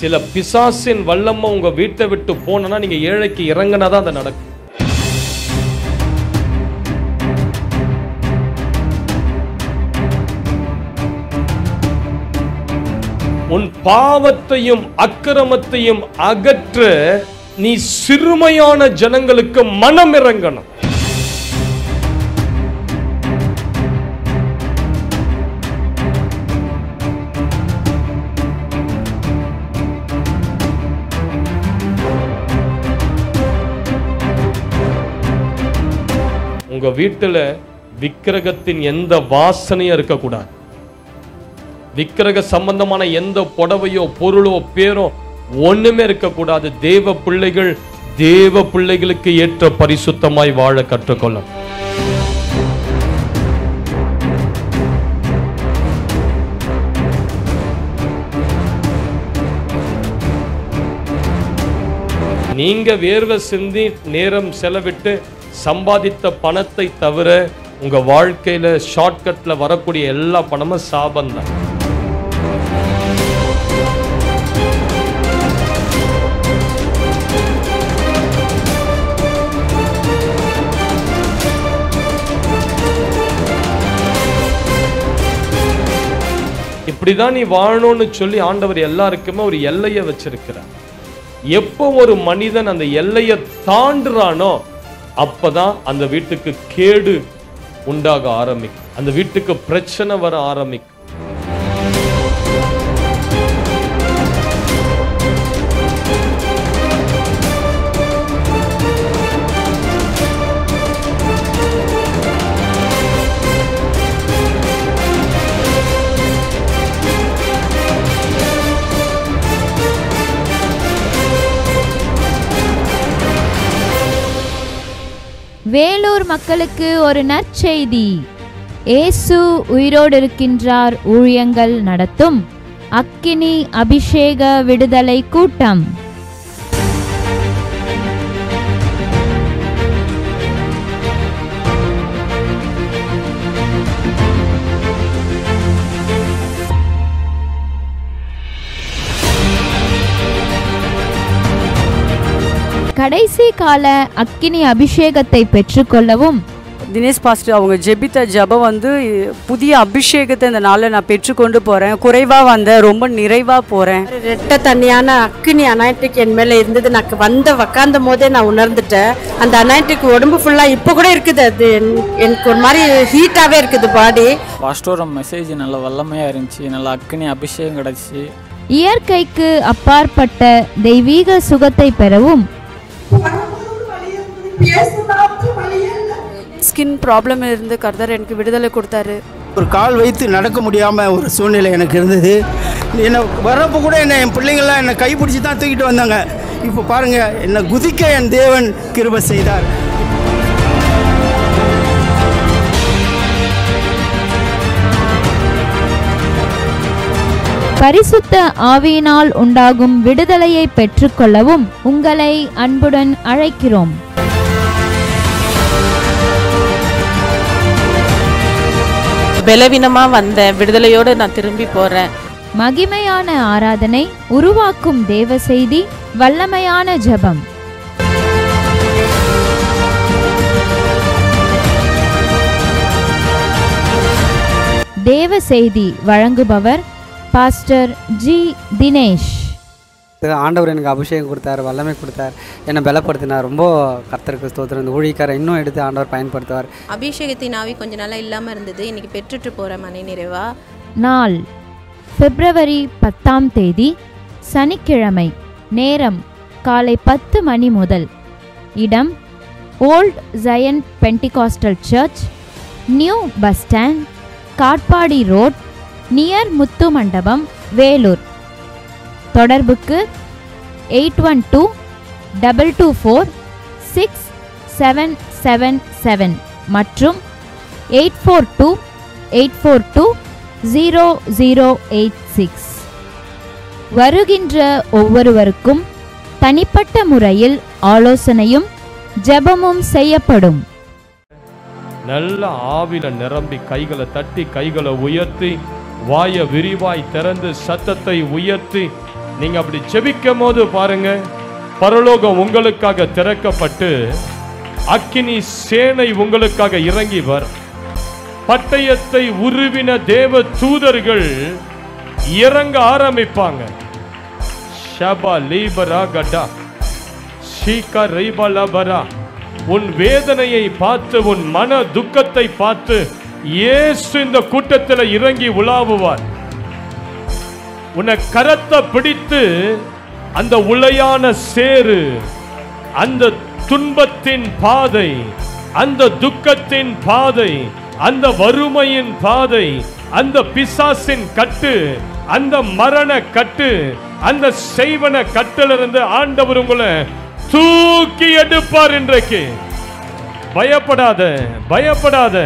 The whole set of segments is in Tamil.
சில பிசாசின் வல்லமை உங்க வீட்டை விட்டு போனா நீங்க ஏழைக்கு இறங்கினாதான் அது நடக்கும். உன் பாவத்தையும் அக்கிரமத்தையும் அகற்ற நீ சிறுமையான ஜனங்களுக்கு மனம் இறங்கணும். உங்க வீட்டுல விக்கிரகத்தின் எந்த வாசனையும் இருக்கக்கூடாது. விக்கிரக சம்பந்தமான எந்த புடவையோ பொருளோ பேரோ ஒண்ணுமே இருக்கக்கூடாது. தேவ பிள்ளைகள் தேவ பிள்ளைகளுக்கு ஏற்ற பரிசுத்தமாய் வாழ கற்றுக்கொள்ளும். நீங்க வேர்வை சிந்தி நேரம் செலவிட்டு சம்பாதித்த பணத்தை தவிர உங்க வாழ்க்கையில ஷார்ட்கட்ல வரக்கூடிய எல்லா பணமும் சாபம்தான். இப்படிதான் நீ வாழணும்னு சொல்லி ஆண்டவர் எல்லாருக்குமே ஒரு எல்லையை வச்சிருக்கிறார். எப்போ ஒரு மனிதன் அந்த எல்லையை தாண்டுறானோ அப்பதான் அந்த வீட்டுக்கு கேடு உண்டாக ஆரம்பிக்கும், அந்த வீட்டுக்கு பிரச்சனை வர ஆரம்பிக்கும். வேலூர் மக்களுக்கு ஒரு நற்செய்தி. இயேசு உயிரோடு இருக்கின்றார் ஊழியங்கள் நடத்தும் அக்கினி அபிஷேக விடுதலை கூட்டம். கடைசி கால அக்கினி அபிஷேகத்தை பெற்றுக்கொள்ளவும் தினேஷ் பாஸ்டர் அவங்க ஜெபித்த ஜபம் புதிய அபிஷேகத்தை இந்த நாளில் நான் பெற்றுக்கொண்டு போகிறேன். குறைவாக வந்தேன், ரொம்ப நிறைவாக போகிறேன். ரெட்டை தண்ணியான அக்கினி அனாயிட்டிக் என் மேலே இருந்தது. நான் உக்காந்த போதே நான் உணர்ந்துட்டேன். அந்த அனாயிட்டிக் உடம்பு ஃபுல்லாக இப்போ கூட இருக்குது. அது எனக்கு ஒரு மாதிரி ஹீட்டாகவே இருக்குது பாடி. பாஸ்டோட மெசேஜ் நல்ல வல்லமையாக இருந்துச்சு, நல்ல அக்கினி அபிஷேகம் கிடச்சி. இயற்கைக்கு அப்பாற்பட்ட தெய்வீக சுகத்தை பெறவும் ஸ்கின் ப்ராப்ளம் இருந்து கர்த்தர் எனக்கு விடுதலை கொடுத்தாரு. ஒரு கால் வைத்து நடக்க முடியாமல் ஒரு சூழ்நிலை எனக்கு இருந்தது. என்னை வரப்போ கூட என் பிள்ளைங்கள்லாம் என்னை கைப்பிடிச்சி தான் தூக்கிட்டு வந்தாங்க. இப்போ பாருங்கள், என்னை குதிக்க என் தேவன் கிருபை செய்தார். பரிசுத்த ஆவியினால் உண்டாகும் விடுதலையை பெற்றுக்கொள்ளவும் உங்களை அன்புடன் அழைக்கிறோம். பலவீனமா வந்த விடுதலையோடு நான் திரும்பி போறேன். மகிமையான ஆராதனை, உருவாக்கும் தேவ செய்தி, வல்லமையான ஜெபம். தேவ செய்தி வழங்குபவர் பாஸ்டர் ஜி தினேஷ். ஆண்டவர் எனக்கு அபிஷேகம் கொடுத்தார், வல்லமை கொடுத்தார், என்னை பலப்படுத்தினார். ரொம்ப கர்த்தருக்கு ஸ்தோத்திரம். இந்த ஊழியக்காரை இன்னும் எடுத்து ஆண்டவர் பயன்படுத்துவார். அபிஷேகத்தின் ஆவி கொஞ்ச நாளாக இல்லாமல் இருந்தது, இன்னைக்கு பெற்றுட்டு போகிற மன நிறைவா. நாள் பிப்ரவரி 10 சனிக்கிழமை. நேரம் காலை 10 மணி முதல். இடம் old Zion Pentecostal church, new bus stand, Katpadi road, near Muthu Mandapam, Vellore. தொடர்புக்கு 812-224-6777 மற்றும் 842-842-0086. வருகின்ற ஒவ்வொருவருக்கும் தனிப்பட்ட முறையில் ஆலோசனையும் ஜெபமும் செய்யப்படும். நல்ல ஆவில நிரம்பி கைகளை தட்டி கைகளை உயர்த்தி வாயை விரிவாய் திறந்து சத்தத்தை உயர்த்தி நீங்க அப்படி ஜெபிக்கும் போது பாருங்க, பரலோகம் உங்களுக்காக திறக்கப்பட்டு அக்கினி சேனை உங்களுக்காக இறங்கி வரும். பட்டயத்தை உருவின தேவ தூதர்கள் இறங்க ஆரம்பிப்பாங்க. ஷபா லீபரா கட்டா ஷீகா ரைபலபரா. உன் வேதனையை பார்த்து, உன் மன துக்கத்தை பார்த்து இயேசு இந்த கூட்டத்தில் இறங்கி உலாவுவார். உன்னை கரத்தை பிடித்து அந்த உளையான சேரு, அந்த துன்பத்தின் பாதை, அந்த துக்கத்தின் பாதை, அந்த வறுமையின் பாதை, அந்த பிசாசின் கட்டு, அந்த மரண கட்டு, அந்த செய்வன கட்டிலிருந்து ஆண்டவர் உங்களை தூக்கி எடுப்பார். இன்றைக்கு பயப்படாத, பயப்படாத.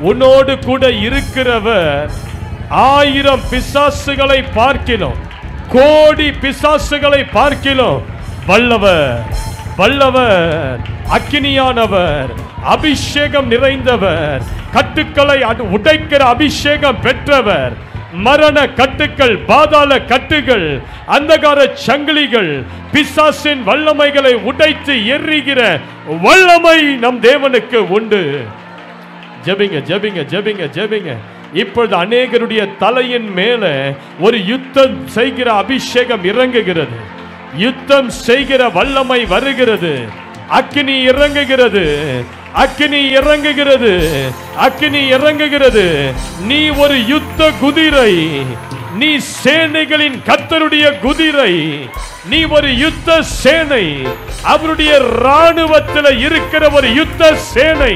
உன்னோடு கூட இருக்கிறவர் 1000 பிசாசுகளை பார்க்கிலும், கோடி பிசாசுகளை பார்க்கிலும் வல்லவர், வல்லவர், அக்கினியானவர், அபிஷேகம் நிறைந்தவர், கட்டுக்களை உடைக்கிற அபிஷேகம் பெற்றவர். மரண கட்டுக்கள், பாதாள கட்டுகள், அந்தகார சங்கிலிகள், பிசாசின் வல்லமைகளை உடைத்து எறிகிற வல்லமை நம் தேவனுக்கு உண்டு. ஜெபிங்க, ஜெபிங்க, ஜெபிங்க, ஜெபிங்க. இப்பொழுது அநேகருடைய தலையின் மேல ஒரு யுத்தம் செய்கிற அபிஷேகம் இறங்குகிறது. யுத்தம் செய்கிற வல்லமை வருகிறது. அக்கினி இறங்குகிறது, அக்கினி இறங்குகிறது, அக்கினி இறங்குகிறது. நீ ஒரு யுத்த குதிரை, நீ சேனைகளின் கர்த்தருடைய குதிரை, நீ ஒரு யுத்த சேனை, அவருடைய ராணுவத்தில் இருக்கிற ஒரு யுத்த சேனை.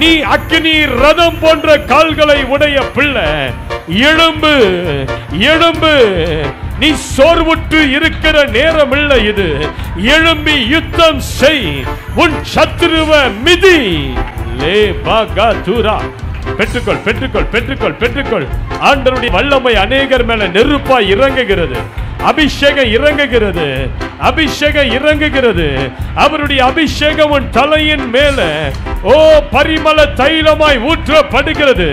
நீ அக்கினி ரதம் போன்ற கால்களை உடைய பிள்ளை. எழும்பு, எழும்பு. நீ சோர்வுற்று இருக்கிற நேரம் இல்லை இது. எழும்பி யுத்தம் செய், உன் சத்துருவை மிதி. லே பாகா தூரா. பெற்றுக்கொள், பெற்றுக்கொள், பெற்றுக்கொள், பெற்றுக்கொள். ஆண்டவருடைய வல்லமை அநேகர் மேல நெருப்பாய் இறங்குகிறது. அபிஷேகம் இறங்குகிறது, அபிஷேகம் இறங்குகிறது. அவருடைய அபிஷேகம் உன் தலையின் மேல ஓ பரிமள தைலமாய் ஊற்றப்படுகிறது.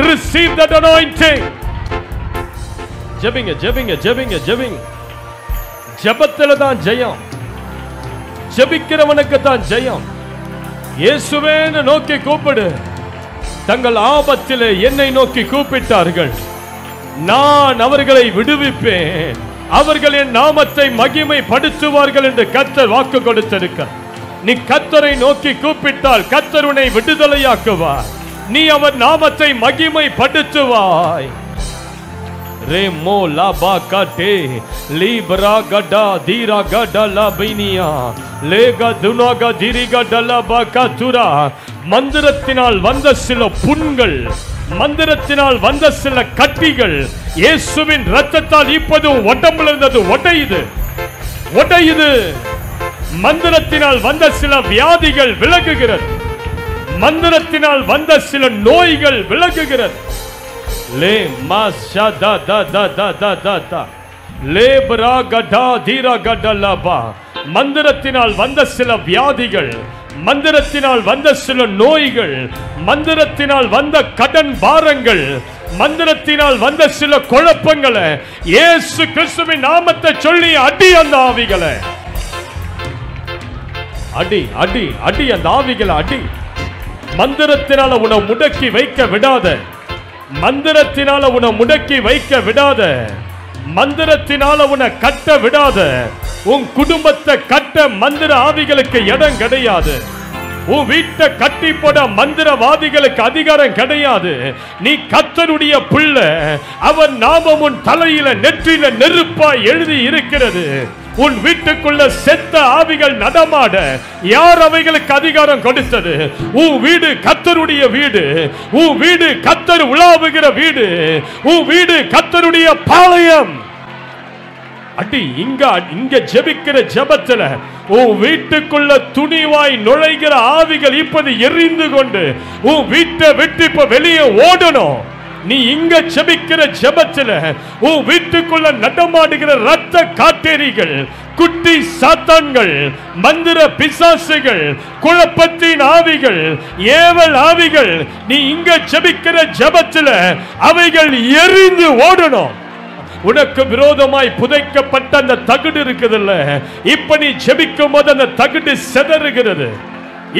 Receive that anointing. ஜெபிங்க, ஜெபிங்க, ஜெபிங்க, ஜெபிங்க. ஜெபத்துல தான் ஜெயம். ஜெபிக்கிறவனுக்கு தான் ஜெயம். இயேசுவேன்னு நோக்கி கூப்பிடு. தங்கள் ஆபத்திலே என்னை நோக்கி கூப்பிட்டார்கள், நான் அவர்களை விடுவிப்பேன், அவர்கள் என் நாமத்தை மகிமைப்படுத்துவார்கள் என்று கர்த்தர் வாக்கு கொடுத்திருக்கிறார். நீ கர்த்தரை நோக்கி கூப்பிட்டால் கர்த்தர் உன்னை விடுதலையாக்குவார். நீ அவர் நாமத்தை மகிமைப்படுத்துவாய். Remo la bakate libra gada dira gada la binia lega dunaga diriga dala bakatura. மந்திரத்தினால் வந்த சில புண்கள், மந்திரத்தினால் வந்த சில கட்டிகள் இயேசுவின் இரத்தத்தால் இப்போது உடம்புல இருந்தது உடையுது, உடையுது. மந்திரத்தினால் வந்த சில வியாதிகள் விலகுகிறது, மந்திரத்தினால் வந்த சில நோய்கள் விலகுகிறது. ले माशा दा दा दा दा दा दा दा ले बरा गदा धीरा गदा लाबा. மந்திரத்தினால் வந்த சில வியாதிகள், மந்திரத்தினால் வந்த சில நோய்கள், மந்திரத்தினால் வந்த கடன் பாரங்கள், மந்திரத்தினால் வந்த சில குழப்பங்களை இயேசு கிறிஸ்துவின் நாமத்தை சொல்லி அடி அந்த ஆவிகளை. அடி அடி அடி அந்த ஆவிகளை அடி. மந்திரத்தினால உன்னை முடக்கி வைக்க விடாத, மந்திரத்தினால உன்னை முடக்கி வைக்க விடாத, மந்திரத்தினால உன்னை கட்ட விடாத. உன் குடும்பத்தை கட்ட மந்திர ஆவிகளுக்கு இடம் கிடையாது. உன் வீட்டை கட்டி போட மந்திரவாதிகளுக்கு அதிகாரம் கிடையாது. நீ கர்த்தருடைய பிள்ளை. அவர் நாமம் உன் தலையில நெற்றியில நெருப்பாய் எழுதி இருக்கிறது. உன் வீட்டுக்குள்ள செத்த ஆவிகள் நடமாட யார் அவைகளுக்கு அதிகாரம் கொடுத்தது? உன் வீடு கர்த்தருடைய வீடு. உன் வீடு கர்த்தர் உலாவுகிற வீடு. உன் வீடு கர்த்தருடைய பாளையம். அடி இங்க ஜெபிக்கிற ஜெபத்துல உன் வீட்டுக்குள்ள துணிவாய் நுழைகிற ஆவிகள் இப்போது எரிந்து கொண்டு உன் வீட்டை விட்டு இப்ப வெளியே ஓடணும். நீ இங்க ஜெபிக்கிற ஜெபத்துல உன் வீட்டுக்குள்ள நடமாடுகிற ரத்த காட்டேரிகள், குட்டி சாத்தான்கள், மந்திர பிசாசுகள், குழப்பத்தின் ஆவிகள், ஏவல் ஆவிகள், நீ இங்க ஜெபிக்கிற ஜெபத்துல அவைகள் எரிந்து ஓடணும். உனக்கு விரோதமாய் புதைக்கப்பட்ட அந்த தகுடு இருக்குதுல்ல, இப்ப நீ ஜெபிக்கும் போது அந்த தகுடு சிதறுகிறது.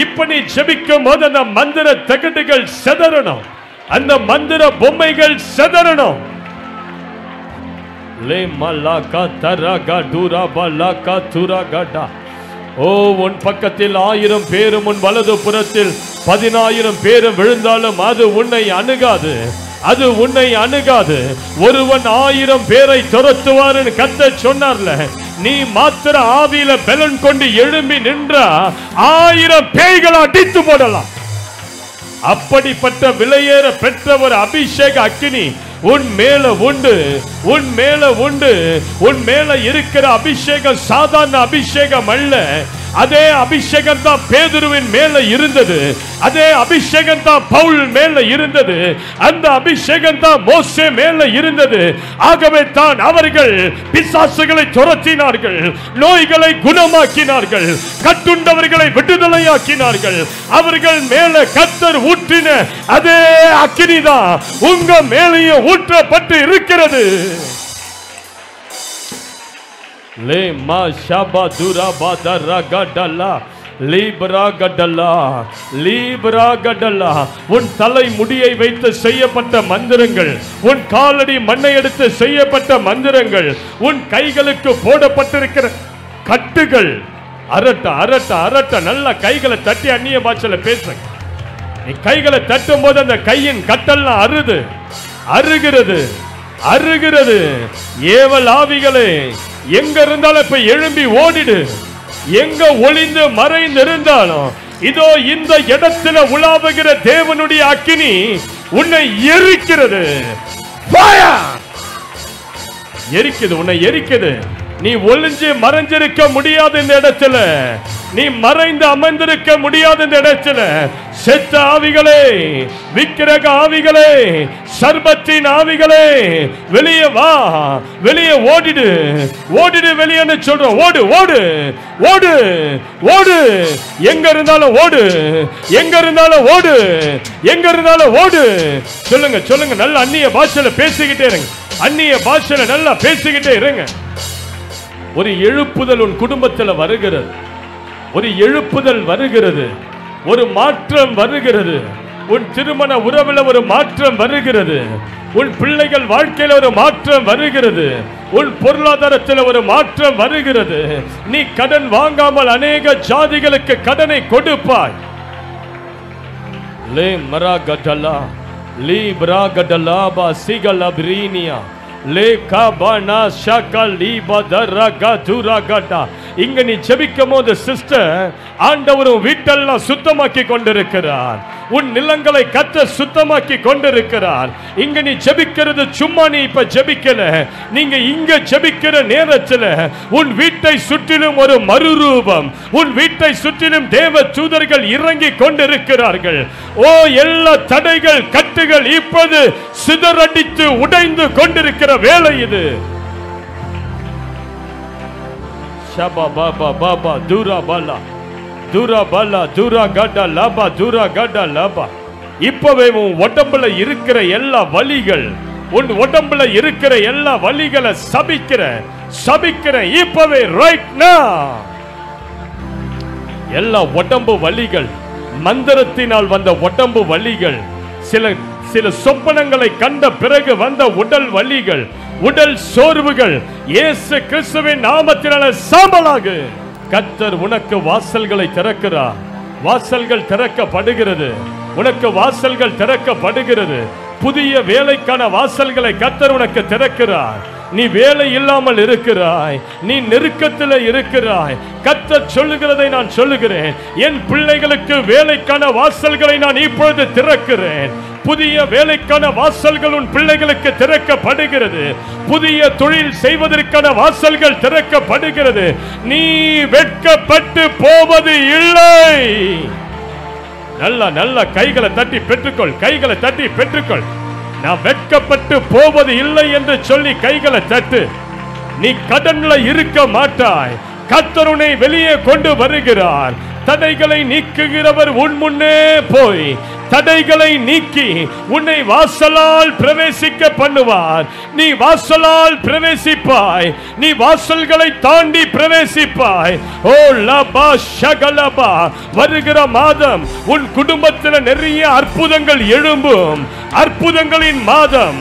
இப்ப நீ ஜெபிக்கும் போது அந்த மந்திர தகுடுகள் சிதறணும், அந்த மந்திர பொம்மைகள் சிதறணும். லே மல்லாகா தரகா டூரா பல்லாகா துரகடா. ஓ, உன் பக்கத்தில் 1000 பேரும் உன் வலது புறத்தில் 10,000 பேரும் விழுந்தாலும் அது உன்னை அணுகாது, அது உன்னை அணுகாது. ஒருவன் 1000 பேரை துரத்துவார்னு கர்த்தர் சொன்னார்ல, நீ மாத்திர ஆவியில பலன் கொண்டு எழும்பி நின்றா 1000 பேய்களை அடித்து போடலாம். அப்படிப்பட்ட விலையேற பெற்ற ஒரு அபிஷேக அக்கினி உன் மேல உண்டு, உன் மேல உண்டு. உன் மேல இருக்கிற அபிஷேகம் சாதாரண அபிஷேகம் அல்ல. அதே அபிஷேகம் தான் பேதுருவின் மேல இருந்தது, அதே அபிஷேகம் தான் பவுல் மேல இருந்தது, அந்த அபிஷேகம் தான் மோசே மேல இருந்தது. ஆகவே தான் அவர்கள் பிசாசுகளை துரத்தினார்கள், நோய்களை குணமாக்கினார்கள், கட்டுண்டவர்களை விடுதலையாக்கினார்கள். அவர்கள் மேல கர்த்தர் ஊற்றின அதே அக்கினி தான் உங்க மேலேயும் ஊற்றப்பட்டு இருக்கிறது. லே மா ஷபா துரா பாதரா கடலா லீப்ரா கடலா லீப்ரா கடலா. உன் தலை முடியை வைத்து செய்யப்பட்ட மந்திரங்கள், உன் காலடி மண்ணை எடுத்து செய்யப்பட்ட மந்திரங்கள், உன் கைகளுக்கு போடப்பட்டிருக்கிற கட்டுகள், அரட்ட அரட்ட அரட்ட. நல்ல கைகளை தட்டி அந்நிய பாஷையில பேசுங்க. நீ கைகளை தட்டும் போது அந்த கையின் கட்டெல்லாம் அறுது, அருகிறது, அருகிறது. ஏவல் ஆவிகளே, எங்க இருந்தாலும் இப்ப எழும்பி ஓடிடு. எங்க ஒளிந்து மறைந்து இருந்தாலும் இதோ இந்த இடத்துல உலாவுகிற தேவனுடைய அக்கினி உன்னை எரிக்கிறது. எரிக்குது, உன்னை எரிக்குது. நீ ஒளிஞ்சு மறைஞ்சிருக்க முடியாது இந்த இடத்துல, நீ மறைந்து அமர்ந்திருக்க முடியாது இந்த இடத்துல. செத்த ஆவிகளே, விக்கிரக ஆவிகளே, சர்பத்தின் ஆவிகளே, வெளியே வா, வெளியே ஓடிடு, ஓடிடு வெளியே சொல்றோம். ஓடு ஓடு ஓடு ஓடு, எங்க இருந்தாலும் ஓடு, எங்க இருந்தாலும் ஓடு, எங்க இருந்தாலும் ஓடு. சொல்லுங்க சொல்லுங்க, நல்ல அந்நிய பாஷையில பேசிக்கிட்டே இருங்க, அந்நிய பாஷையில நல்லா பேசிக்கிட்டே இருங்க. ஒரு எழுப்புதல் உன் குடும்பத்தில் வருகிறது, ஒரு எழுப்புதல் வருகிறது, ஒரு மாற்றம் வருகிறது. உன் திருமண உறவில் ஒரு மாற்றம் வருகிறது, உன் பிள்ளைகள் வாழ்க்கையில் ஒரு மாற்றம் வருகிறது, உன் பொருளாதாரத்தில் ஒரு மாற்றம் வருகிறது. நீ கடன் வாங்காமல் அநேக ஜாதிகளுக்கு கடனை கொடுப்பாய். லே மரா கடலா லீ பிரா கடலா பா சிகல் அப்ரீனியா லேகா பானா ஷாகா லீபா தரகா துரகடா. இங்க நீ ஜெபிக்கும் போது சிஸ்டர், ஆண்டவரும் வீட்டெல்லாம் சுத்தமாக்கி கொண்டிருக்கிறார், உன் நிலங்களை கர்த்தர் சுத்தமாக்கி கொண்டிருக்கிறார். இங்க நீ ஜெபிக்கிறது சும்மா நீ இப்ப ஜெபிக்கல, நீங்க இங்க ஜெபிக்கிற நேரத்தில் உன் வீட்டை சுற்றிலும் ஒரு மறுரூபம், உன் வீட்டை சுற்றிலும் தேவ தூதர்கள் இறங்கி கொண்டிருக்கிறார்கள். ஓ, எல்லா தடைகள் கட்டுகள் இப்போது சிதறடித்து உடைந்து கொண்டிருக்கிற வேலை இது. ஷபா பாபா பாபா தூரா பாலா தூரா பாலா தூரா கடா லாபா தூரா கடா லாபா. இப்பவே உன் உடம்புல இருக்கிற எல்லா வலிகள், உன் உடம்புல இருக்கிற எல்லா வலிகளை சபிக்கிற இப்பவே ரைட் நவ. எல்லா உடம்பு வலிகள், மந்திரத்தினால் வந்த உடம்பு வலிகள், சில சொப்பனங்களை கண்ட பிறகு வந்த உடல் வலிகள், உடல் சோர்வுகள் இயேசு கிறிஸ்துவின் நாமத்தினால சாம்பலாகு. கர்த்தர் உனக்கு வாசல்களை திறக்கிறார், வாசல்கள் திறக்கப்படுகிறது, உனக்கு வாசல்கள் திறக்கப்படுகிறது. புதிய வேலைக்கான வாசல்களை கர்த்தர் உனக்கு திறக்கிறார். நீ வேலை இல்லாமல் இருக்கிறாய், நீ நெருக்கத்தில் இருக்கிறாய். கர்த்தர் சொல்லுகிறதை நான் சொல்லுகிறேன், என் பிள்ளைகளுக்கு வேலைக்கான வாசல்களை நான் இப்பொழுது திறக்கிறேன். புதிய வேலைக்கான வாசல்கள் உன் பிள்ளைகளுக்கு திறக்கப்படுகிறது, புதிய தொழில் செய்வதற்கான வாசல்கள் திறக்கப்படுகிறது. நீ வெட்கப்பட்டு போவது இல்லை. நல்ல நல்ல கைகளை தட்டி பெற்றுக்கொள், கைகளை தட்டி பெற்றுக்கொள். நான் வெட்கப்பட்டு போவது இல்லை என்று சொல்லி கைகளை தட்டு. நீ கடன்ல இருக்க மாட்டாய், கர்த்தர் உன்னை வெளியே கொண்டு வருகிறார். தடைகளை நீக்குகிறவர் உன் முன்னே போய் தடைகளை நீக்கி உன்னை வாசலால் பிரவேசிக்க பண்ணுவார். நீ வாசலால் பிரவேசிப்பாய், நீ வாசல்களை தாண்டி பிரவேசிப்பாய். ஓ லபா ஷகலபா. வருகிற மாதம் உன் குடும்பத்தில் நிறைய அற்புதங்கள் எழும்பும். அற்புதங்களின் மாதம்.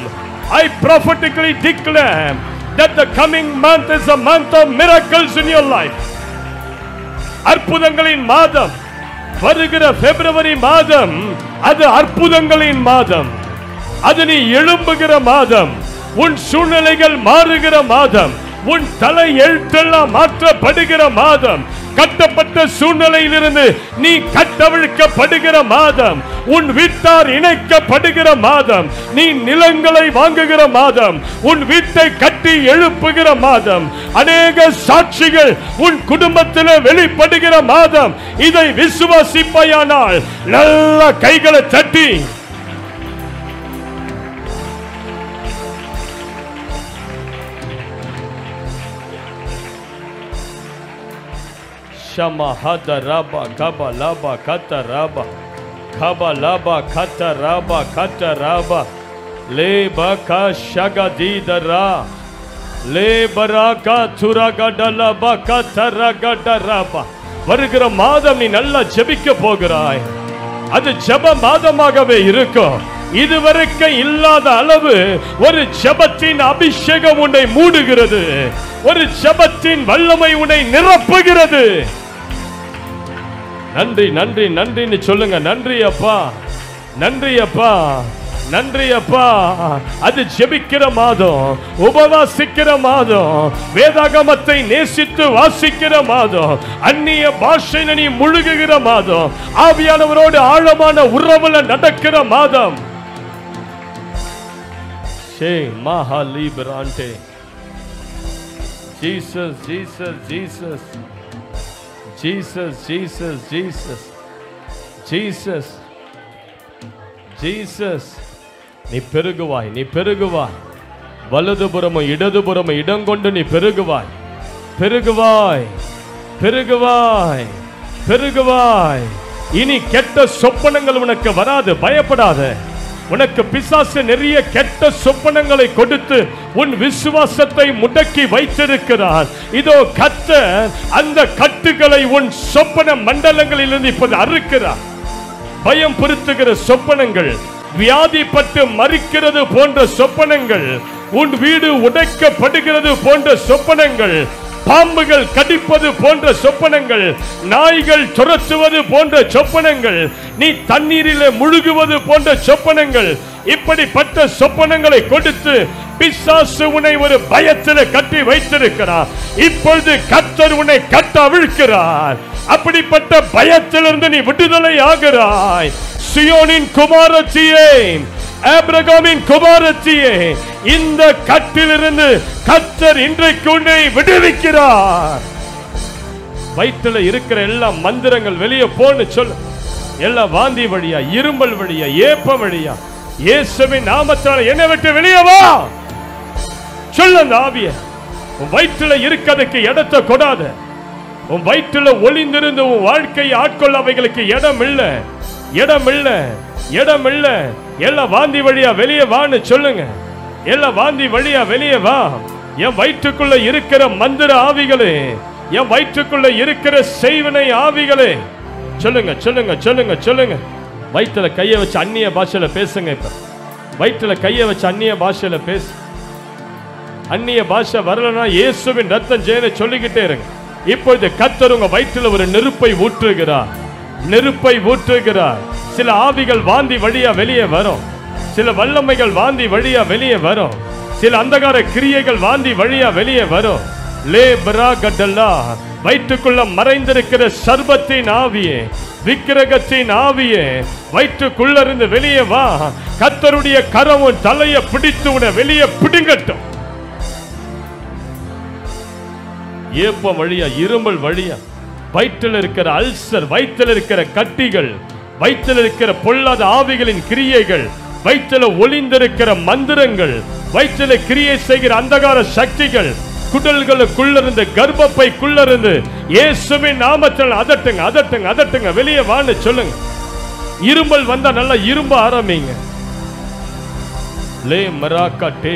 I prophetically declare that the coming month is a month of miracles in your life. அற்புதங்களின் மாதம். வருகிற பிப்ரவரி மாதம் அது அற்புதங்களின் மாதம். அது நீ எழும்புகிற மாதம். உன் சூழ்நிலைகள் மாறுகிற மாதம். உன் தலை எழுத்தெல்லாம் மாற்றப்படுகிற மாதம். கட்டப்பட்ட சூழ்நிலையிலிருந்து நீ கட்டவிழ்க்கப்படுகிற மாதம். உன் வீட்டார் இணைக்கப்படுகிற மாதம். நீ நிலங்களை வாங்குகிற மாதம். உன் வீட்டை கட்டி எழுப்புகிற மாதம். அநேக சாட்சிகள் உன் குடும்பத்தில் வெளிப்படுகிற மாதம். இதை விசுவாசிப்பாயானால் நல்ல கைகளை தட்டி Shamahadaraba Kabalaba Kataraba Kabalaba Kataraba Kataraba Lebaka Shagadidara Lebaraka Turagadalaba Kataragadaraba. வருகிற மாதம் நீ நல்லா ஜெபிக்க போகிறாய். அது ஜெப மாதமாகவே இருக்கும். இதுவரைக்கும் இல்லாத அளவு ஒரு ஜெபத்தின் அபிஷேகம் உன்னை மூடுகிறது. ஒரு ஜெபத்தின் வல்லமை உன்னை நிரப்புகிறது. நன்றி நன்றி நன்றின்னு சொல்லுங்க. நன்றி அப்பா, நன்றி அப்பா, நன்றி அப்பா. அது ஜெபிக்கிற மாதம், உபவாசிக்கிற மாதம், வேதாகமத்தை நேசித்து வாசிக்கிற மாதம், அந்நிய பாஷையில நீ முழுகுகிற மாதம், ஆவியானவரோடு ஆழமான உறவுல நடக்கிற மாதம். ஷே மஹாலிபராண்டே. Jesus, Jesus, Jesus, Jesus, Jesus, Jesus, Jesus, Jesus. நீ பெருகுவாய், நீ பெருகுவாய். வலதுபுறமும் இடதுபுறமும் இடம் கொண்டு நீ பெருகுவாய், பெருகுவாய், பெருகுவாய், பெருகுவாய். இனி கெட்ட சொப்பனங்கள் உனக்கு வராது. பயப்படாத. உனக்கு பிசாசு நிறைய கெட்ட சொப்பனங்களை கொடுத்து உன் விசுவாசத்தை முடக்கி வைத்திருக்கிறார். இதோ கர்த்தர் அந்த கட்டுகளை உன் சொப்பன மண்டலங்களிலிருந்து இப்போது அறுக்கிறார். பயம் பொருத்துகிற சொப்பனங்கள், வியாதிப்பட்டு மறிக்கிறது போன்ற சொப்பனங்கள், உன் வீடு உடைக்கப்படுகிறது போன்ற சொப்பனங்கள், பாம்புகள் கடிப்பது போன்ற சொப்பனங்கள், நாய்கள் துரத்துவது போன்ற சொப்பனங்கள், நீ தண்ணீரிலே முழுகுவது போன்ற சொப்பனங்கள், இப்படிப்பட்ட சொப்பனங்களை கொடுத்து பிசாசு உன்னை ஒரு பயத்தில் கட்டி வைத்திருக்கிறார். இப்பொழுது கர்த்தர் உன்னை கட்ட அவிழ்க்கிறார். அப்படிப்பட்ட பயத்திலிருந்து நீ விடுதலை ஆகிறாய். சியோனின் குமாரத்தியே, ஆபிரகாமின் குமாரத்தியே, இந்த கட்டிலிருந்து கர்த்தர் இன்றைக்கு உன்னை விடுவிக்கிறார். வயிற்றில் இருக்கிற எல்லா மந்திரங்கள் வெளியே போன்னு சொல்லு. எல்லா வாந்தி வழியா, இரும்பல் வழியா, ஏப்பம் வழியா, இயேசுவின் நாமத்தால் என்னை விட்டு வெளியே வா சொல்ல. அந்த ஆவிய உன் வயிற்றில் இருக்கிறதுக்கு இடத்தை கொடாத. உன் வயிற்றில் ஒளிந்திருந்து உன் வாழ்க்கையை ஆட்கொள்ள அவைகளுக்கு இடம் இல்லை, இடம் இல்லை, இடம் இல்லை. எல்லாம் வாந்தி வழியா வெளியே வான்னு சொல்லுங்க. எல்லாம் வாந்தி வழியா வெளியே வா. என் வயிற்றுக்குள்ள இருக்கிற மந்திர ஆவிகளே, என் வயிற்றுக்குள்ள இருக்கிற செய்வினை ஆவிகளே, சொல்லுங்க சொல்லுங்க சொல்லுங்க சொல்லுங்க. வயிற்றுல கையை வச்சு அந்நிய பாஷையில பேசுங்க. இப்ப வயிற்றுல கையை வச்சு அந்நிய பாஷையில பேசு. அந்நிய பாஷை வரலன்னா இயேசுவின் ரத்தம் ஜெயனை சொல்லிக்கிட்டே இருங்க. இப்பொழுது கர்த்தர் உங்க வயிற்றுல ஒரு நெருப்பை ஊற்றுகிறார், நெருப்பை ஊற்றுகிறார். சில ஆவிகள் வாந்தி வழியா வெளியே வரும், சில வல்லமைகள் வாந்தி வழியா வெளியே வரும், சில அந்தகார கிரியைகள் வாந்தி வழியா வெளியே வரும். லே பிரா கடல்லா. வயிற்றுக்குள்ள மறைந்திருக்கிற சர்பத்தின் ஆவியே, விக்கிரகத்தின் ஆவியே, வயிற்றுக்குள்ள இருந்து வெளியே வா. கர்த்தருடைய கரம் உன் தலையை பிடித்து உன்னை வெளியே பிடுங்கட்டும். ஏப்பம் வழியா, இருமல் வழியா, வயிற்றில் இருக்கிற அல்சர், வயிற்றில் இருக்கிற கட்டிகள், வயிற்றில் இருக்கிற பொல்லாத ஆவிகளின் கிரியைகள், வயிற்றில் ஒளிந்திருக்கிற மந்திரங்கள், வயிற்றில் கிரியை செய்கிற அந்தகார சக்திகள், குடல்களுக்குள்ளிருந்து, கர்ப்பப்பைக்குள்ளிருந்து இயேசுவின் நாமத்தில் அதட்டுங்க, அதட்டுங்க, அதட்டுங்க. வெளியே வான்னு சொல்லுங்க. இரும்பல் வந்தா நல்லா இரும்ப ஆரம்பிங்க. லே மராக்காட்டே,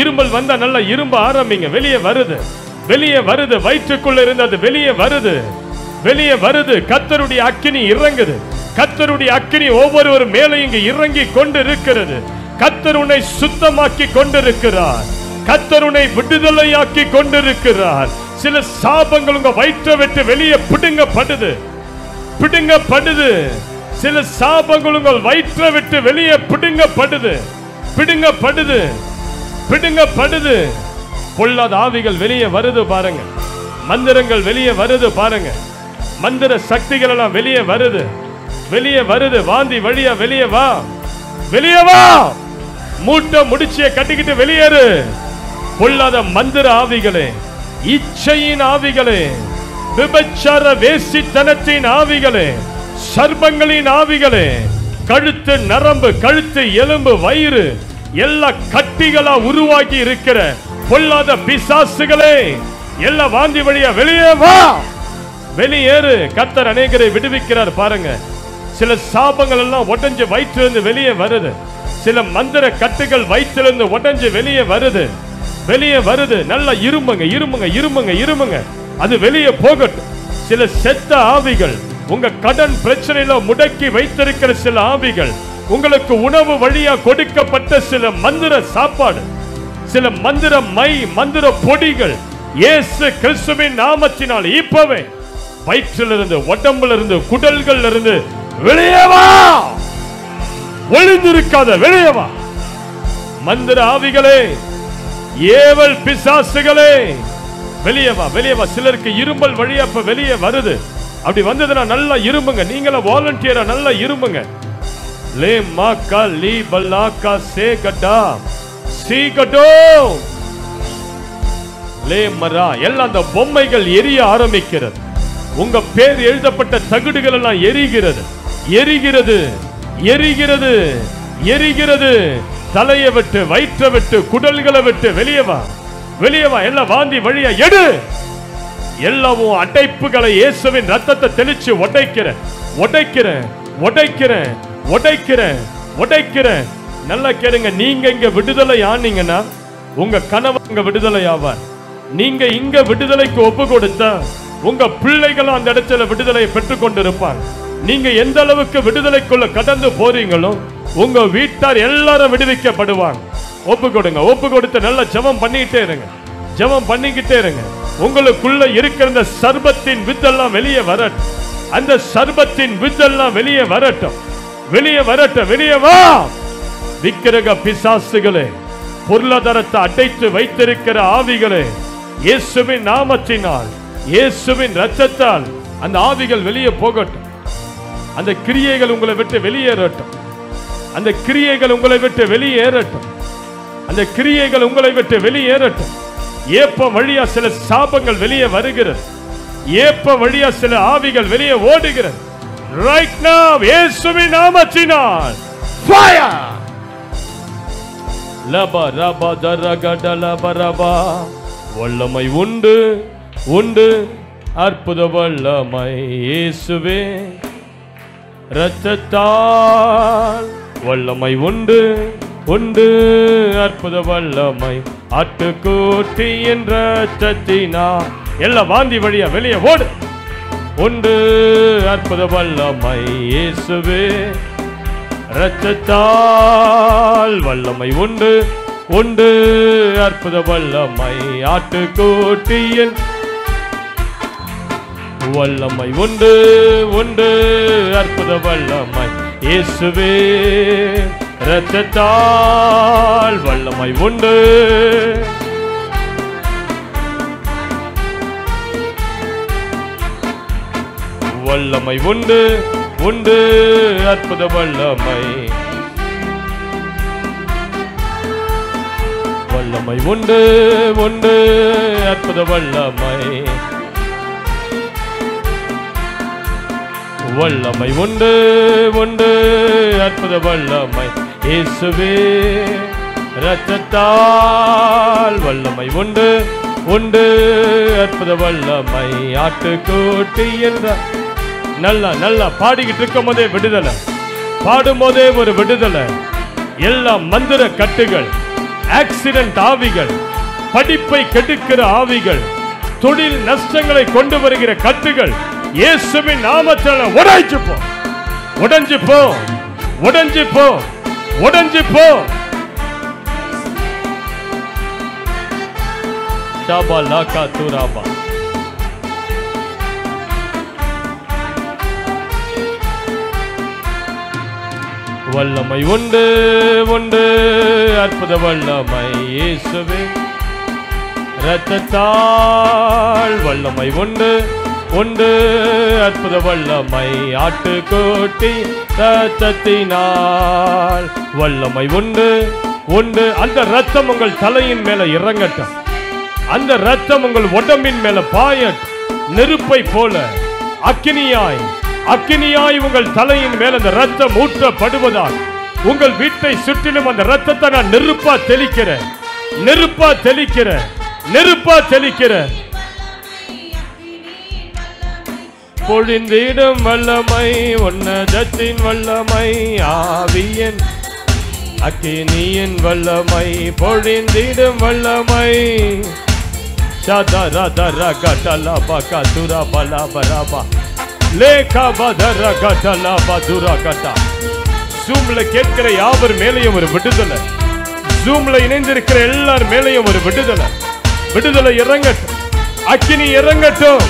இரும்பல் வந்தா நல்லா இரும்ப ஆரம்பிங்க. வெளியே வருது, வெளியே வருது. வயிற்றுக்குள்ள இருந்து அது வெளியே வருது, வெளியே வருது. கர்த்தருடைய அக்கினி இறங்குது. கர்த்தருடைய அக்கினி ஒவ்வொரு மேலே இங்கு இறங்கி கொண்டு இருக்கிறது. கர்த்தர் உன்னை சுத்தமாக்கி கொண்டிருக்கிறார். கர்த்தர் உன்னை விடுதலையாக்கி கொண்டிருக்கிறார். சில சாபங்கள் உங்க வயிற்றை விட்டு வெளியே பிடுங்கப்படுது, பிடுங்கப்படுது. சில சாபங்கள் உங்கள் வயிற்றை விட்டு வெளியே பிடுங்கப்படுது, பிடுங்கப்படுது, பிடுங்கப்படுது. பொல்லாத ஆவிகள் வெளியே வருது பாருங்க. மந்திரங்கள் வெளியே வருது பாருங்க. மந்திர சக்திகள் எல்லாம் வெளியே வருது, வெளியே வருது. வாந்தி வழியா வெளியே வா, வெளியே வா. மூட்டை முடிச்சிய கட்டிக்கிட்டு வெளியேறு. பொல்லாத மந்திர ஆவிகளே, இச்சையின் ஆவிகளே, விபச்சார வேசித்தனத்தின் ஆவிகளே, சர்ப்பங்களின் ஆவிகளே, கழுத்து நரம்பு, கழுத்து எலும்பு, வயிறு எல்லா கட்டிகளா உருவாக்கி இருக்கிற பொல்லாத பிசாசுகளே, எல்லா வாந்தி வழியா வெளியே வா, வெளியேறு. கர்த்தர் அநேகரை விடுவிக்கிறார் பாருங்க. சில சாபங்கள் எல்லாம் உடைஞ்சு வயிற்றிலிருந்து வெளியே வருது. சில மந்திர கட்டுகள் வயிற்றிலிருந்து உடைஞ்சு வெளியே வருது, வெளியே வருது. நல்லா இருமுங்க, இருமுங்க, இருமுங்க, இருமுங்க. அது வெளியே போகட்டும். சில செத்த ஆவிகள், உங்க கடன் பிரச்சனையில முடக்கி வைத்திருக்கிற சில ஆவிகள், உங்களுக்கு உணவு வழியா கொடுக்கப்பட்ட சில மந்திர சாப்பாடு, சில மந்திர மை, மந்திர பொடிகள், இயேசு கிறிஸ்துவின் நாமத்தினால் இப்பவே வயிற்றிலிருந்து, உடம்புல இருந்து, குடல்கள் இருந்து வெளியே வா. ஒளிந்திருக்காத வெளியே வா. மந்திர ஆவிகளே, ஏவல் பிசாசுகளே, வெளியே வா, வெளியே வா. சிலருக்கு இரும்பல் வழியா இப்ப வெளியே வருது. அப்படி வந்ததுன்னா நல்லா இருமுங்க. நீங்கள வாலண்டியரா நல்லா இருமுங்க. லே மாக்கா லீ பல்லாக்கா சே கட்டா சீ கட்டோ லே மரா. எல்லாம் அந்த பொம்மைகள் எரிய ஆரம்பிக்கிறது. உங்க பேர் எழுதப்பட்ட தகுடுகள் எல்லாம் எரிகிறது, எரிகிறது, எரிகிறது, எரிகிறது. தலையை விட்டு, வயிற்றை விட்டு, குடல்களை விட்டு வெளியே வா, வெளியே வா. எல்லாம் வாந்தி வழியா எடு. எல்லாவும் அடைப்புகளை இயேசுவின் ரத்தத்தை தெளிச்சு உடைக்கிறேன், உடைக்கிறேன், உடைக்கிறேன், உடைக்கிறேன், உடைக்கிறேன். நல்லா கேளுங்க. நீங்க இங்க விடுதலை ஆனீங்கன்னா உங்க கணவன் இங்க விடுதலை ஆவார். நீங்க இங்க விடுதலைக்கு ஒப்பு கொடுத்தா உங்க பிள்ளைகளும் அந்த இடத்துல விடுதலை பெற்றுக் கொண்டிருப்பாங்க. நீங்க எந்த அளவுக்கு விடுதலைக்குள்ள கடந்து போறீங்களோ உங்க வீட்டார் எல்லாரும் விடுவிக்கப்படுவாங்க. ஒப்பு கொடுங்க. ஒப்பு கொடுத்து நல்லா ஜெபம் பண்ணிக்கிட்டே இருங்க, ஜெபம் பண்ணிக்கிட்டே இருங்க. உங்களுக்குள்ள இருக்கிற இந்த சர்பத்தின் வித்தெல்லாம் வெளியே வரட்டும். அந்த சர்பத்தின் வித்தெல்லாம் வெளியே வரட்டும், வெளியே வரட்டும், வெளியே வா. விக்கிரக பிசாசுகளே, பொருளாதாரத்தை அடைத்து வைத்திருக்கிற ஆவிகளே, இயேசுவின் நாமத்தினால், இயேசுவின் இரத்தத்தால் அந்த ஆவிகள் வெளியே போகட்டும். அந்த கிரியைகள் உங்களை விட்டு வெளியேறட்டும். அந்த கிரியைகள் உங்களை விட்டு வெளியேறட்டும். அந்த கிரியைகள் உங்களை விட்டு வெளியேறட்டும். ஏப்ப வழியா சில சாபங்கள் வெளியே வருகிறது. ஏப்ப வழியா சில ஆவிகள் வெளியே ஓடுகிறது. Right now, இயேசுவின் நாமத்தினால் fire. லபா ரபா தரகட லபரபா. வல்லமை உண்டு, உண்டு, அற்புத வல்லமை இயேசுவே இரத்தத்தால். வல்லமை உண்டு, உண்டு, அற்புத வல்லமை ஆட்டுக்குட்டியின் இரத்தத்தினால். எல்லாம் வாந்தி வழியா வெளியே ஓடு. உண்டு, அற்புத வல்லமை இயேசுவே இரத்தத்தால். வல்லமை உண்டு, உண்டு, அற்புத வல்லமை ஆட்டுக்குட்டியின். வல்லமை உண்டு, உண்டு, அற்புத வல்லமை இயேசுவே இரத்தத்தால். வல்லமை உண்டு. வல்லமை உண்டு, உண்டு, அற்புத வல்லமை. வல்லமை உண்டு, உண்டு, அற்புத வல்லமை. வல்லமை உண்டு, உண்டு, அற்புத வல்லமை இயேசுவே இரத்தத்தால். வல்லமை உண்டு, உண்டு, அற்புத வல்லமை ஆட்டுக்குட்டி என்ற. நல்லா நல்லா பாடிக்கிட்டு இருக்கும் போதே விடுதலை, பாடும் போதே ஒரு விடுதலை. எல்லா மந்திர கட்டுகள், ஆக்சிடென்ட் ஆவிகள், படிப்பை கெடுக்கிற ஆவிகள், தொழில் நஷ்டங்களை கொண்டு வருகிற கட்டுகள் இயேசுவின் நாமத்தில் உடைஞ்சு போ, உடைஞ்சு போ, உடைஞ்சு போ, உடைஞ்சு போ. ஷாபா லாகா தூராபா. வல்லமை உண்டு உண்டு, அற்புத வல்லமை இயேசுவே இரத்தத்தால். வல்லமை உண்டு உண்டு, அற்புத வல்லமை ஆட்டுக்குட்டி இரத்தத்தினால். வல்லமை உண்டு உண்டு. அந்த இரத்தம் உங்கள் தலையின் மேல இறங்கட்டும், அந்த இரத்தம் உங்கள் உடம்பின் மேல பாயட்டும். நெருப்பை போல அக்கினியாய் அக்கினியாய் உங்கள் தலையின் மேல் அந்த ரத்தம் ஊற்றப்படுவதால் உங்கள் வீட்டை சுற்றிலும் அந்த ரத்தத்தை நான் நெருப்பா தெளிக்கிறேன், நெருப்பா தெளிக்கிறேன், நெருப்பா தெளிக்கிறேன். பொழிந்திடும் வல்லமை உன்னதத்தின் வல்லமை, ஆவியின் அக்கினியின் வல்லமை, பொழிந்திடும் வல்லமை. ஜூம்ல கேட்கிற யாவர் மேலையும் ஒரு விடுதலை, ஜூம்ல இணைந்திருக்கிற எல்லார் மேலையும் ஒரு விடுதலை. விடுதலை இறங்கட்டும், அக்கினி இறங்கட்டும்.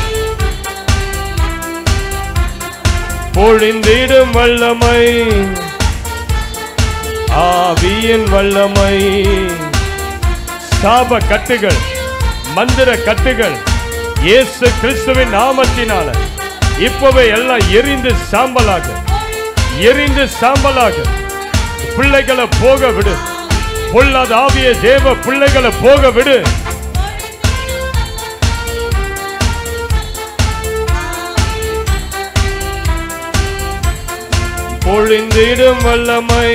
பொழிந்திடும் வல்லமை, ஆவியின் வல்லமை. சாப கட்டுகள், மந்திர கட்டுகள் இயேசு கிறிஸ்துவின் நாமத்தினால இப்பவே எல்லாம் எரிந்து சாம்பலாக, எரிந்து சாம்பலாக. பிள்ளைகளை போக விடு, பொல்லாத ஆவிய தேவ பிள்ளைகளை போக விடு. பொழிந்திடும் வல்லமை.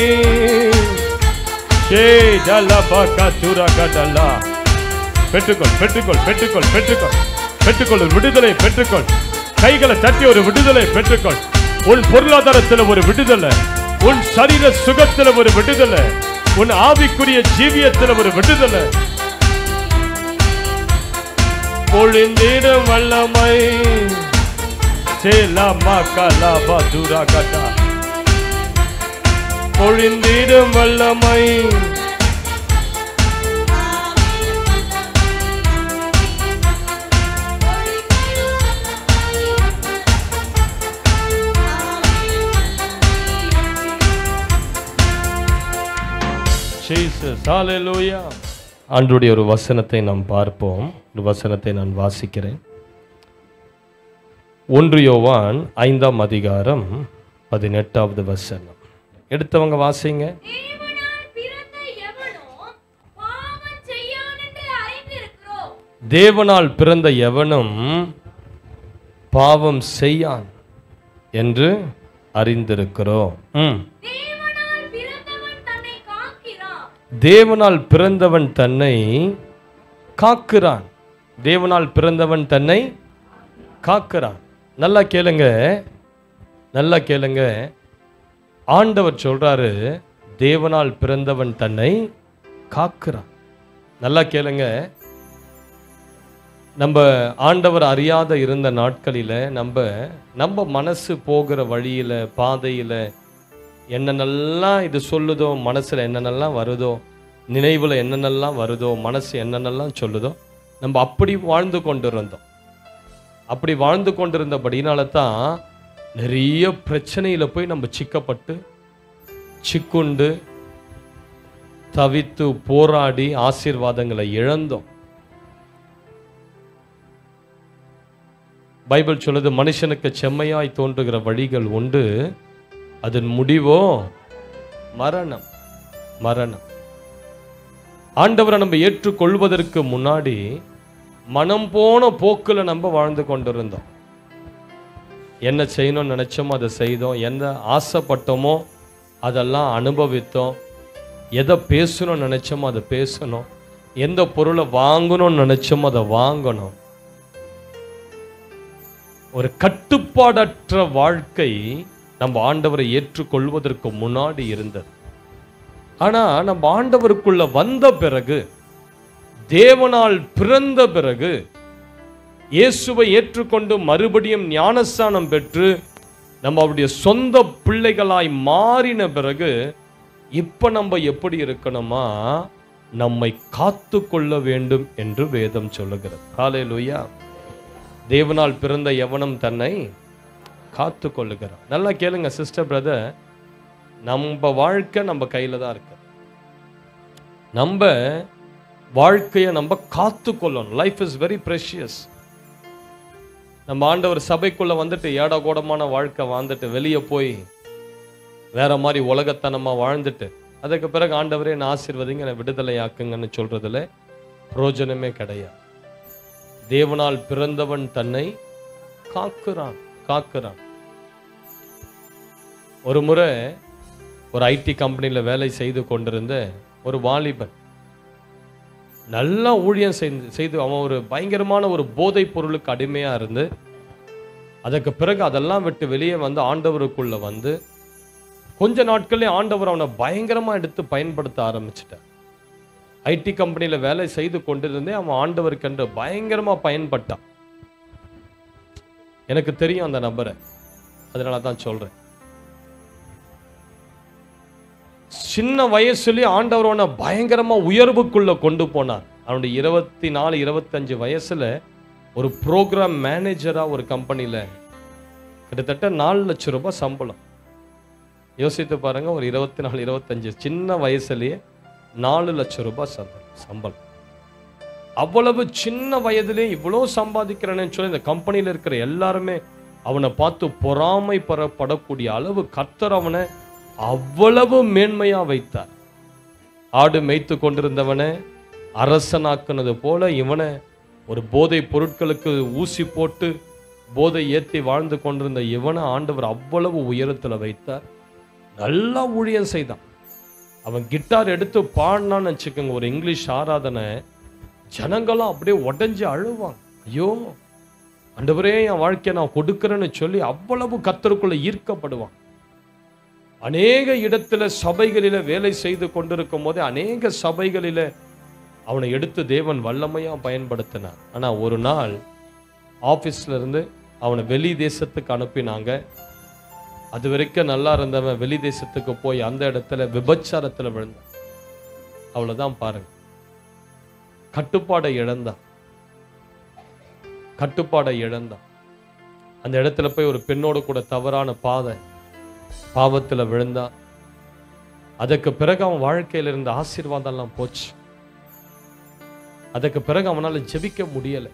பெற்றுக்கொள் பெற்றுக்கொள் பெற்றுக்கொள் பெற்றுக்கொள் பெற்றுக்கொள், விடுதலை பெற்றுக்கொள். கைகளை தட்டி ஒரு விடுதலை பெற்றுக்கொள். உன் பொருளாதாரத்தில் ஒரு விடுதலை, உன் சரீர சுகத்தில் ஒரு விடுதலை, உன் ஆவிக்குரிய ஜீவியத்தில் ஒரு விடுதலை. பொழிந்திடும் வல்லமை. பொழிந்திடும் வல்லமை. ஆண்டவருடைய ஒரு வசனத்தை நாம் பார்ப்போம். ஒரு வசனத்தை நான் வாசிக்கிறேன். 1 யோவான் 5ஆம் அதிகாரம் 18வது வசனம். எடுத்தவங்க வாசிங்க. தேவனால் பிறந்த எவனும் பாவம் செய்யான் என்று அறிந்திருக்கிறோம். தேவனால் பிறந்தவன் தன்னை காக்கிறான். தேவனால் பிறந்தவன் தன்னை காக்கிறான். நல்லா கேளுங்க, நல்லா கேளுங்க. ஆண்டவர் சொல்றாரு, தேவனால் பிறந்தவன் தன்னை காக்கிறான். நல்லா கேளுங்க. நம்ம ஆண்டவர் அறியாத இருந்த நாட்களில் நம்ம மனசு போகிற வழியில், பாதையில் என்னென்னலாம் இது சொல்லுதோ, மனசில் என்னென்னலாம் வருதோ, நினைவில் என்னென்னலாம் வருதோ, மனசு என்னென்னலாம் சொல்லுதோ, நம்ம அப்படி வாழ்ந்து கொண்டிருந்தோம். அப்படி வாழ்ந்து கொண்டிருந்தபடினால தான் நிறைய பிரச்சனையில் போய் நம்ம சிக்குண்டு தவித்து போராடி ஆசீர்வாதங்களை இழந்தோம். பைபிள் சொல்லுது, மனுஷனுக்கு செம்மையாய் தோன்றுகிற வழிகள் உண்டு, அதன் முடிவோ மரணம். மரணம். ஆண்டவரை நம்ம ஏற்றுக்கொள்வதற்கு முன்னாடி மனம் போன போக்குல நம்ம வாழ்ந்து கொண்டிருந்தோம். என்ன செய்யணும்னு நினைச்சோமோ அதை செய்தோம், என்ன ஆசைப்பட்டோமோ அதெல்லாம் அனுபவித்தோம், எதை பேசணும்னு நினைச்சோமோ அதை பேசணும், எந்த பொருளை வாங்கணும்னு நினைச்சோமோ அதை வாங்கணும். ஒரு கட்டுப்பாடற்ற வாழ்க்கை நம்ம ஆண்டவரை ஏற்றுக்கொள்வதற்கு முன்னாடி இருந்தது. ஆனா நம்ம ஆண்டவருக்குள்ள வந்த பிறகு, தேவனால் பிறந்த பிறகு, இயேசுவை ஏற்றுக்கொண்டு மறுபடியும் ஞானஸ்நானம் பெற்று நம்ம அவருடைய சொந்த பிள்ளைகளாய் மாறின பிறகு இப்ப நம்ம எப்படி இருக்கணுமா, நம்மை காத்து கொள்ள வேண்டும் என்று வேதம் சொல்லுகிறது. ஹல்லேலூயா. தேவனால் பிறந்த எவனும் தன்னை காத்து கொள்ளுகிறான். நல்லா கேளுங்க சிஸ்டர் பிரதர், நம்ம வாழ்க்கை நம்ம கையில தான் இருக்கு. நம்ம வாழ்க்கையை நம்ம காத்து கொள்ளணும். Life is very precious. நம்ம ஆண்டவர் சபைக்குள்ள வந்துட்டு ஏடா கூடமான வாழ்க்கை வாழ்ந்துட்டு வெளியே போய் வேற மாதிரி உலகத்தனமா வாழ்ந்துட்டு அதுக்கு பிறகு ஆண்டவரே நான் ஆசீர்வதிங்க, என்னை விடுதலை ஆக்குங்கன்னு சொல்றதுல பிரயோஜனமே கிடையாது. தேவனால் பிறந்தவன் தன்னை காக்குறான் காக்குறான். ஒரு முறை ஒரு ஐடி கம்பெனியில வேலை செய்து கொண்டிருந்த ஒரு வாலிபன் நல்லா ஊழியம் செய்து அவன் ஒரு பயங்கரமான ஒரு போதைப் பொருளுக்கு அடிமையா இருந்து அதுக்கு பிறகு அதெல்லாம் விட்டு வெளியே வந்து ஆண்டவருக்குள்ள வந்து கொஞ்ச நாட்களே ஆண்டவர் அவனை பயங்கரமா எடுத்து பயன்படுத்த ஆரம்பிச்சிட்டார். ஐடி கம்பெனியில வேலை செய்து கொண்டிருந்தே அவன் ஆண்டவருக்கென்று பயங்கரமா பயன்பட்டான். எனக்கு தெரியும் அந்த நபரை, அதனால தான் சொல்றேன். சின்ன வயசுலயே ஆண்டவர் அவனை பயங்கரமா உயர்வுக்குள்ள கொண்டு போனார். அவனுடைய 24, 25 வயசுல ஒரு ப்ரோக்ராம் மேனேஜரா ஒரு கம்பெனியில கிட்டத்தட்ட 4 லட்சம் ரூபாய் சம்பளம். யோசித்து பாருங்க, ஒரு 24, 25 சின்ன வயசுலயே 4 லட்சம் ரூபாய் சம்பளம். அவ்வளவு சின்ன வயதிலே இவ்வளவு சம்பாதிக்கிறேன்னு சொல்லி இந்த கம்பெனியில இருக்கிற எல்லாருமே அவனை பார்த்து பொறாமை படக்கூடிய அளவு கர்த்தர் அவனை அவ்வளவு மேன்மையா வைத்தார். ஆடு மேய்த்து கொண்டிருந்தவனை அரசனாக்குனது போல இவனை ஒரு போதை பொருட்களுக்கு ஊசி போட்டு போதை ஏற்றி வாழ்ந்து கொண்டிருந்த இவனை ஆண்டவர் அவ்வளவு உயரத்துல வைத்தார். நல்லா ஊழியம் செய்தான். அவன் கிட்டார் எடுத்து பாடினான்னு வச்சுக்கோங்க, ஒரு இங்கிலீஷ் ஆராதனை, ஜனங்களும் அப்படியே உடஞ்சி அழுவாங்க. ஐயோ ஆண்டவரே என் வாழ்க்கையை நான் கொடுக்கிறேன்னு சொல்லி அவ்வளவு கர்த்தருக்குள்ள ஈர்க்கப்படுவான். அநேக இடத்துல சபைகளில வேலை செய்து கொண்டிருக்கும் போதே அநேக சபைகளில அவனை எடுத்து தேவன் வல்லமையா பயன்படுத்தினார். ஆனா ஒரு நாள் ஆபீஸ்ல இருந்து அவனை வெளி தேசத்துக்கு அனுப்பினாங்க. அது வரைக்கும் நல்லா இருந்தவன் வெளி தேசத்துக்கு போய் அந்த இடத்துல விபச்சாரத்துல விழுந்தான். அவ்வளவுதான் பாருங்க, கட்டுப்பாடை இழந்தான். அந்த இடத்துல போய் ஒரு பெண்ணோடு கூட தவறான பாவத்துல விழுந்தான். அதுக்கு பிறகு அவன் வாழ்க்கையில இருந்த ஆசீர்வாதம் எல்லாம் போச்சு. அதுக்கு பிறகு அவனால ஜெபிக்க முடியல,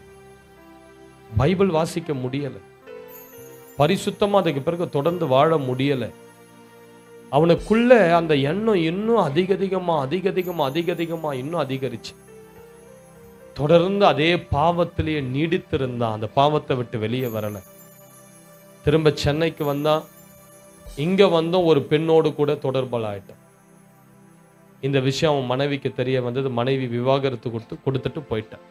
பைபிள் வாசிக்க முடியல, பரிசுத்தமா அதுக்கு பிறகு தொடர்ந்து வாழ முடியல. அவனுக்குள்ள அந்த எண்ணம் இன்னும் அதிகதிகமா இன்னும் அதிகரிச்சு தொடர்ந்து அதே பாவத்திலேயே நீடித்திருந்தான். அந்த பாவத்தை விட்டு வெளியே வரல. திரும்ப சென்னைக்கு வந்தான். இங்க வந்தோம், ஒரு பெண்ணோடு கூட தொடர்பல் ஆயிட்டான். இந்த விஷயம் அவன் மனைவிக்கு தெரிய வந்தது. மனைவி விவாகரத்து கொடுத்துட்டு போயிட்டான்.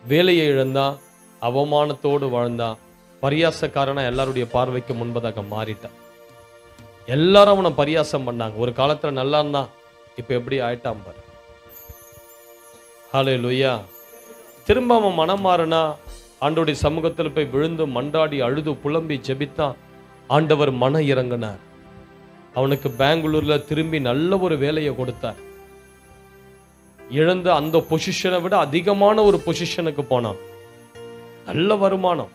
வேலையை இழந்தான், அவமானத்தோடு வாழ்ந்தான், பரியாசக்காரனா எல்லாருடைய பார்வைக்கு முன்பதாக மாறிட்டான். எல்லாரும் அவனை பரியாசம் பண்ணாங்க. ஒரு காலத்துல நல்லா இருந்தான், இப்ப எப்படி ஆயிட்டான் பாரு. ஹல்லேலூயா. திரும்ப அவன் மனம் மாறினா, ஆண்டவருடைய சமூகத்தில் போய் விழுந்து மண்டாடி அழுது புலம்பி ஜெபித்தான். ஆண்டவர் மன இறங்கினார். அவனுக்கு பெங்களூர்ல திரும்பி நல்ல ஒரு வேலையை கொடுத்தார். இழந்த அந்த பொசிஷனை விட அதிகமான ஒரு பொசிஷனுக்கு போனான். நல்ல வருமானம்.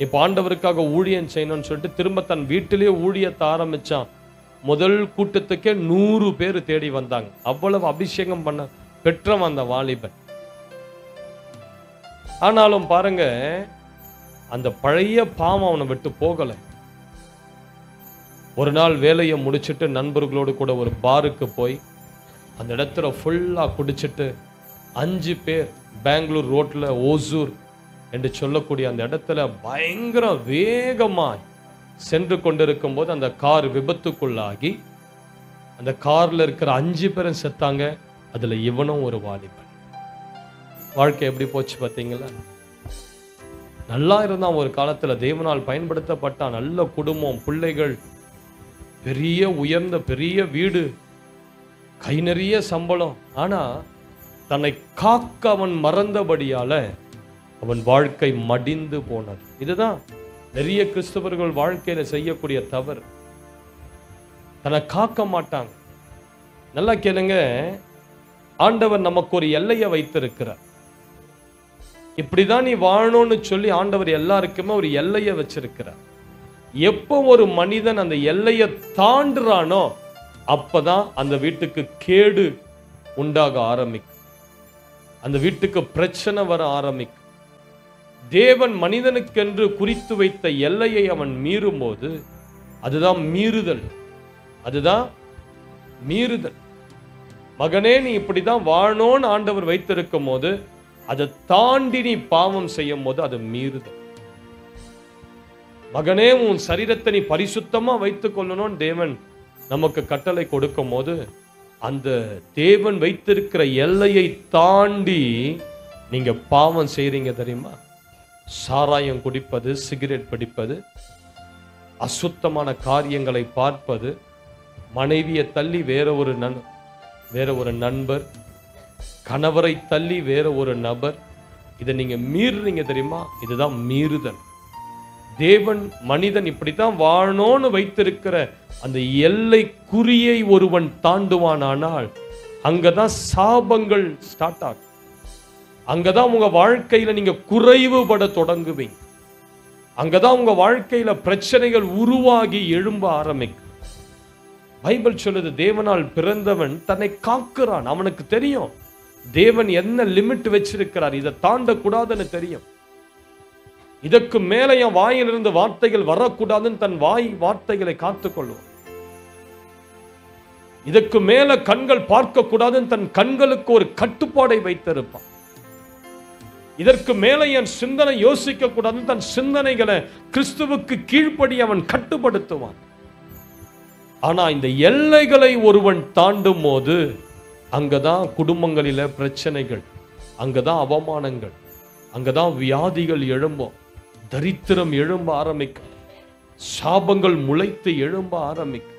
இப்ப ஆண்டவருக்காக ஊழியம் செய்யணும்னு சொல்லிட்டு திரும்ப தன் வீட்டிலேயே ஊழியத்தை ஆரம்பிச்சான். முதல் கூட்டத்துக்கே 100 பேர் தேடி வந்தாங்க. அவ்வளவு அபிஷேகம் பண்ண பெற்றவன் அந்த வாலிபன். ஆனாலும் பாருங்க, அந்த பழைய பாவம் அவனை விட்டு போகல. ஒரு நாள் வேலையை முடிச்சுட்டு நண்பர்களோடு கூட ஒரு பாருக்கு போய் அந்த இடத்துல ஃபுல்லா குடிச்சிட்டு 5 பேர் பெங்களூர் ரோட்ல ஓசூர் என்று சொல்லக்கூடிய அந்த இடத்துல பயங்கர வேகமாய் சென்று கொண்டிருக்கும் போது அந்த கார் விபத்துக்குள்ளாகி அந்த கார்ல இருக்கிற 5 பேரும் செத்தாங்க. அதுல இவனும் ஒரு வாலிபன். வாழ்க்கை எப்படி போச்சு பார்த்தீங்களா? நல்லா இருந்தான், ஒரு காலத்துல தேவனால் பயன்படுத்தப்பட்டான், நல்ல குடும்பம், பிள்ளைகள், பெரிய உயர்ந்த பெரிய வீடு, கை நிறைய சம்பளம். ஆனா தன்னை காக்க அவன் மறந்தபடியால அவன் வாழ்க்கை மடிந்து போனது. இதுதான் நிறைய கிறிஸ்தவர்கள் வாழ்க்கையில செய்யக்கூடிய தவறு. தன்னை காக்க மாட்டாங்க. நல்லா கேளுங்க, ஆண்டவர் நமக்கு ஒரு எல்லையை வைத்திருக்கிறார். இப்படிதான் நீ வாழணும்னு சொல்லி ஆண்டவர் எல்லாருக்குமே ஒரு எல்லையை வச்சிருக்கிறார். எப்போ ஒரு மனிதன் அந்த எல்லையை தாண்டுறானோ அப்பதான் அந்த வீட்டுக்கு கேடு உண்டாக ஆரம்பிக்கும், அந்த வீட்டுக்கு பிரச்சனை வர ஆரம்பிக்கும். தேவன் மனிதனுக்கென்று குறித்து வைத்த எல்லையை அவன் மீறும் போது அதுதான் மீறுதல். அதுதான் மீறுதல். மகனே, நீ இப்படிதான் வாழணும்னு ஆண்டவர் வைத்திருக்கும் போது அதை தாண்டி நீ பாவம் செய்யும் போது அது மீறுதல். மகனே, உன் சரீரத்தை நீ பரிசுத்தமா வைத்துக் கொள்ளணும் தேவன் நமக்கு கட்டளை கொடுக்கும் போது அந்த தேவன் வைத்திருக்கிற எல்லையை தாண்டி நீங்க பாவம் செய்றீங்க தெரியுமா? சாராயம் குடிப்பது, சிகரெட் பிடிப்பது, அசுத்தமான காரியங்களை பார்ப்பது, மனைவியை தள்ளி வேற ஒரு நண்பர், கணவரை தள்ளி வேற ஒரு நபர், இதை நீங்க மீறுறீங்க தெரியுமா? இதுதான் மீறுதல். தேவன் மனிதன் இப்படித்தான் வாழணும்னு வைத்திருக்கிற அந்த எல்லை குறியை ஒருவன் தாண்டுவானால் அங்கதான் சாபங்கள் ஸ்டார்ட் ஆகும். அங்கதான் உங்க வாழ்க்கையில நீங்க குறைவுபட தொடங்குவீங்க. அங்கதான் உங்க வாழ்க்கையில பிரச்சனைகள் உருவாகி எழும்ப ஆரம்பிக்கும். பைபிள் சொல்லுது, தேவனால் பிறந்தவன் தன்னை காக்குறான். அவனுக்கு தெரியும் தேவன் என்ன லிமிட் வச்சிருக்கிறார், இதை தாண்டக்கூடாதுன்னு தெரியும். இதற்கு மேல என் வாயிலிருந்து வார்த்தைகள் வரக்கூடாதுன்னு தன் வார்த்தைகளை காத்துக்கொள்ளும். இதற்கு மேல கண்கள் பார்க்க கூடாதுன்னு தன் கண்களுக்கு ஒரு கட்டுப்பாடை வைத்திருப்பான். இதற்கு மேல என் சிந்தனை யோசிக்க கூடாதுன்னு தன் சிந்தனைகளை கிறிஸ்துவுக்கு கீழ்ப்படி அவன் கட்டுப்படுத்துவான். ஆனா இந்த எல்லைகளை ஒருவன் தாண்டும் போது அங்கதான் குடும்பங்களில பிரச்சனைகள், அங்கதான் அவமானங்கள், அங்கதான் வியாதிகள் எழும்பும், தரித்திரம் எழும்ப ஆரம்பிக்கும், சாபங்கள் முளைத்து எழும்ப ஆரம்பிக்கும்.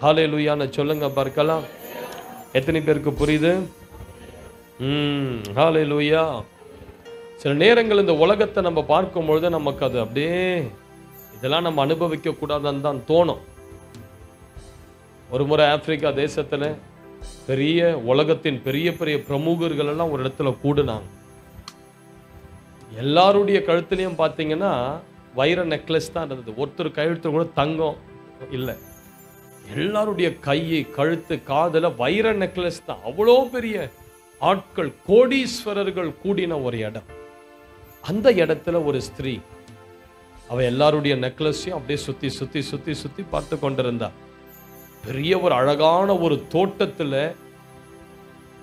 ஹல்லேலூயான்னு சொல்லுங்க பார்க்கலாம். எத்தனை பேருக்கு புரியுது? ஹல்லேலூயா. சில நேரங்கள் இந்த உலகத்தை நம்ம பார்க்கும் பொழுது நமக்கு அது அப்படியே இதெல்லாம் நம்ம அனுபவிக்க கூடாதுன்னு தான் தோணும். ஒரு முறை ஆப்பிரிக்கா தேசத்துல பெரிய உலகத்தின் பெரிய பெரிய பிரமுகர்கள் எல்லாம் ஒரு இடத்துல கூடுனாங்க. எல்லாருடைய கழுத்துலையும் பார்த்தீங்கன்னா வைர நெக்லஸ் தான் இருந்தது. ஒருத்தர் கழுத்து கூட தங்கம் இல்லை. எல்லாருடைய கை, கழுத்து, காதுல வைர நெக்லஸ் தான். அவ்வளோ பெரிய ஆட்கள், கோடீஸ்வரர்கள் கூடின ஒரு இடம். அந்த இடத்துல ஒரு ஸ்திரீ, அவ எல்லாருடைய நெக்லஸையும் அப்படியே சுத்தி சுத்தி சுத்தி சுத்தி பார்த்து கொண்டிருந்தா. பெரிய ஒரு அழகான ஒரு தோட்டத்துல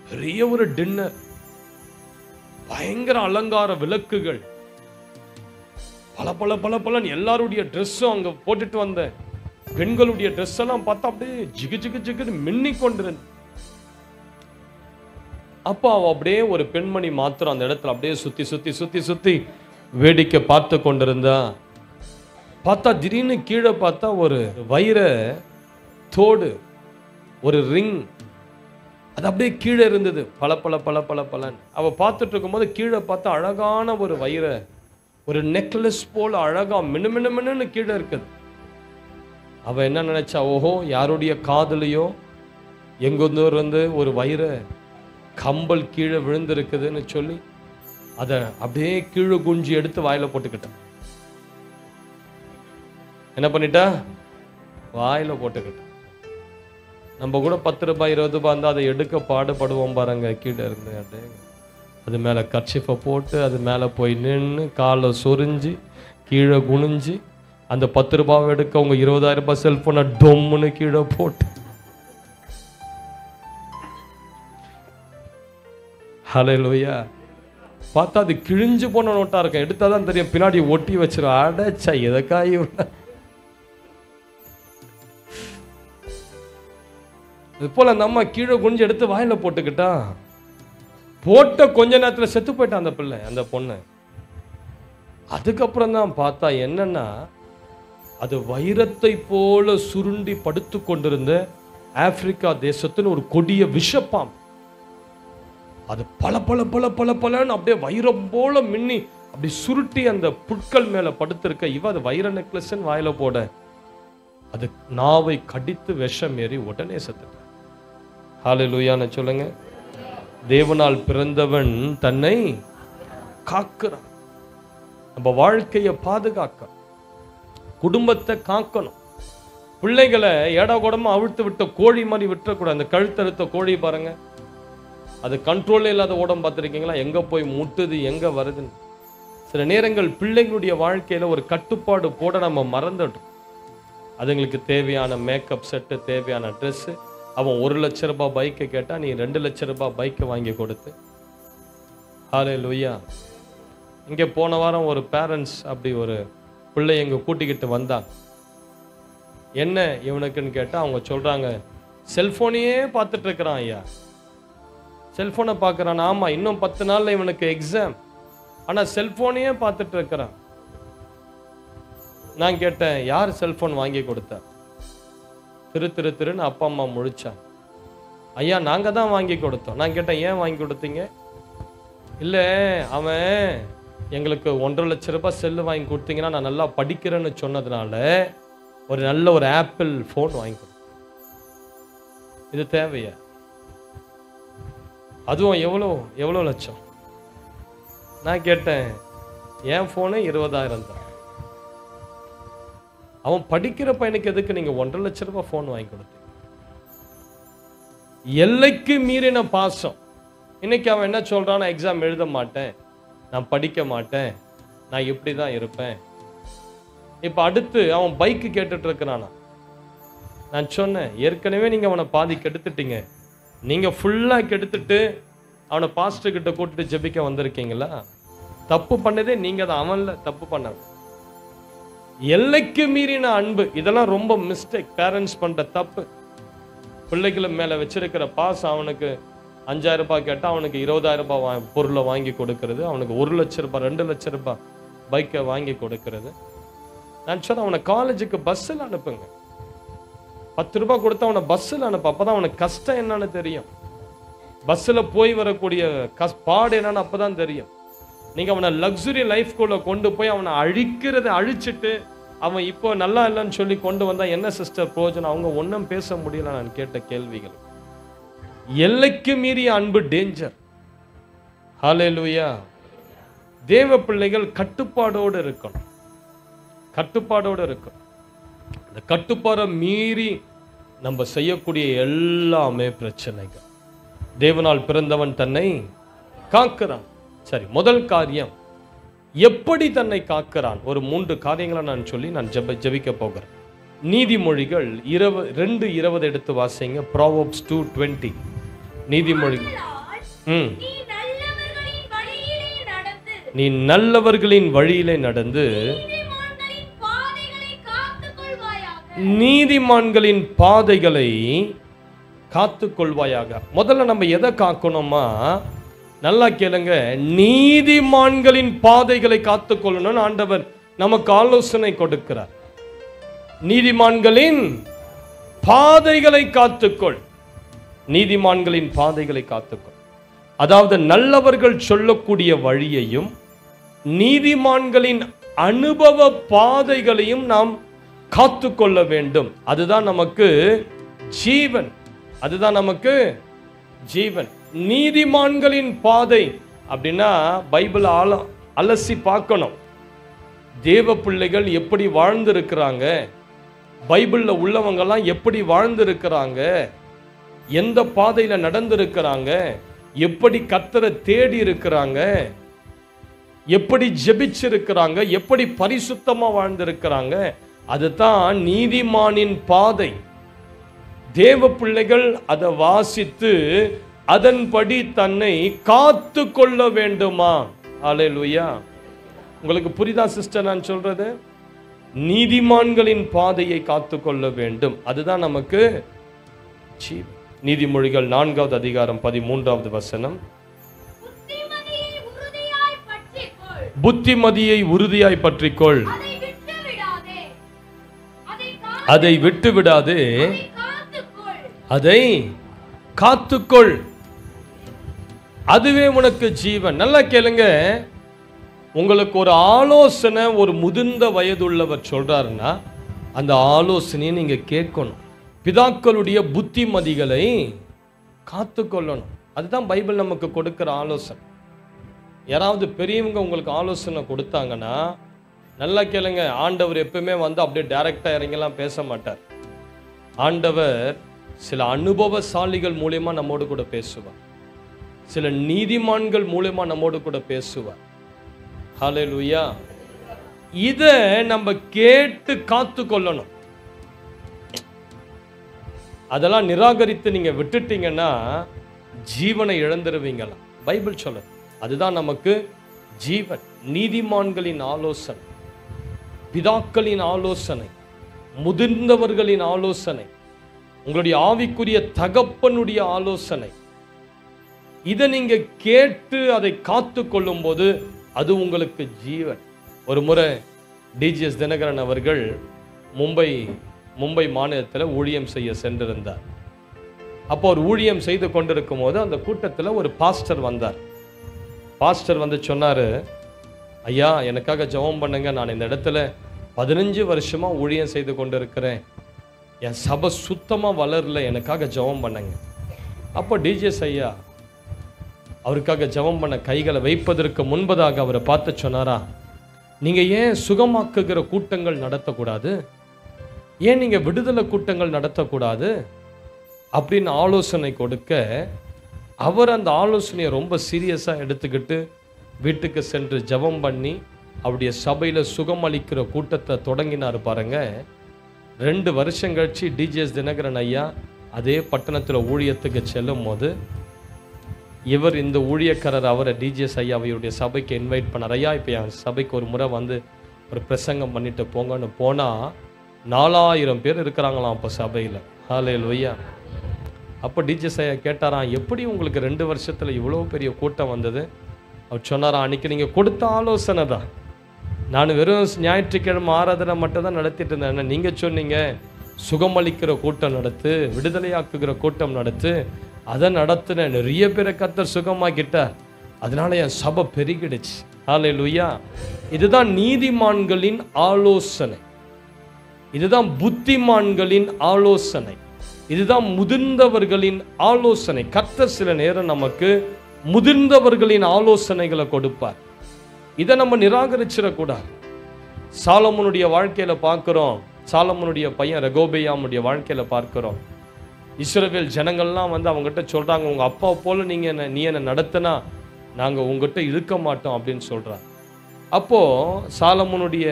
பெரிய ஒரு டின்னர், பயங்கர அலங்கார விளக்குகள், பல பல பல பலன்னு எல்லாருடைய ட்ரெஸ்ஸும் அங்க போட்டுட்டு வந்த பெண்களுடைய ட்ரெஸ் எல்லாம் பார்த்தா அப்படியே ஜிகு ஜிகு ஜிகுன்னு மின்னி கொண்டிருந்த. அப்போ அவ அப்படியே ஒரு பெண்மணி மாத்திரம் அந்த இடத்துல அப்படியே சுத்தி சுத்தி சுத்தி சுத்தி வேடிக்கை பார்த்து கொண்டிருந்தா. பார்த்தா திடீர்னு கீழே பார்த்தா ஒரு வைர தோடு, ஒரு ரிங், அது அப்படியே கீழே இருந்தது. பல பல பல பல பலன். அவ பார்த்துட்டு இருக்கும்போது கீழே பார்த்தா அழகான ஒரு வைர, ஒரு நெக்லஸ் போல அழகா மினு மினு மினுன்னு கீழே இருக்குது. அவ என்ன நினைச்சா, ஓஹோ யாருடைய காதலையோ எங்கொந்தோ இருந்து ஒரு வைர கம்பல் கீழே விழுந்திருக்குதுன்னு சொல்லி அதை அப்படியே கீழே குஞ்சி எடுத்து வாயில போட்டுக்கிட்டான். என்ன பண்ணிட்டா? வாயில போட்டுக்கிட்டான். நம்ம கூட 10 ரூபாய் 20 ரூபாய் இருந்தால் அதை எடுக்க பாடுபடுவோம் பாருங்க. கீழே இருந்து அப்படியே அது மேலே கர்ச்சிஃபை போட்டு அது மேலே போய் நின்று காலை சொரிஞ்சு கீழே குனிஞ்சு அந்த 10 ரூபாவை எடுக்க அவங்க 20,000 ரூபாய் செல்போனை டொம்முன்னு கீழே போட்டு, ஹல்லேலூயா, பார்த்தா அது கிழிஞ்சு போன நோட்டா இருக்கும். எடுத்தாதான் தெரியும், பின்னாடி ஒட்டி வச்சிரும். அடச்சா எதற்காய் இது போல நம்ம கீழே குனிஞ்சு எடுத்து வாயில போட்டுக்கிட்டா, போட்ட கொஞ்ச நேரத்தில் செத்து போயிட்டான் அந்த பிள்ளை, அந்த பொண்ணு. அதுக்கப்புறம் தான் பார்த்தா என்னன்னா, அது வைரத்தை போல சுருண்டி படுத்து கொண்டிருந்த ஆப்பிரிக்கா தேசத்தின் ஒரு கொடிய விஷப்பாம். அது பல பல பல பல பலன்னு அப்படியே வைரம் போல மின்னி அப்படி சுருட்டி அந்த புட்கள் மேல படுத்திருக்க இவ அது வைர நெக்லஸ் வாயில போட அது நாவை கடித்து விஷம் ஏறி உடனே செத்துட்ட. ஹல்லேலூயான்னு சொல்லுங்க. தேவனால் பிறந்தவன் தன்னை காக்கிறான். நம்ம வாழ்க்கையை பாதுகாக்க, குடும்பத்தை காக்கணும். பிள்ளைகளை ஏடா கூடமா அவிழ்த்து விட்ட கோழி மாதிரி விட்டுறக்கூடாது. அந்த கழுத்தறுத்த கோழி பாருங்க, அது கண்ட்ரோலே இல்லாத ஓடம் பார்த்துருக்கீங்களா? எங்க போய் முட்டுது, எங்க வருதுன்னு. சில நேரங்கள் பிள்ளைங்களுடைய வாழ்க்கையில ஒரு கட்டுப்பாடு போட நம்ம மறந்துடுறோம். அதுங்களுக்கு தேவையான மேக்கப் செட்டு, தேவையான ட்ரெஸ்ஸு. அவன் 1 லட்ச ரூபாய் பைக்கை கேட்டா நீ 2 லட்ச ரூபாய் பைக்கை வாங்கி கொடுத்து. ஹல்லேலூயா. இங்கே போன வாரம் ஒரு பேரண்ட்ஸ் அப்படி ஒரு பிள்ளை எங்க கூட்டிக்கிட்டு வந்தாங்க. என்ன இவனுக்குன்னு கேட்டா அவங்க சொல்றாங்க, செல்போனையே பார்த்துட்டு இருக்கிறான் ஐயா. செல்போனை பார்க்கறான். ஆமா, இன்னும் 10 நாள்ல இவனுக்கு எக்ஸாம். ஆனா செல்போனையே பார்த்துட்டு இருக்கிறான். நான் கேட்டேன், யார் செல்போன் வாங்கி கொடுத்தா? திருன்னு அப்பா அம்மா முழிச்சான். ஐயா நாங்க தான் வாங்கி கொடுத்தோம். நான் கேட்டேன், ஏன் வாங்கி கொடுத்தீங்க? இல்ல, அவன் எங்களுக்கு 1.5 லட்ச ரூபாய் செல்லு வாங்கி கொடுத்தீங்கன்னா நான் நல்லா படிக்கிறேன்னு சொன்னதுனால ஒரு நல்ல ஒரு ஆப்பிள் போன் வாங்கி கொடுத்தேன். இது தேவையா? அதுவும் எவ்வளோ லட்சம்? நான் கேட்டேன், என் போனே 20,000 தான். அவன் படிக்கிற பையனுக்கு எதுக்கு நீங்க 1.5 லட்ச ரூபாய் போன் வாங்கி கொடுத்தீங்க? எல்லைக்கு மீறின பாசம். இன்னைக்கு அவன் என்ன சொல்றான்? எக்ஸாம் எழுத மாட்டேன், நான் படிக்க மாட்டேன், நான் இப்படி தான் இருப்பேன். இப்ப அடுத்து அவன் பைக்கு கேட்டுட்டு இருக்கிறானா? நான் சொன்னேன், ஏற்கனவே நீங்க அவனை பாதி கெடுத்துட்டீங்க. நீங்க ஃபுல்லா கெடுத்துட்டு அவனை பாஸ்டர் கிட்ட கூட்டிட்டு ஜெபிக்க வந்திருக்கீங்களா? தப்பு பண்ணதே நீங்க தான், அவன்ல தப்பு பண்ண. எல்லைக்கு மீறின அன்பு, இதெல்லாம் ரொம்ப மிஸ்டேக். பேரண்ட்ஸ் பண்ற தப்பு. பிள்ளைகளை மேல வச்சிருக்கிற பாசம். அவனுக்கு 5,000 ரூபாய் கேட்டா அவனுக்கு 20,000 ரூபாய் பொருளை வாங்கி கொடுக்கறது, அவனுக்கு 1 லட்ச ரூபாய் 2 லட்ச ரூபாய் பைக்கை வாங்கி கொடுக்கறது. நான் சொன்ன, அவனை காலேஜுக்கு பஸ்ஸில் அனுப்புங்க. 10 ரூபாய் கொடுத்தா அவனை பஸ்ஸில் அனுப்பு. அப்பதான் அவனுக்கு கஷ்டம் என்னன்னு தெரியும். பஸ்ஸில் போய் வரக்கூடிய பாடு என்னன்னு அப்பதான் தெரியும். நீங்க அவனை லக்ஸுரி லைஃப்குள்ள கொண்டு போய் அவனை அழிச்சிட்டு அவன் இப்போ நல்லா இல்லைன்னு சொல்லி கொண்டு வந்தா என்ன சிஸ்டர் பிரயோஜனம்? அவங்க ஒன்றும் பேச முடியல. நான் கேட்ட கேள்விகள். எல்லைக்கு மீறிய அன்பு டேஞ்சர். ஹல்லேலூயா. தேவ பிள்ளைகள் கட்டுப்பாடோடு இருக்கணும். கட்டுப்பாடோடு இருக்கும். அந்த கட்டுப்பாடை மீறி நம்ம செய்யக்கூடிய எல்லாமே பிரச்சனைகள். தேவனால் பிறந்தவன் தன்னை காக்கிறான். சரி, முதல் காரியம், எப்படி தன்னை காக்கிறான்? ஒரு 3 காரியங்களை நான் சொல்லி நான் ஜெபிக்க போகிறேன். நீதிமொழிகள் 2:20 எடுத்து வாசிங்க. Proverbs 2:20. நீதிமொழிகள். நீ நல்லவர்களின் வழியிலே நடந்து நீதிமான்களின் பாதைகளை காத்துக்கொள்வாயாக. முதல்ல நம்ம எதை காக்கணுமா? நல்லா கேளுங்க. நீதிமான்களின் பாதைகளை காத்துக்கொள்ளணும்னு ஆண்டவர் நமக்கு ஆலோசனை கொடுக்கிறார். நீதிமான்களின் பாதைகளை காத்துக்கொள். நீதிமான்களின் பாதைகளை காத்துக்கொள். அதாவது நல்லவர்கள் சொல்லக்கூடிய வழியையும் நீதிமான்களின் அனுபவ பாதைகளையும் நாம் காத்துக்கொள்ள வேண்டும். அதுதான் நமக்கு ஜீவன். அதுதான் நமக்கு ஜீவன். நீதிமான்களின் பாதை அப்படின்னா பைபிள் அலசி பார்க்கணும். தேவ பிள்ளைகள் எப்படி வாழ்ந்திருக்கிறாங்க, பைபிள்ல உள்ளவங்கெல்லாம் எப்படி வாழ்ந்திருக்கிறாங்க, எந்த பாதையில நடந்திருக்கிறாங்க, எப்படி கர்த்தரை தேடி இருக்கிறாங்க, எப்படி ஜெபிச்சிருக்கிறாங்க, எப்படி பரிசுத்தமா வாழ்ந்திருக்கிறாங்க. அதுதான் நீதிமானின் பாதை. தேவ பிள்ளைகள் அதை வாசித்து அதன்படி தன்னை காத்து கொள்ள வேண்டுமா? அல்லேலூயா. உங்களுக்கு புரியுதா சிஸ்டர் நான் சொல்றது? நீதிமான்களின் பாதையை காத்து கொள்ள வேண்டும். அதுதான் நமக்கு ஜீவன். நீதிமொழிகள் 4வது அதிகாரம் 13வது வசனம். புத்திமதியை உறுதியாய் பற்றிக்கொள், அதை விட்டு விடாதே, அதை காத்துக்கொள், அதுவே உனக்கு ஜீவன். நல்லா கேளுங்க. உங்களுக்கு ஒரு ஆலோசனை ஒரு முதிர்ந்த வயதுள்ளவர் சொல்றாருன்னா அந்த ஆலோசனையை நீங்க கேட்கணும். பிதாக்களுடைய புத்திமதிகளை காத்துக்கொள்ளணும். அதுதான் பைபிள் நமக்கு கொடுக்கிற ஆலோசனை. யாராவது பெரியவங்க உங்களுக்கு ஆலோசனை கொடுத்தாங்கன்னா நல்லா கேளுங்க. ஆண்டவர் எப்பவுமே வந்து அப்படியே டைரக்டா இறங்கலாம் பேச மாட்டார். ஆண்டவர் சில அனுபவசாலிகள் மூலமா நம்மோடு கூட பேசுவார். சில நீதிமான்கள் மூலமா நம்மோடு கூட பேசுவார். ஹல்லேலூயா. இத நம்ம கேட்டு காத்து கொள்ளணும். அதெல்லாம் நிராகரித்து நீங்க விட்டுட்டீங்கன்னா ஜீவனை இழந்துருவீங்களா? பைபிள் சொல்லுது. அதுதான் நமக்கு ஜீவன். நீதிமான்களின் ஆலோசனை, பிதாக்களின் ஆலோசனை, முதிர்ந்தவர்களின் ஆலோசனை, உங்களுடைய ஆவிக்குரிய தகப்பனுடைய ஆலோசனை, இதை நீங்க கேட்டு அதை காத்து கொள்ளும் போது அது உங்களுக்கு ஜீவன். ஒரு முறை டிஜிஎஸ் தினகரன் அவர்கள் மும்பை மாநிலத்தில் ஊழியம் செய்ய சென்றிருந்தார். அப்போ ஒரு ஊழியம் செய்து கொண்டிருக்கும் போது அந்த கூட்டத்தில் ஒரு பாஸ்டர் வந்தார். பாஸ்டர் வந்து சொன்னாரு, ஐயா எனக்காக ஜெபம் பண்ணுங்க, நான் இந்த இடத்துல 15 வருஷமா ஊழியம் செய்து கொண்டிருக்கிறேன், என் சபை சுத்தமா வளரல, எனக்காக ஜெபம் பண்ணுங்க. அப்போ டிஜிஎஸ் ஐயா அவருக்காக ஜெபம் பண்ண கைகளை வைப்பதற்கு முன்பதாக அவரை பார்த்து சொன்னாரா, நீங்க ஏன் சுகமாக்குகிற கூட்டங்கள் நடத்தக்கூடாது, ஏன் நீங்க விடுதலை கூட்டங்கள் நடத்தக்கூடாது அப்படின்னு ஆலோசனை கொடுக்க, அவர் அந்த ஆலோசனையை ரொம்ப சீரியஸா எடுத்துக்கிட்டு வீட்டுக்கு சென்று ஜெபம் பண்ணி அவருடைய சபையில சுகமளிக்கிற கூட்டத்தை தொடங்கினார் பாருங்க. 2 வருஷம் கழிச்சு டிஜிஎஸ் தினகரன் ஐயா அதே பட்டணத்தில் ஊழியத்துக்கு செல்லும் போது இவர் இந்த ஊழியக்காரர் அவரை டிஜிஎஸ் ஐயாவையுடைய சபைக்கு இன்வைட் பண்ணார். ஐயா இப்போ என் சபைக்கு ஒரு முறை வந்து ஒரு பிரசங்கம் பண்ணிட்டு போங்கன்னு போனால் 4000 பேர் இருக்கிறாங்களாம் அப்போ சபையில். ஹல்லேலூயா. அப்போ டிஜிஎஸ் ஐயா கேட்டாராம், எப்படி உங்களுக்கு 2 வருஷத்தில் இவ்வளோ பெரிய கூட்டம் வந்தது? அவர் சொன்னாராம், அன்றைக்கி நீங்கள் கொடுத்த ஆலோசனை தான். நான் வெறும் ஞாயிற்றுக்கிழமை ஆராதனை மட்டும் தான் நடத்திட்டு இருந்தேன். நீங்கள் சொன்னீங்க சுகமளிக்கிற கூட்டம் நடத்து, விடுதலையாக்குகிற கூட்டம் நடத்து, அதை நடத்தின நிறைய பேரை கர்த்தர் சுகமாக்கிட்டார், அதனால என் சபை பெருகிடுச்சு. ஹல்லேலூயா. இதுதான் நீதிமான்களின் ஆலோசனை, இதுதான் புத்திமான்களின் ஆலோசனை, இதுதான் முதிர்ந்தவர்களின் ஆலோசனை. கர்த்தர் சில நேரம் நமக்கு முதிர்ந்தவர்களின் ஆலோசனைகளை கொடுப்பார். இதை நம்ம நிராகரிச்சிடக்கூடாது. சாலமோனுடைய வாழ்க்கையில பார்க்கிறோம், சாலமோனுடைய பையன் ரெகோபெயாமுடைய வாழ்க்கையில பார்க்கிறோம். இஸ்ரவேல் ஜனங்கள்லாம் வந்து அவங்ககிட்ட சொல்றாங்க, உங்க அப்பா போல நீ என்னை நடத்தினா நாங்க உங்ககிட்ட இருக்க மாட்டோம் அப்படின்னு சொல்றாங்க. அப்போ சாலமோனுடைய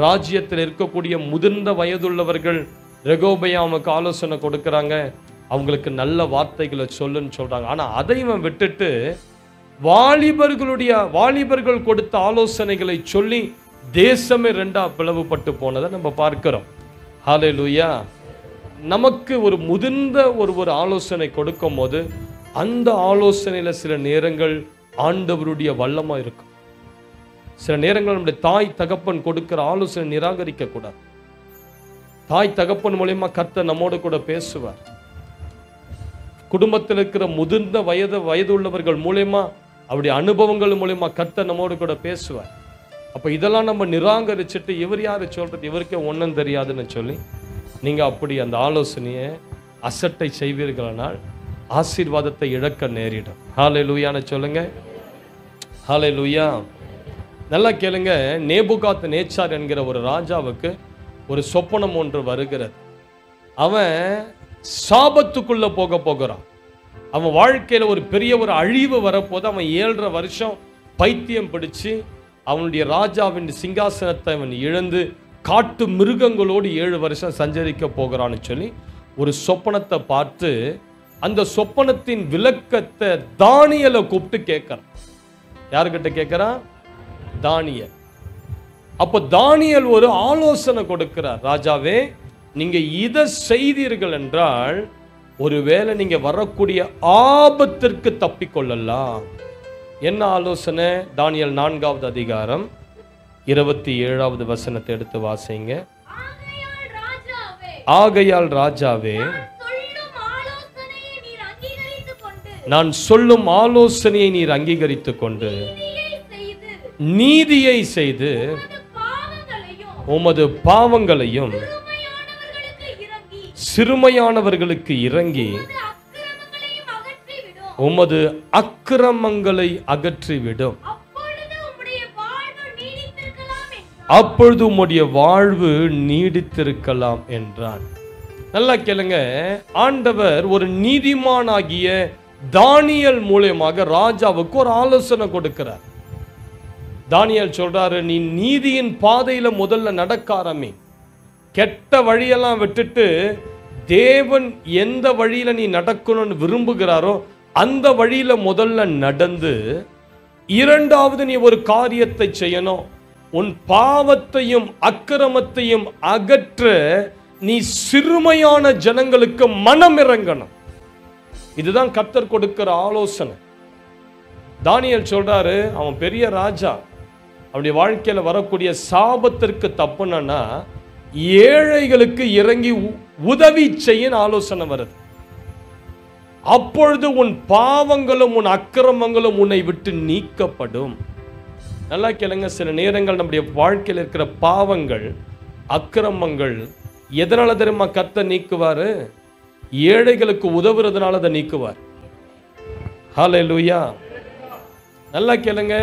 ராஜ்யத்தில் இருக்கக்கூடிய முதிர்ந்த வயதுள்ளவர்கள் ரெகோபெயாமுக்கு ஆலோசனை கொடுக்கறாங்க, அவங்களுக்கு நல்ல வார்த்தைகளை சொல்லுன்னு சொல்றாங்க. ஆனா அதை இவன் விட்டுட்டு வாலிபர்கள் கொடுத்த ஆலோசனைகளை சொல்லி தேசமே 2ஆ பிளவுபட்டு போனதை நம்ம பார்க்கிறோம். ஹல்லேலூயா. நமக்கு ஒரு முதிர்ந்த ஒரு ஆலோசனை கொடுக்கும் போது அந்த ஆலோசனையில சில நேரங்கள் ஆண்டவருடைய வல்லமா இருக்கும். சில நேரங்கள் நம்முடைய தாய் தகப்பன் கொடுக்கிற ஆலோசனை நிராகரிக்க கூடாது. தாய் தகப்பன் மூலமா கர்த்தர் நம்மோடு கூட பேசுவார். குடும்பத்தில் இருக்கிற முதிர்ந்த வயது உள்ளவர்கள் மூலமா அவருடைய அனுபவங்கள் மூலமா கர்த்தர் நம்மோடு கூட பேசுவார். அப்ப இதெல்லாம் நம்ம நிராகரிச்சுட்டு இவர் யாரு சொல்றது, இவருக்கே ஒன்றும் தெரியாதுன்னு சொல்லி நீங்க அப்படி அந்த ஆலோசனையை அசட்டை செய்வீர்களானால் ஆசீர்வாதத்தை இழக்க நேரிடும். ஹல்லேலூயான்னு சொல்லுங்க. ஹல்லேலூயா. நல்லா கேளுங்க. நேபுகாத் நேச்சார் என்கிற ஒரு ராஜாவுக்கு ஒரு சொப்பனம் ஒன்று வருகிறது. அவன் சாபத்துக்குள்ள போகிறான். அவன் வாழ்க்கையில ஒரு பெரிய ஒரு அழிவு வரப்போது அவன் 7.5 வருஷம் பைத்தியம் பிடிச்சு அவனுடைய ராஜாவின் சிங்காசனத்தை அவன் இழந்து காட்டு மிருகங்களோடு 7 வருஷம் சஞ்சரிக்க போகிறான்னு சொல்லி ஒரு சொப்பனத்தை பார்த்து அந்த சொப்பனத்தின் விளக்கத்தை தானியேலை கூப்பிட்டு கேட்கிறான். யாருக்கிட்ட கேட்கிறான்? தானியேல். அப்போ தானியேல் ஒரு ஆலோசனை கொடுக்கிறார். ராஜாவே, நீங்க இதை செய்தீர்கள் என்றால் ஒருவேளை நீங்க வரக்கூடிய ஆபத்திற்கு தப்பிக்கொள்ளலாம். என்ன ஆலோசனை? தானியேல் 4வது அதிகாரம் 27வது வசனத்தை எடுத்து வாசிங்க. ஆகையால் ராஜாவே, நான் சொல்லும் ஆலோசனையை நீர் அங்கீகரித்துக் கொண்டு நீதியை செய்து உமது பாவங்களையும் சிறுமையானவர்களுக்கு இறங்கி உமது அக்கிரமங்களை அகற்றிவிடும். அப்பொழுது உம்முடைய வாழ்வு நீடித்திருக்கலாம் என்றான். நல்லா கேளுங்க, ஆண்டவர் ஒரு நீதிமானாகிய தானியேல் மூலமாக ராஜாவுக்கு ஒரு ஆலோசனை கொடுக்கிறார். தானியேல் சொல்றாரு, நீ நீதியின் பாதையில முதல்ல நடக்க ஆரம்பி. கெட்ட வழியெல்லாம் விட்டுட்டு தேவன் எந்த வழியில நீ நடக்கணும்னு விரும்புகிறாரோ அந்த வழியில முதல்ல நடந்து, இரண்டாவது நீ ஒரு காரியத்தை செய்யணும். உன் பாவத்தையும் அக்கிரமத்தையும் அகற்ற நீ சிறுமையான ஜனங்களுக்கு மனம் இறங்கணும். இதுதான் கர்த்தர் கொடுக்கிற ஆலோசனை. தானியேல் சொல்றாரு, அவன் பெரிய ராஜா, அவனுடைய வாழ்க்கையில வரக்கூடிய சாபத்திற்கு தப்புனா ஏழைகளுக்கு இறங்கி உதவி செய்ய ஆலோசனை வருது. அப்பொழுது உன் பாவங்களும் உன் அக்கிரமங்களும் உன்னை விட்டு நீக்கப்படும். நல்லா கேளுங்க, சில நேரங்கள் நம்முடைய வாழ்க்கையில் இருக்கிற பாவங்கள் அக்கிரமங்கள் எதனால தெரியுமா கர்த்தர் நீக்குவாரு? ஏழைகளுக்கு உதவுறதுனால அதை நீக்குவார். ஹல்லேலூயா. நல்லா கேளுங்க,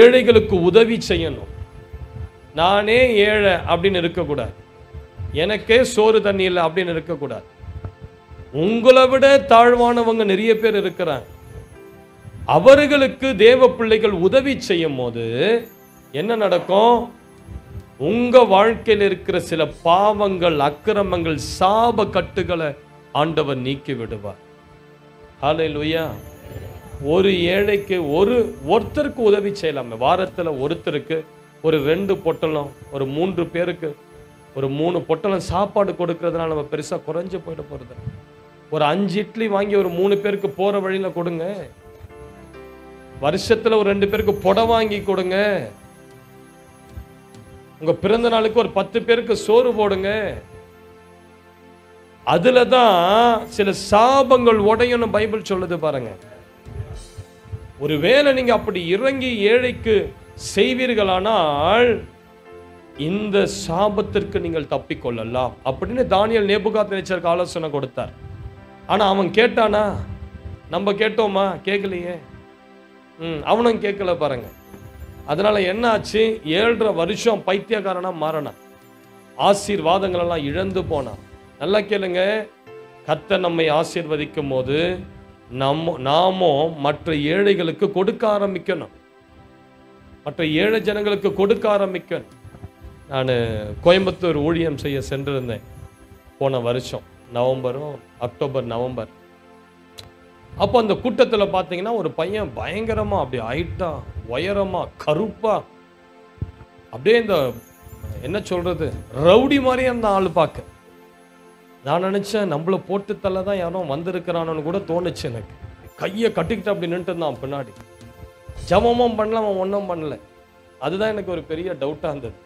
ஏழைகளுக்கு உதவி செய்யணும். நானே ஏழை அப்படின்னு இருக்கக்கூடாது, எனக்கே சோறு தண்ணி இல்லை அப்படின்னு இருக்கக்கூடாது. உங்களை விட தாழ்வானவங்க நிறைய பேர் இருக்கிறாங்க. அவர்களுக்கு தேவ பிள்ளைகள் உதவி செய்யும் போது என்ன நடக்கும்? உங்க வாழ்க்கையில் இருக்கிற சில பாவங்கள் அக்கிரமங்கள் சாப கட்டுகளை ஆண்டவர் நீக்கி விடுவார். ஹல்லேலூயா. ஒரு ஏழைக்கு ஒருத்தருக்கு உதவி செய்யலாமே. வாரத்தில் ஒருத்தருக்கு ஒரு 2 பொட்டலம், ஒரு 3 பேருக்கு ஒரு 3 பொட்டலம் சாப்பாடு கொடுக்கறதுனால நம்ம பெருசா குறைஞ்சு போயிட போறது. ஒரு 5 இட்லி வாங்கி ஒரு 3 பேருக்கு போற வழியில கொடுங்க. வருஷத்துல ஒரு 2 பேருக்கு புடவை வாங்கி கொடுங்க. உங்க பிறந்த நாளுக்கு ஒரு 10 பேருக்கு சோறு போடுங்க. அதுலதான் சில சாபங்கள் உடையும்னு பைபிள் சொல்லுது பாருங்க. ஒருவேளை நீங்க அப்படி இறங்கி ஏழைக்கு செய்வீர்களானால் இந்த சாபத்திற்கு நீங்கள் தப்பிக்கொள்ளலாம் அப்படின்னு தானியேல் நேபுகாத்நேச்சருக்கு ஆலோசனை கொடுத்தார். ஆனா அவன் கேட்டானா? நம்ம கேட்டோமா? கேட்கலையே. அவனும் கேட்கல பாருங்க. அதனால என்ன ஆச்சு? 7.5 வருஷம் பைத்தியக்காரனா மாறினான். ஆசீர்வாதங்கள் எல்லாம் இழந்து போனான். நல்லா கேளுங்க, கர்த்தர் நம்மை ஆசீர்வதிக்கும் போது நாமோ மற்ற ஏழைகளுக்கு கொடுக்க ஆரம்பிக்கணும். மற்ற ஏழை ஜனங்களுக்கு கொடுக்க ஆரம்பிக்கணும். நான் கோயம்புத்தூர் ஊழியம் செய்ய சென்றிருந்தேன் போன வருஷம் அக்டோபர் நவம்பர். அப்போ அந்த கூட்டத்தில் பார்த்தீங்கன்னா ஒரு பையன் பயங்கரமா அப்படி ஹைட்டா உயரமா கருப்பா அப்படியே இந்த என்ன சொல்றது ரவுடி மாதிரியே அந்த ஆள் பார்க்க. நான் நினைச்சேன் நம்மள போட்டு தள்ள தான் யாரோ வந்திருக்கிறானு கூட தோணுச்சு எனக்கு. கையை கட்டிக்கிட்டு அப்படி நின்றுட்டு இருந்தான் பின்னாடி. ஜபமும் பண்ணல, அவன் ஒன்றும் பண்ணல. அதுதான் எனக்கு ஒரு பெரிய டவுட்டா இருந்தது.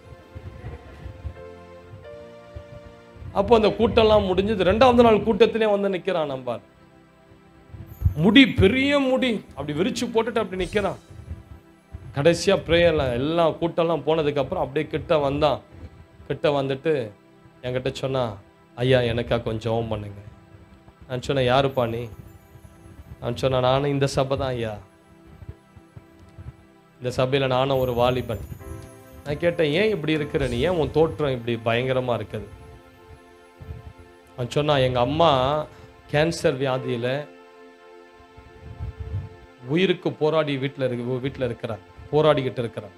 அப்போ அந்த கூட்டம்லாம் முடிஞ்சது. 2வது நாள் கூட்டத்திலே வந்து நிற்கிறான். நம்பார் முடி, பெரிய முடி அப்படி விரிச்சு போட்டுட்டு அப்படி நிற்கிறான். கடைசியா பிரேயர்லாம் எல்லாம் கூட்டம்லாம் போனதுக்கு அப்புறம் அப்படியே கிட்ட வந்தான். கிட்ட வந்துட்டு என்கிட்ட சொன்னா, ஐயா எனக்கா கொஞ்சம் ஜெபம் பண்ணுங்க. நான் சொன்னேன், யாருப்பா நீ? நான் சொன்னேன், நானும் இந்த சபை தான் ஐயா, இந்த சபையில் நானும் ஒரு வாலிபன். நான் கேட்டேன், ஏன் இப்படி இருக்கிற நீ? ஏன் உன் தோற்றம் இப்படி பயங்கரமா இருக்குது? அவன் சொன்னா, எங்க அம்மா கேன்சர் வியாதியில உயிருக்கு போராடி வீட்டில் இருக்கிறார், போராடிக்கிட்டு இருக்கிறார்.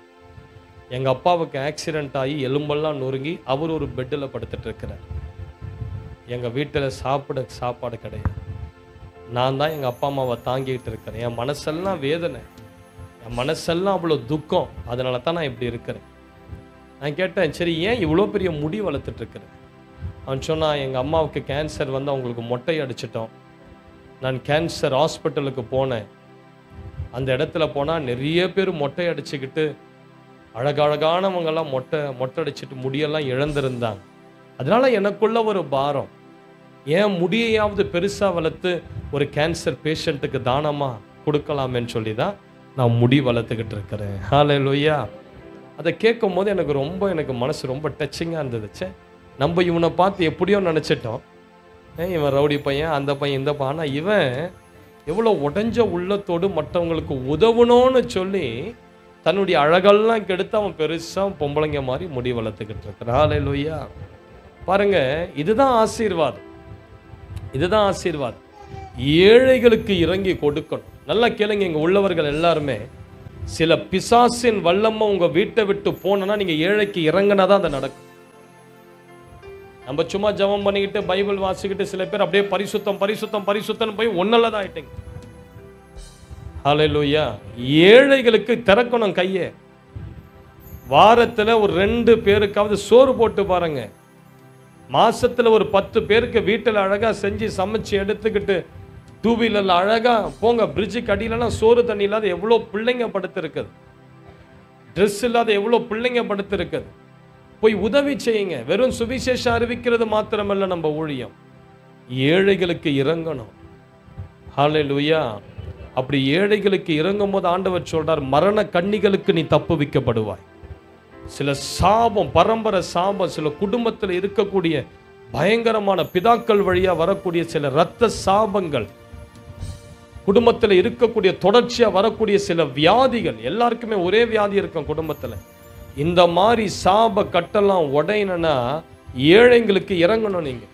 எங்க அப்பாவுக்கு ஆக்சிடென்ட் ஆகி எலும்பெல்லாம் நொறுங்கி அவர் ஒரு பெட்டில் படுத்துட்டு இருக்கிறார். எங்க வீட்டில் சாப்பாடு கிடையாது. நான் தான் எங்க அப்பா அம்மாவை தாங்கிட்டு இருக்கிறேன். என் மனசெல்லாம் வேதனை, என் மனசெல்லாம் அவ்வளோ துக்கம். அதனால தான் நான் இப்படி இருக்கிறேன். நான் கேட்டேன், சரி ஏன் இவ்வளோ பெரிய முடி வளர்த்துட்டு இருக்கிறேன்? அவன் சொன்னான், எங்கள் அம்மாவுக்கு கேன்சர் வந்து அவங்களுக்கு மொட்டை அடிச்சிட்டோம். நான் கேன்சர் ஹாஸ்பிட்டலுக்கு போனேன். அந்த இடத்துல போனால் நிறைய பேர் மொட்டை அடிச்சுக்கிட்டு அழகழகானவங்கெல்லாம் மொட்டை அடிச்சுட்டு முடியெல்லாம் இழந்திருந்தாங்க. அதனால எனக்குள்ள ஒரு பாரம், ஏன் முடியையாவது பெருசாக வளர்த்து ஒரு கேன்சர் பேஷண்ட்டுக்கு தானமாக கொடுக்கலாமேன்னு சொல்லி தான் நான் முடி வளர்த்துக்கிட்டு இருக்கிறேன். ஹல்லேலூயா. அதை கேட்கும் போது எனக்கு மனசு ரொம்ப டச்சிங்காக இருந்ததுச்சு. நம்ம இவனை பார்த்து எப்படியோ நினச்சிட்டோம், இவன் ரவுடி பையன், அந்த பையன், இந்த பையன். ஆனால் இவன் எவ்வளோ உடைஞ்ச உள்ளத்தோடு மற்றவங்களுக்கு உதவணும்னு சொல்லி தன்னுடைய அழகெல்லாம் கெடுத்து அவன் பெருசாக பொம்பளைங்க மாதிரி முடி வளர்த்துக்கிட்டு இருக்கிறான். ஹல்லேலூயா. பாருங்க, இதுதான் ஆசீர்வாதம், இதுதான் ஆசீர்வாதம். ஏழைகளுக்கு இறங்கி கொடுக்கணும். நல்லா கேளுங்க, இங்கே உள்ளவர்கள் எல்லாருமே, சில பிசாசின் வல்லமை உங்க வீட்டை விட்டு போனா நீங்க ஏழைக்கு இறங்கினாதான் அது நடக்கும். நம்ம சும்மா ஜெபம் பண்ணிக்கிட்டு பைபிள் வாசிக்கிட்டு சில பேர் அப்படியே பரிசுத்தம் பரிசுத்தம் பரிசுத்தம் போய் ஒன்னல்லதான் ஆயிட்டீங்க. ஹல்லேலூயா. ஏழைகளுக்கு திறக்கணும் கையை. வாரத்துல ஒரு 2 பேருக்காவது சோறு போட்டு பாருங்க. மாசத்துல ஒரு 10 பேருக்கு வீட்டில் அழகா செஞ்சு சமைச்சு எடுத்துக்கிட்டு 2 வீலர்ல அழகா போங்க. பிரிட்ஜுக்கு அடியிலலாம் சோறு தண்ணி இல்லாத எவ்வளோ பிள்ளைங்க படுத்து இருக்குது, ட்ரெஸ் இல்லாத எவ்வளோ பிள்ளைங்க படுத்து இருக்குது. போய் உதவி செய்யுங்க. வெறும் சுவிசேஷம் அறிவிக்கிறது மாத்திரமல்ல நம்ம ஊழியம், ஏழைகளுக்கு இறங்கணும். ஹல்லேலூயா. அப்படி ஏழைகளுக்கு இறங்கும் போது ஆண்டவர் சொல்றார், மரண கண்ணிகளுக்கு நீ தப்பு வைக்கப்படுவாய். சில சாபம், பரம்பரை சாபம், சில குடும்பத்தில் இருக்கக்கூடிய பயங்கரமான பிதாக்கள் வழியா வரக்கூடிய சில இரத்த சாபங்கள், குடும்பத்தில் இருக்கக்கூடிய தொடர்ச்சியா வரக்கூடிய சில வியாதிகள், எல்லாருக்குமே ஒரே வியாதி இருக்கும் குடும்பத்தில். இந்த மாதிரி சாப கட்டெல்லாம் உடையணும்னா ஏழைங்களுக்கு இறங்கணும். நீங்க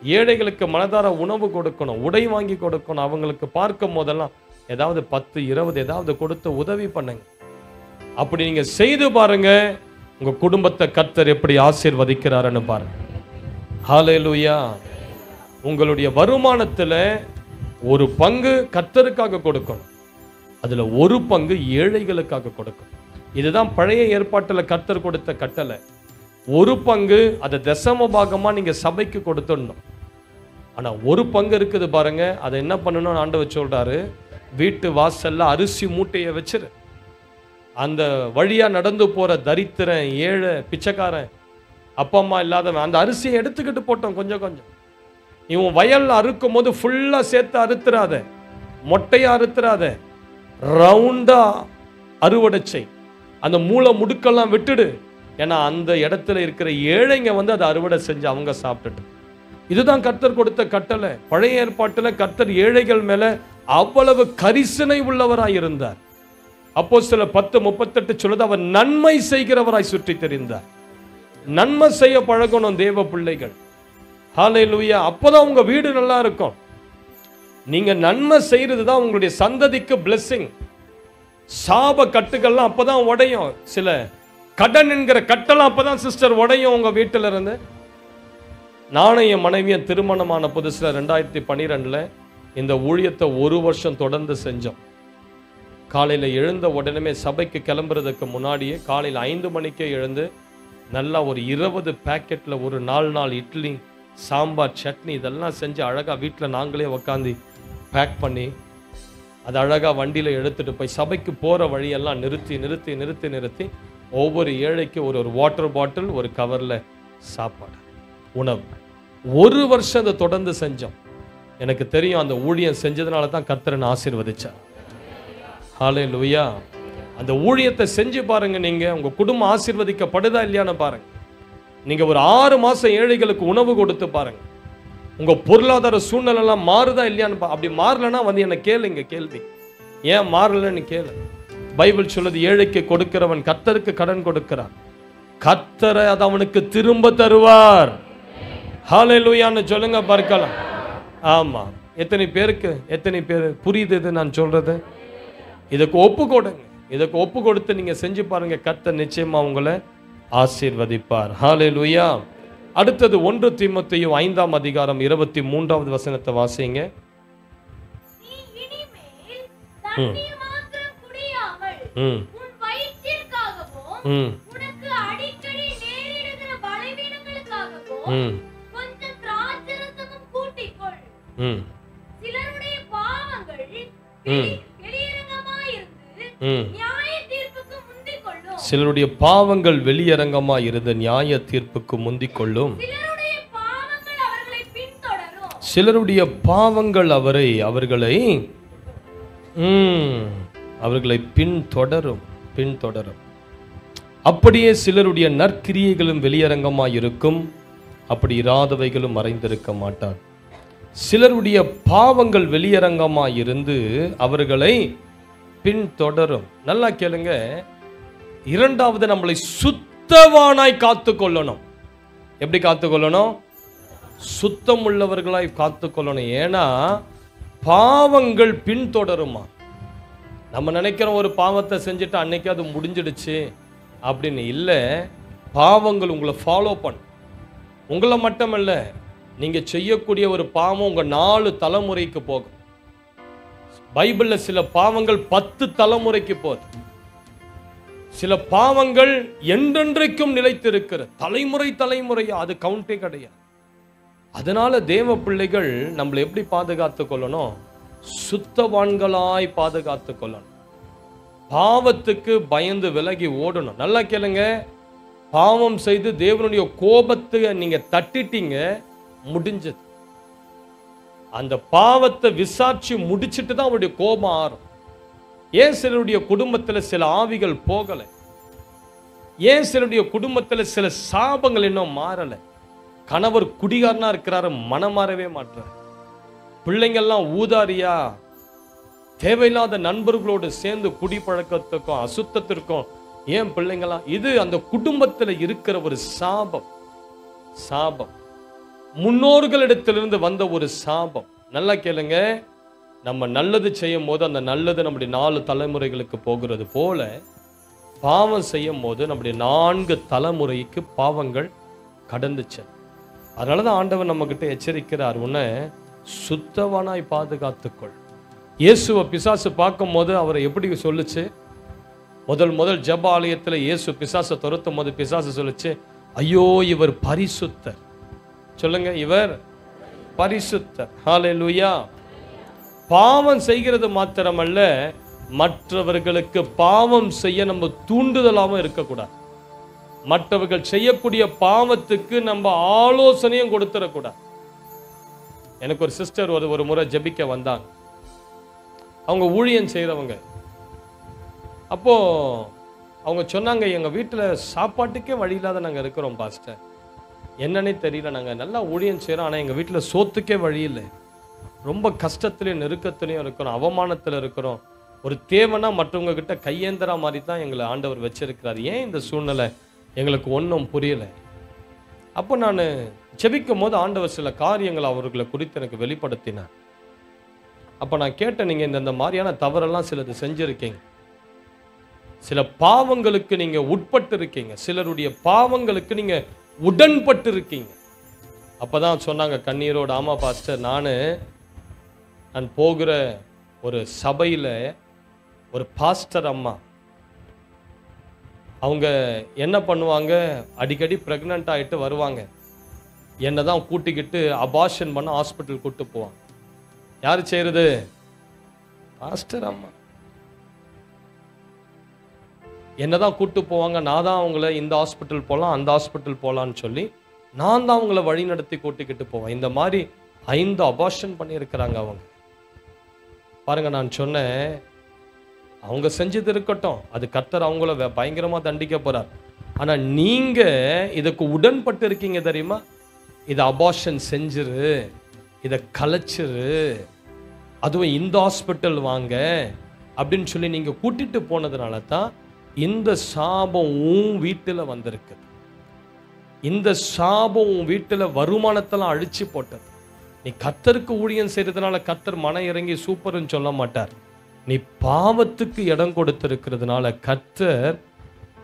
ஏழைகளுக்கு மனதார உணவு கொடுக்கணும், உடை வாங்கி கொடுக்கணும். அவங்களுக்கு பார்க்கும் போதெல்லாம் ஏதாவது 10, 20 ஏதாவது கொடுத்து உதவி பண்ணுங்க. அப்படி நீங்க செய்து பாருங்க, உங்க குடும்பத்தை கர்த்தர் எப்படி ஆசீர்வதிக்கிறாருன்னு பாருங்க. ஹல்லேலூயா. உங்களுடைய வருமானத்துல ஒரு பங்கு கர்த்தருக்காக கொடுக்கணும், அதுல ஒரு பங்கு ஏழைகளுக்காக கொடுக்கணும். இதுதான் பழைய ஏற்பாட்டில் கர்த்தர் கொடுத்த கட்டளை. ஒரு பங்கு அதை தசம பாகமா நீங்க சபைக்கு கொடுத்துடணும். ஆனா ஒரு பங்கு இருக்குது பாருங்க, அதை என்ன பண்ணணும் ஆண்டவர் சொல்றாரு, வீட்டு வாசல்ல அரிசி மூட்டையை வச்சிரு. அந்த வழியா நடந்து போற தரித்திரன், ஏழை, பிச்சைக்காரன், அப்பா அம்மா இல்லாதவன் அந்த அரிசியை எடுத்துக்கிட்டு போட்டோம் கொஞ்சம் கொஞ்சம். இவன் வயல்ல அறுக்கும் போது ஃபுல்லா சேர்த்து அறுத்துறாத, மொட்டையா அறுத்துறாத, ரவுண்டா அறுவடை செய். அந்த மூளை முடுக்கெல்லாம் விட்டுடு. ஏன்னா அந்த இடத்துல இருக்கிற ஏழைங்க அதை அறுவடை செஞ்சு அவங்க சாப்பிட்டுட்டு. இதுதான் கர்த்தர் கொடுத்த கட்டளை. பழைய ஏற்பாட்டில் கர்த்தர் ஏழைகள் மேல அவ்வளவு கரிசனை உள்ளவராய் இருந்தார். அப்போஸ்தலர் 10:38 சொல்லுது, அவர் நன்மை செய்கிறவராய் சுற்றி தெரிந்தார். நன்மை செய்ய பழகணும் தேவ பிள்ளைகள். ஹல்லேலூயா. அப்பதான் உங்க வீடு நல்லா இருக்கும். நீங்க நன்மை செய்யறது தான் உங்களுடைய சந்ததிக்கு பிளெஸிங். சாப கட்டுகள்லாம் அப்பதான் உடையும். சில கடன் என்கிற கட்டெல்லாம் அப்பதான் சிஸ்டர் உடையும் உங்க வீட்டில இருந்து. நானும் என் மனைவியும் திருமணமான புதுசுல 2012 இந்த ஊழியத்தை 1 வருஷம் தொடர்ந்து செஞ்சோம். காலையில எழுந்த உடனே சபைக்கு கிளம்புறதுக்கு முன்னாடியே காலையில் 5 மணிக்கே எழுந்து நல்லா ஒரு 20 பேக்கெட்ல ஒரு 4 இட்லி, சாம்பார், சட்னி இதெல்லாம் செஞ்சு அழகா வீட்டில் நாங்களே உக்காந்து பேக் பண்ணி அது அழகா வண்டியில எடுத்துட்டு போய் சபைக்கு போற வழியெல்லாம் நிறுத்தி நிறுத்தி நிறுத்தி நிறுத்தி ஒவ்வொரு ஏழைக்கு ஒரு வாட்டர் பாட்டில், ஒரு கவர்ல சாப்பாடு, உணவு. 1 வருஷம் அதை தொடர்ந்து செஞ்சோம். எனக்கு தெரியும் அந்த ஊழியம் செஞ்சதுனால தான் கர்த்தர் ஆசீர்வதிச்சார். ஹல்லேலூயா. அந்த ஊழியத்தை செஞ்சு பாருங்க, நீங்க உங்க குடும்பம் ஆசீர்வதிக்கப்படுதா இல்லையான்னு பாருங்க. நீங்க ஒரு 6 மாசம் ஏழைகளுக்கு உணவு கொடுத்து பாருங்க, உங்க பொருளாதார சூழ்நிலை எல்லாம் மாறுதா இல்லையான்னு. அப்படி மாறலன்னா என்ன கேளுங்க கேள்வி, ஏன் மாறலன்னு கேளு. பைபிள் சொல்லுது, ஏழைக்கு கொடுக்கிறவன் கர்த்தருக்கு கடன் கொடுக்கிறான், கர்த்தரை அது அவனுக்கு திரும்ப தருவார். ஹல்லேலூயான்னு சொல்லுங்க பார்க்கலாம். ஆமா, எத்தனை பேர் புரியுது இது நான் சொல்றது? இதுக்கு ஒப்பு கொடுங்க. இதுக்கு ஒப்பு கொடுத்து நீங்க செஞ்சு பாருங்க, கர்த்தர் நிச்சயமா உங்களை ஆசீர்வதிப்பார். ஹல்லேலூயா. அடுத்தது 1 தீமோத்தேயு 5ஆம் அதிகாரம் 23வது வசனத்தை வாசிங்க. சிலருடைய பாவங்கள் வெளியரங்கமா இருந்து நியாய தீர்ப்புக்கு முந்திக் கொள்ளும். சிலருடைய பாவங்கள் அவர்களை பின்தொடரும். அப்படியே சிலருடைய நற்கிரியைகளும் வெளியரங்கமாய் இருக்கும், அப்படி இராதவைகளும் மறைந்திருக்க மாட்டார். சிலருடைய பாவங்கள் வெளியரங்கமாய் இருந்து அவர்களை பின்தொடரும். நல்லா கேளுங்க. இரண்டாவது, நம்மளை சுத்தவானாய் காத்து கொள்ளணும். எப்படி காத்து கொள்ளணும்? சுத்தம் உள்ளவர்களாய் காத்து கொள்ளணும். ஏன்னா பாவங்கள் பின்தொடருமா. நம்ம நினைக்கிறோம் ஒரு பாவத்தை செஞ்சுட்டு அன்னைக்கு அது முடிஞ்சிடுச்சு அப்படின்னு. இல்லை, பாவங்கள் உங்களை ஃபாலோ பண்ணும். உங்களை மட்டுமல்ல, நீங்க செய்யக்கூடிய ஒரு பாவம் உங்க 4 தலைமுறைக்கு போகும். பைபிள்ல சில பாவங்கள் 10 தலைமுறைக்கு போகுது. சில பாவங்கள் என்றென்றைக்கும் நிலைத்திருக்கிற தலைமுறையா, அது கவுண்டே கிடையாது. அதனால தேவ பிள்ளைகள் நம்மளை எப்படி பாதுகாத்து கொள்ளணும்? சுத்தவான்களாய் பாதுகாத்து கொள்ளணும். பாவத்துக்கு பயந்து விலகி ஓடணும். நல்லா கேளுங்க. பாவம் செய்து தேவனுடைய கோபத்தை நீங்க தட்டிட்டீங்க, முடிஞ்சது. அந்த பாவத்தை விசாரிச்சு முடிச்சிட்டு தான் அவருடைய கோபம் ஆறும். ஏன் சிலருடைய குடும்பத்தில் சில ஆவிகள் போகலை? ஏன் சிலருடைய குடும்பத்தில் சில சாபங்கள் இன்னும் மாறலை? கணவர் குடிகாரனா இருக்கிறாரு, மனம் மாறவே மாட்டார். பிள்ளைங்கள்லாம் ஊதாரியா தேவையில்லாத நண்பர்களோடு சேர்ந்து குடிப்பழக்கத்துக்கும் அசுத்தத்திற்கும் ஏன் பிள்ளைங்களாம்? இது அந்த குடும்பத்தில் இருக்கிற ஒரு சாபம், முன்னோர்களிடத்திலிருந்து வந்த ஒரு சாபம். நல்லா கேளுங்க. நம்ம நல்லது செய்யும் போது அந்த நல்லது நம்முடைய 4 தலைமுறைகளுக்கு போகிறது போல, பாவம் செய்யும் போது நம்முடைய 4 தலைமுறைக்கு பாவங்கள் கடந்துச்சு. அதனாலதான் ஆண்டவர் நம்ம கிட்ட எச்சரிக்கிறார், உன்னை சுத்தவானாய் பாதுகாத்துக்கொள். இயேசுவை பிசாசு பார்க்கும் போது அவரை எப்படி சொல்லுச்சு? முதல் ஜெப ஆலயத்தில் இயேசு பிசாசை துரத்தும் போது பிசாசு சொல்லுச்சு, ஐயோ இவர் பரிசுத்தர். சொல்லுங்க, இவர் பரிசுத்தர். ஹல்லேலூயா. பாவம் செய்கிறது மாத்திரமல்ல, மற்றவர்களுக்கு பாவம் செய்ய நம்ம தூண்டுதலாகவும் இருக்கக்கூடாது. மற்றவர்கள் செய்யக்கூடிய பாவத்துக்கு நம்ம ஆலோசனையும் கொடுத்துடக்கூடாது. எனக்கு ஒரு சிஸ்டர் ஒரு முறை ஜெபிக்க வந்தாங்க. அவங்க ஊழியம் செய்கிறவங்க. அப்போ அவங்க சொன்னாங்க, எங்க வீட்டில் சாப்பாட்டுக்கே வழி இல்லாத நாங்கள் இருக்கிறோம் பாஸ்டர். என்னன்னே தெரியல, நாங்கள் நல்லா ஊழியம் செய்கிறோம், ஆனால் எங்கள் வீட்டில் சோத்துக்கே வழி இல்லை. ரொம்ப கஷ்டத்துலேயும் நெருக்கத்துலேயும் இருக்கிறோம், அவமானத்தில் இருக்கிறோம். ஒரு தேவைன்னா மற்றவங்க கிட்ட கையேந்திரா மாதிரி தான் எங்களை ஆண்டவர் வச்சிருக்கிறார். ஏன் இந்த சூழ்நிலை எங்களுக்கு ஒன்றும் புரியலை. அப்போ நான் ஜெபிக்கும் போது ஆண்டவர் சில காரியங்களை அவர்களை குறித்து எனக்கு வெளிப்படுத்தினார். அப்போ நான் கேட்டேன், நீங்கள் இந்த மாதிரியான தவறெல்லாம் சிலது செஞ்சுருக்கீங்க, சில பாவங்களுக்கு நீங்க உட்பட்டு இருக்கீங்க, சிலருடைய பாவங்களுக்கு நீங்க உடன்பட்டு இருக்கீங்க. அப்பதான் சொன்னாங்க கண்ணீரோட, ஆமா பாஸ்டர், நான் போகிற ஒரு சபையில ஒரு பாஸ்டர் அம்மா, அவங்க என்ன பண்ணுவாங்க, அடிக்கடி பிரெக்னென்ட் ஆகிட்டு வருவாங்க, என்னை தான் கூட்டிக்கிட்டு அபார்ஷன் பண்ண ஹாஸ்பிட்டல் கூட்டு போவாங்க. யார் செய்யறது? பாஸ்டர் அம்மா. என்னதான் கூட்டு போவாங்க, நான் தான் அவங்கள இந்த ஹாஸ்பிட்டல் போகலாம் அந்த ஹாஸ்பிட்டல் போகலான்னு சொல்லி நான் தான் அவங்கள வழி நடத்தி கூட்டிக்கிட்டு போவேன். இந்த மாதிரி 5 அபார்ஷன் பண்ணியிருக்கிறாங்க அவங்க. பாருங்க, நான் சொன்னேன், அவங்க செஞ்சது இருக்கட்டும், அது கர்த்தர் அவங்கள பயங்கரமா தண்டிக்க போறார். ஆனா நீங்க இதுக்கு உடன்பட்டு இருக்கீங்க தெரியுமா? இதை அபார்ஷன் செஞ்சிரு, இதை கலைச்சிரு, அதுவும் இந்த ஹாஸ்பிட்டல் வாங்க அப்படின்னு சொல்லி நீங்க கூட்டிட்டு போனதுனால தான் இந்த சாபம் உன் வீட்டில் வந்திருக்கு. இந்த சாபம் உன் வீட்டில் வருமானத்தெல்லாம் அழிச்சு போட்டது. நீ கர்த்தருக்கு ஊழியம் செய்யறதுனால கர்த்தர் மன இறங்கி சூப்பர்ன்னு சொல்ல மாட்டார். நீ பாவத்துக்கு இடம் கொடுத்திருக்கிறதுனால கர்த்தர்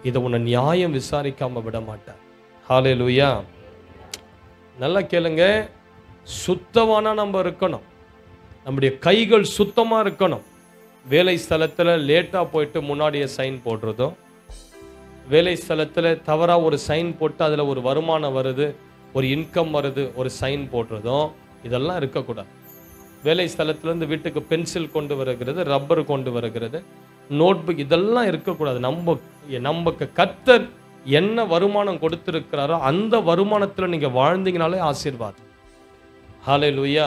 இதை உன்னை நியாயம் விசாரிக்காம விட மாட்டார். ஹல்லேலூயா. நல்லா கேளுங்க, சுத்தமானா நம்ம இருக்கணும், நம்முடைய கைகள் சுத்தமா இருக்கணும். வேலை ஸ்தலத்தில் லேட்டாக போயிட்டு முன்னாடியே சைன் போடுறதும், வேலை ஸ்தலத்தில் தவறாக ஒரு சைன் போட்டு அதில் ஒரு வருமானம் வருது, ஒரு இன்கம் வருது, ஒரு சைன் போடுறதும், இதெல்லாம் இருக்கக்கூடாது. வேலை ஸ்தலத்திலேருந்து வீட்டுக்கு பென்சில் கொண்டு வருகிறது, ரப்பர் கொண்டு வருகிறது, நோட் புக் இதெல்லாம் இருக்கக்கூடாது. நமக்கு கர்த்தர் என்ன வருமானம் கொடுத்திருக்கிறாரோ அந்த வருமானத்தில் நீங்க வாழ்ந்தீங்கனாலே ஆசீர்வாதம். ஹல்லேலூயா.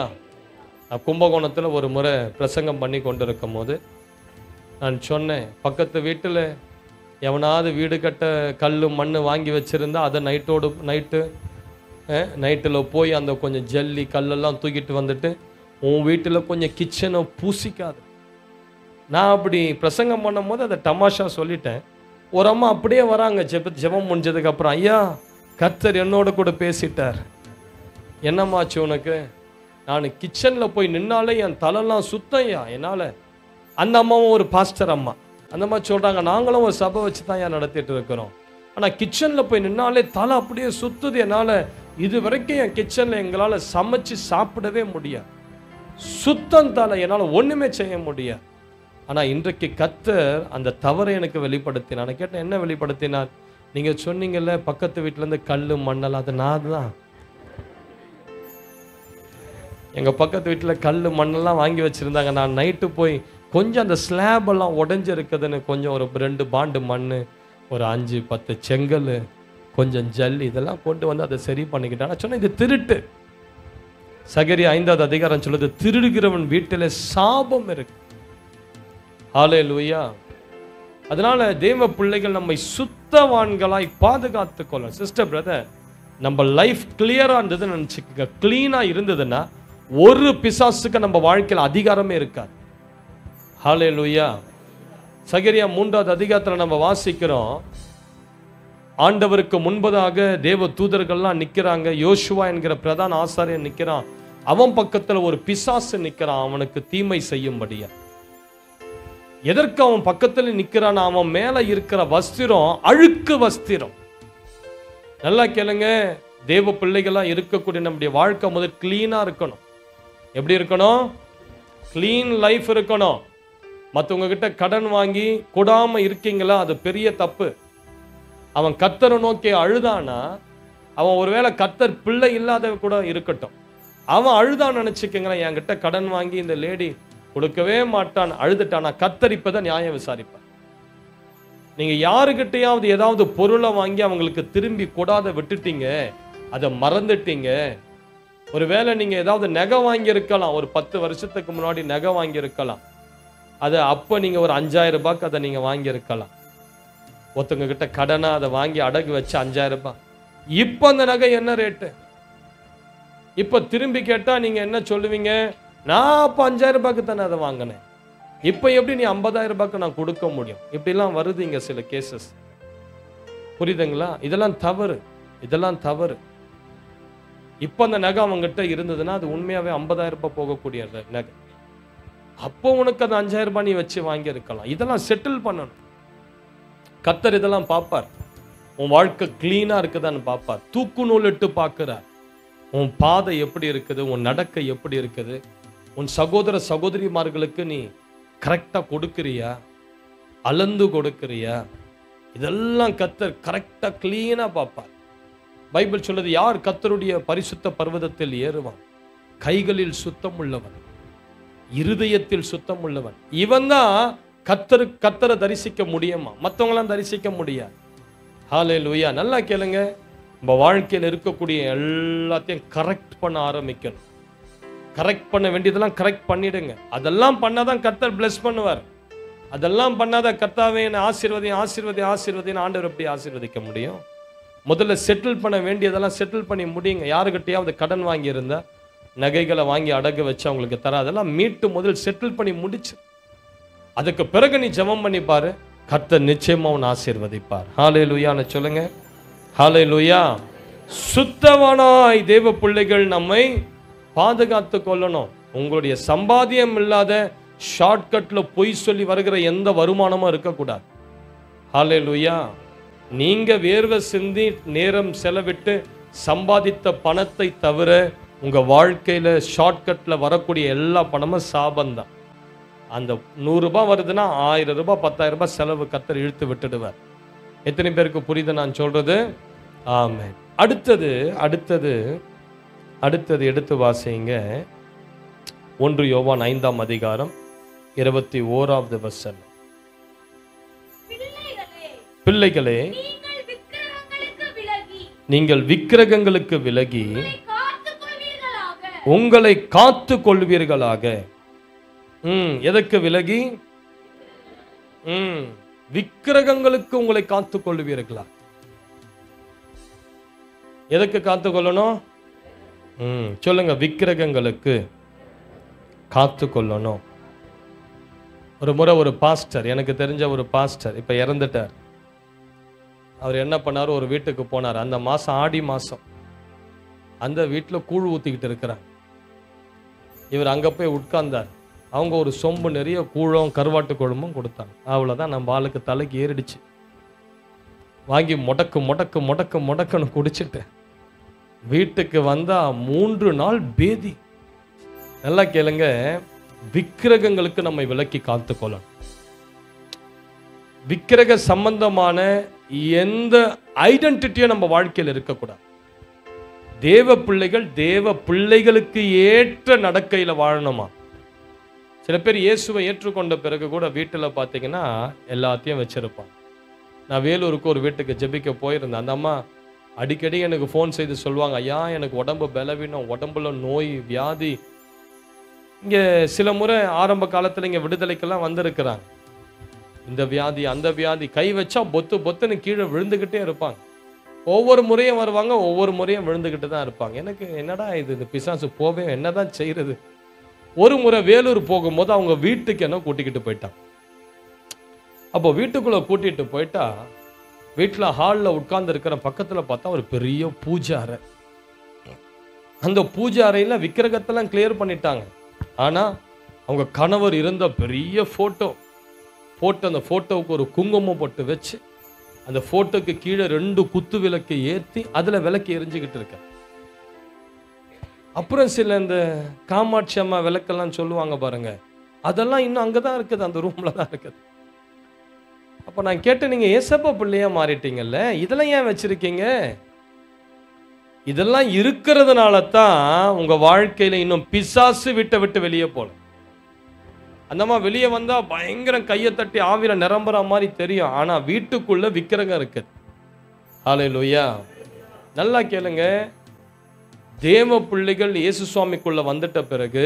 நான் கும்பகோணத்தில் ஒரு முறை பிரசங்கம் பண்ணி கொண்டிருக்கும் போது நான் சொன்னேன், பக்கத்து வீட்டில் எவனாவது வீடு கட்ட கல் மண் வாங்கி வச்சுருந்தா அதை நைட்டில் போய் அந்த கொஞ்சம் ஜல்லி கல்லெல்லாம் தூக்கிட்டு வந்துட்டு உன் வீட்டில் கொஞ்சம் கிச்சனை பூசிக்காது. நான் அப்படி பிரசங்கம் பண்ணும் போது அதை தமாஷா சொல்லிட்டேன். ஒரு அம்மா அப்படியே வராங்க ஜெபம் முடிஞ்சதுக்கப்புறம், ஐயா கர்த்தர் என்னோட கூட பேசிட்டார். என்னம்மாச்சு உனக்கு? நான் கிச்சனில் போய் நின்னாலே என் தலைலாம் சுத்தம்யா என்னால். அந்த அம்மாவும் ஒரு பாஸ்டர் அம்மா. அந்த மாதிரி சொல்கிறாங்க, நாங்களும் ஒரு சபை வச்சு தான் ஏன் நடத்திட்டு இருக்கிறோம், ஆனால் கிச்சனில் போய் நின்னாலே தலை அப்படியே சுத்துது என்னால். இது வரைக்கும் என் கிச்சனில் எங்களால் சமைச்சு சாப்பிடவே முடியாது, சுத்தம் தலை, என்னால் ஒன்றுமே செய்ய முடியாது. ஆனால் இன்றைக்கு கர்த்தர் அந்த தவறை எனக்கு வெளிப்படுத்தினார். நான் கேட்டேன், என்ன வெளிப்படுத்தினார்? நீங்கள் சொன்னீங்கல்ல பக்கத்து வீட்டிலேருந்து கல் மண்ணல், அது நான் தான். எங்கள் பக்கத்து வீட்டில் கல் மண்ணெல்லாம் வாங்கி வச்சுருந்தாங்க. நான் நைட்டு போய் கொஞ்சம் அந்த ஸ்லாபெல்லாம் உடஞ்சிருக்குதுன்னு கொஞ்சம் ஒரு 2 பாண்டு மண், ஒரு 5-10 செங்கல், கொஞ்சம் ஜல்லி இதெல்லாம் கொண்டு வந்து அதை சரி பண்ணிக்கிட்டேன். நான் சொன்னேன், இது திருட்டு. சகரியா 5வது அதிகாரம் சொல்லுது, திருடுகிறவன் வீட்டில் சாபம் இருக்கு. ஹல்லேலூயா. அதனால தேவ பிள்ளைகள் நம்மை சுத்தவான்களாய் பாதுகாத்து கொள்ள. சிஸ்டர் பிரதர், நம்ம லைஃப் கிளியரா இருந்ததுன்னு நினைச்சுக்கோங்க. கிளீனா இருந்ததுன்னா ஒரு பிசாசுக்கு நம்ம வாழ்க்கையில் அதிகாரமே இருக்காது. ஹல்லேலூயா. சகரியா 3வது அதிகாரத்தில் நம்ம வாசிக்கிறோம், ஆண்டவருக்கு முன்பதாக தேவ தூதர்கள்லாம் நிற்கிறாங்க. யோசுவா என்கிற பிரதான ஆசாரியன் நிற்கிறான். அவன் பக்கத்தில் ஒரு பிசாசு நிற்கிறான், அவனுக்கு தீமை செய்யும்படியா. எதற்கு அவன் பக்கத்தில் நிற்கிறான்? அவன் மேலே இருக்கிற வஸ்திரம் அழுக்கு வஸ்திரம். நல்லா கேளுங்க, தேவ பிள்ளைகளாக இருக்கக்கூடிய நம்முடைய வாழ்க்கை முதல் கிளீனாக இருக்கணும். எப்படி இருக்கணும்? கிளீன் லைஃப் இருக்கணும். மற்றவங்க கிட்ட கடன் வாங்கி கொடாம இருக்கீங்களா, அது பெரிய தப்பு. அவன் கர்த்தரை நோக்கி அழுதானா, அவன் ஒருவேளை கர்த்தர் பிள்ளை இல்லாத கூட இருக்கட்டும், அவன் அழுதான் நினைச்சுக்கங்களேன், என்கிட்ட கடன் வாங்கி இந்த லேடி கொடுக்கவே மாட்டான் அழுதுட்டானா, கர்த்தர் இப்பதான் நியாயம் விசாரிப்பார். நீங்க யாருக்கிட்டையாவது ஏதாவது பொருளை வாங்கி அவங்களுக்கு திரும்பி கொடாத விட்டுட்டீங்க, அதை மறந்துட்டீங்க. ஒருவேளை நீங்க ஏதாவது நகை வாங்கி இருக்கலாம், ஒரு 10 வருஷத்துக்கு முன்னாடி நகை வாங்கி இருக்கலாம், அதை அப்போ நீங்க ஒரு 5000 ரூபாய்க்கு அதை நீங்க வாங்கி இருக்கலாம். ஒருத்தவங்க கிட்ட கடனா அதை வாங்கி அடகு வச்சு 5000 ரூபாய். இப்போ அந்த நகை என்ன ரேட்டு? இப்போ திரும்பி கேட்டா நீங்க என்ன சொல்லுவீங்க? நான் அப்போ 5000 ரூபாய்க்கு தானே அதை வாங்கினேன், இப்போ எப்படி நீ 50000 ரூபாய்க்கு நான் கொடுக்க முடியும்? இப்படிலாம் வருது இங்க சில கேசஸ். புரியுதுங்களா? இதெல்லாம் தவறு, இதெல்லாம் தவறு. இப்போ அந்த நகை அவங்ககிட்ட இருந்ததுன்னா அது உண்மையாவே 50000 ரூபாய் போகக்கூடிய நகை. அப்போ உனக்கு அது 5000 ரூபாய் நீ வச்சு வாங்கி இருக்கலாம். இதெல்லாம் செட்டில் பண்ணணும். கர்த்தர் இதெல்லாம் பார்ப்பார். உன் வாழ்க்கை கிளீனா இருக்குதான்னு பார்ப்பார். தூக்கு நூல் இட்டு பார்க்கிறார். உன் பாதை எப்படி இருக்குது, உன் நடக்கை எப்படி இருக்குது, உன் சகோதர சகோதரிமார்களுக்கு நீ கரெக்டா கொடுக்கிறியா, அளந்து கொடுக்கிறியா, இதெல்லாம் கர்த்தர் கரெக்டா கிளீனா பார்ப்பார். பைபிள் சொல்லுது, யார் கர்த்தருடைய பரிசுத்த பர்வதத்தில் ஏறுவான்? கைகளில் சுத்தம் உள்ளவன், இருதயத்தில் சுத்தம் உள்ளவன். இவன் தான் கர்த்தரை தரிசிக்க முடியுமா? மற்றவங்களாம் தரிசிக்க முடியாது. ஹல்லேலூயா. நல்லா கேளுங்க, நம்ம வாழ்க்கையில் இருக்கக்கூடிய எல்லாத்தையும் கரெக்ட் பண்ண ஆரம்பிக்கணும். கரெக்ட் பண்ண வேண்டியதெல்லாம் கரெக்ட் பண்ணிடுங்க. அதெல்லாம் பண்ணாதான் கர்த்தர் பிளஸ் பண்ணுவார். அதெல்லாம் பண்ணாதான் கர்த்தாவே ஆசீர்வதின்னு ஆண்டவர் எப்படி ஆசீர்வதிக்க முடியும்? முதல்ல செட்டில் பண்ண வேண்டியதெல்லாம் செட்டில் பண்ணி முடியுங்க. யாருக்கிட்டையாவது கடன் வாங்கி இருந்தா நகைகளை வாங்கி அடகு வச்சு அவங்களுக்கு தர, அதெல்லாம் மீட்டு முதல் செட்டில் பண்ணி முடிச்சு அதுக்கு பிறகு நீ ஜெபம் பண்ணி பாரு, கர்த்தர் நிச்சயமா உன்னை ஆசீர்வதிப்பார். ஹல்லேலூயான்னு சொல்லுங்க. ஹல்லேலூயா. சுத்தவானாய் தேவ பிள்ளைகள் நம்மை பாதுகாத்து கொள்ளணும். உங்களுடைய சம்பாத்தியம் இல்லாத ஷார்ட்கட்ல பொய் சொல்லி வருகிற எந்த வருமானமும் இருக்கக்கூடாது. ஹல்லேலூயா. நீங்க வேர்வை சிந்தி நேரம் செலவிட்டு சம்பாதித்த பணத்தை தவிர உங்க வாழ்க்கையில ஷார்ட்கட்ல வரக்கூடிய எல்லா பணமும் சாபந்தான். அந்த 100 ரூபாய் வருதுன்னா 1000 ரூபாய் 10,000 ரூபாய் செலவு கர்த்தர் இழுத்து விட்டுடுவார். எத்தனை பேருக்கு புரியுது நான் சொல்றது? ஆமென். அடுத்தது எடுத்து வாசிங்க. 1 யோவான் 5ஆம் அதிகாரம் 21வது வசனம். பிள்ளைகளே, நீங்கள் விக்கிரகங்களுக்கு விலகி உங்களை காத்து கொள்வீர்களாக. எதற்கு விலகி? விக்கிரகங்களுக்கு உங்களை காத்து கொள்வீர்களா? எதற்கு காத்து கொள்ளணும்? சொல்லுங்க. விக்கிரகங்களுக்கு காத்து கொள்ளணும். ஒரு முறை ஒரு பாஸ்டர், எனக்கு தெரிஞ்ச ஒரு பாஸ்டர், இப்ப இறந்துட்டார். அவர் என்ன பண்ணாரு, ஒரு வீட்டுக்கு போனார். அந்த மாசம் ஆடி மாசம் அந்த வீட்டில் கூழ் ஊத்திக்கிட்டு இருக்கிறாங்க. இவர் அங்க போய் உட்கார்ந்தார். அவங்க ஒரு சொம்பு நிறைய கூழும் கருவாட்டு குழம்பும் கொடுத்தாங்க. அவ்வளவுதான், நம்ம ஆளுக்கு தலைக்கு ஏறிடுச்சு. வாங்கி முடக்கு முடக்கு முடக்கு முடக்குன்னு குடிச்சிட்டு வீட்டுக்கு வந்தா 3 நாள் பேதி. நல்லா கேளுங்க, விக்கிரகங்களுக்கு நம்மை விலக்கி காத்துக்கொள்ளணும். விக்கிரக சம்பந்தமான எந்த ஐடென்டிட்டியும் நம்ம வாழ்க்கையில் இருக்கக்கூடாது. தேவ பிள்ளைகள் தேவ பிள்ளைகளுக்கு ஏற்ற நடக்கையில வாழணுமா? சில பேர் இயேசுவை ஏற்றுக்கொண்ட பிறகு கூட வீட்டில் பார்த்தீங்கன்னா எல்லாத்தையும் வச்சிருப்பாங்க. நான் வேலூருக்கு ஒரு வீட்டுக்கு ஜெபிக்க போயிருந்தேன். அந்த அம்மா அடிக்கடி எனக்கு ஃபோன் செய்து சொல்லுவாங்க, ஐயா எனக்கு உடம்பு பலவீனம், உடம்புல நோய் வியாதி. இங்கே சில முறை ஆரம்ப காலத்தில் இங்கே விடுதலைக்கெல்லாம் வந்திருக்கிறாங்க. இந்த வியாதி அந்த வியாதி, கை வச்சா பொத்து பொத்துன்னு கீழே விழுந்துக்கிட்டே இருப்பாங்க. ஒவ்வொரு முறையும் வருவாங்க, ஒவ்வொரு முறையும் விழுந்துக்கிட்டு தான் இருப்பாங்க. எனக்கு என்னடா இது, இந்த பிசாசு போவே என்னதான் செய்யறது. ஒரு முறை வேலூர் போகும்போது அவங்க வீட்டுக்கு என்ன கூட்டிக்கிட்டு போயிட்டாங்க. அப்போ வீட்டுக்குள்ள கூட்டிட்டு போயிட்டா வீட்டில் ஹாலில் உட்கார்ந்து இருக்கிற பக்கத்தில் பார்த்தா ஒரு பெரிய பூஜை அறை. அந்த பூஜை அறையில விக்கிரகத்தெல்லாம் கிளியர் பண்ணிட்டாங்க. ஆனா அவங்க கணவர் இருந்த பெரிய போட்டோ போட்டு அந்த போட்டோவுக்கு ஒரு குங்குமம் போட்டு வச்சு அந்த போட்டோக்கு கீழே 2 குத்து விளக்கு ஏற்றி அதுல விளக்கு எரிஞ்சுக்கிட்டு இருக்க. அப்புறம் சில இந்த காமாட்சி அம்மா விளக்கெல்லாம் சொல்லுவாங்க பாருங்க, அதெல்லாம் இன்னும் அங்கதான் இருக்குது, அந்த ரூம்ல தான் இருக்குது. அப்ப நான் கேட்டேன், நீங்க ஏசப்பா பிள்ளையா மாறிட்டீங்கல்ல, இதெல்லாம் ஏன் வச்சிருக்கீங்க? இதெல்லாம் இருக்கிறதுனால தான் உங்க வாழ்க்கையில இன்னும் பிசாசு விட்டு வெளியே போல. அந்தம்மா வெளியே வந்தா பயங்கர கையை தட்டி ஆவிர நிரம்புற மாதிரி தெரியும். ஆனா வீட்டுக்குள்ள விக்கிரகம் இருக்குது. ஹல்லேலூயா. நல்லா கேளுங்க, தேவ பிள்ளைகள் இயேசு சுவாமிக்குள்ள வந்துட்ட பிறகு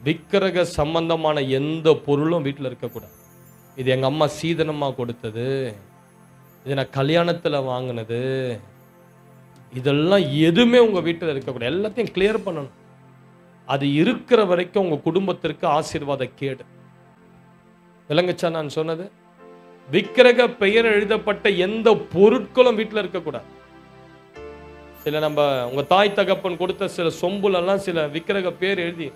விக்கிரக சம்பந்தமான எந்த பொருளும் வீட்டில் இருக்கக்கூடாது. இது எங்க அம்மா சீதனமா கொடுத்தது, இது நான் கல்யாணத்துல வாங்கினது, இதெல்லாம் எதுவுமே உங்க வீட்டில் இருக்கக்கூடாது. எல்லாத்தையும் கிளியர் பண்ணணும். அது இருக்கிற வரைக்கும் உங்க குடும்பத்திற்கு ஆசீர்வாத கேடு. விளங்குச்சா நான் சொன்னது? விக்கிரக பெயர் எழுதப்பட்ட எந்த பொருட்களும் வீட்டில் இருக்கக்கூடாது. சில நம்ம உங்க தாய் தகப்பன் கொடுத்த சில சொம்புலெல்லாம் சில விக்கிரக பேர் எழுதி,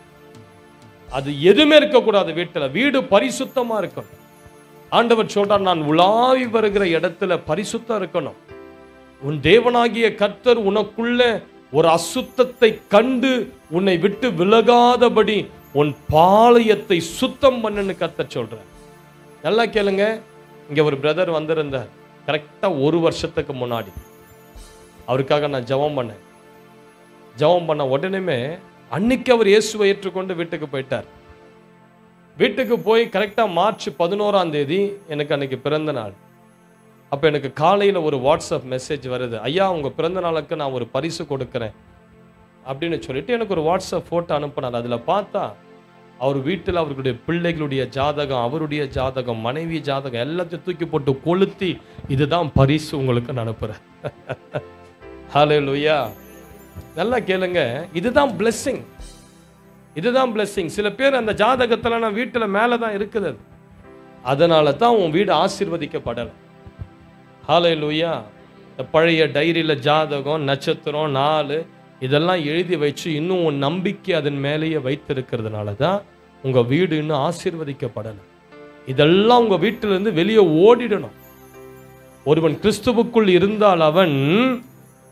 அது எதுவுமே இருக்கக்கூடாது வீட்டில். வீடு பரிசுத்தமா இருக்கணும். ஆண்டவர் சொல்றார், நான் உலாவி வருகிற இடத்துல பரிசுத்தம் இருக்கணும். உன் தேவனாகிய கர்த்தர் உனக்குள்ள ஒரு அசுத்தத்தை கண்டு உன்னை விட்டு விலகாதபடி உன் பாளையத்தை சுத்தம் பண்ணுன்னு கர்த்தர் சொல்றார். நல்லா கேளுங்க, இங்க ஒரு பிரதர் வந்திருந்தார் கரெக்டா 1 வருஷத்துக்கு முன்னாடி. அவருக்காக நான் ஜெபம் பண்ண உடனே அன்னைக்கு அவர் இயேசுவை ஏற்றுக்கொண்டு வீட்டுக்கு போயிட்டார். வீட்டுக்கு போய் கரெக்டா மார்ச் 11ஆம் தேதி எனக்கு அன்னைக்கு பிறந்த நாள். அப்போ எனக்கு காலையில் ஒரு வாட்ஸ்அப் மெசேஜ் வருது, ஐயா உங்க பிறந்த நாளுக்கு நான் ஒரு பரிசு கொடுக்குறேன் அப்படின்னு சொல்லிட்டு எனக்கு ஒரு வாட்ஸ்அப் போட்டோ அனுப்பினார். அதுல பார்த்தா அவர் வீட்டில் அவர்களுடைய பிள்ளைகளுடைய ஜாதகம், அவருடைய ஜாதகம், மனைவி ஜாதகம் எல்லாத்தையும் தூக்கி போட்டு கொளுத்தி, இதுதான் பரிசு உங்களுக்கு நான் அனுப்புறேன். ஹல்லேலூயா. நல்லா கேளுங்க, இதுதான் பிளெஸிங், இதுதான் பிளெஸிங். சில பேர் அந்த ஜாதகத்துல நான் வீட்டுல மேலதான் இருக்குது, அதனால தான் உன் வீடு ஆசீர்வதிக்கப்படலை. ஹல்லேலூயா. இந்த பழைய டைரியில ஜாதகம், நட்சத்திரம், நாள் இதெல்லாம் எழுதி வச்சு இன்னும் உன் நம்பிக்கை அதன் மேலேயே வைத்திருக்கிறதுனால தான் உங்க வீடு இன்னும் ஆசீர்வதிக்கப்படலை. இதெல்லாம் உங்க வீட்டிலிருந்து வெளியே ஓடிடணும். ஒருவன் கிறிஸ்துவுக்குள் இருந்தால் அவன்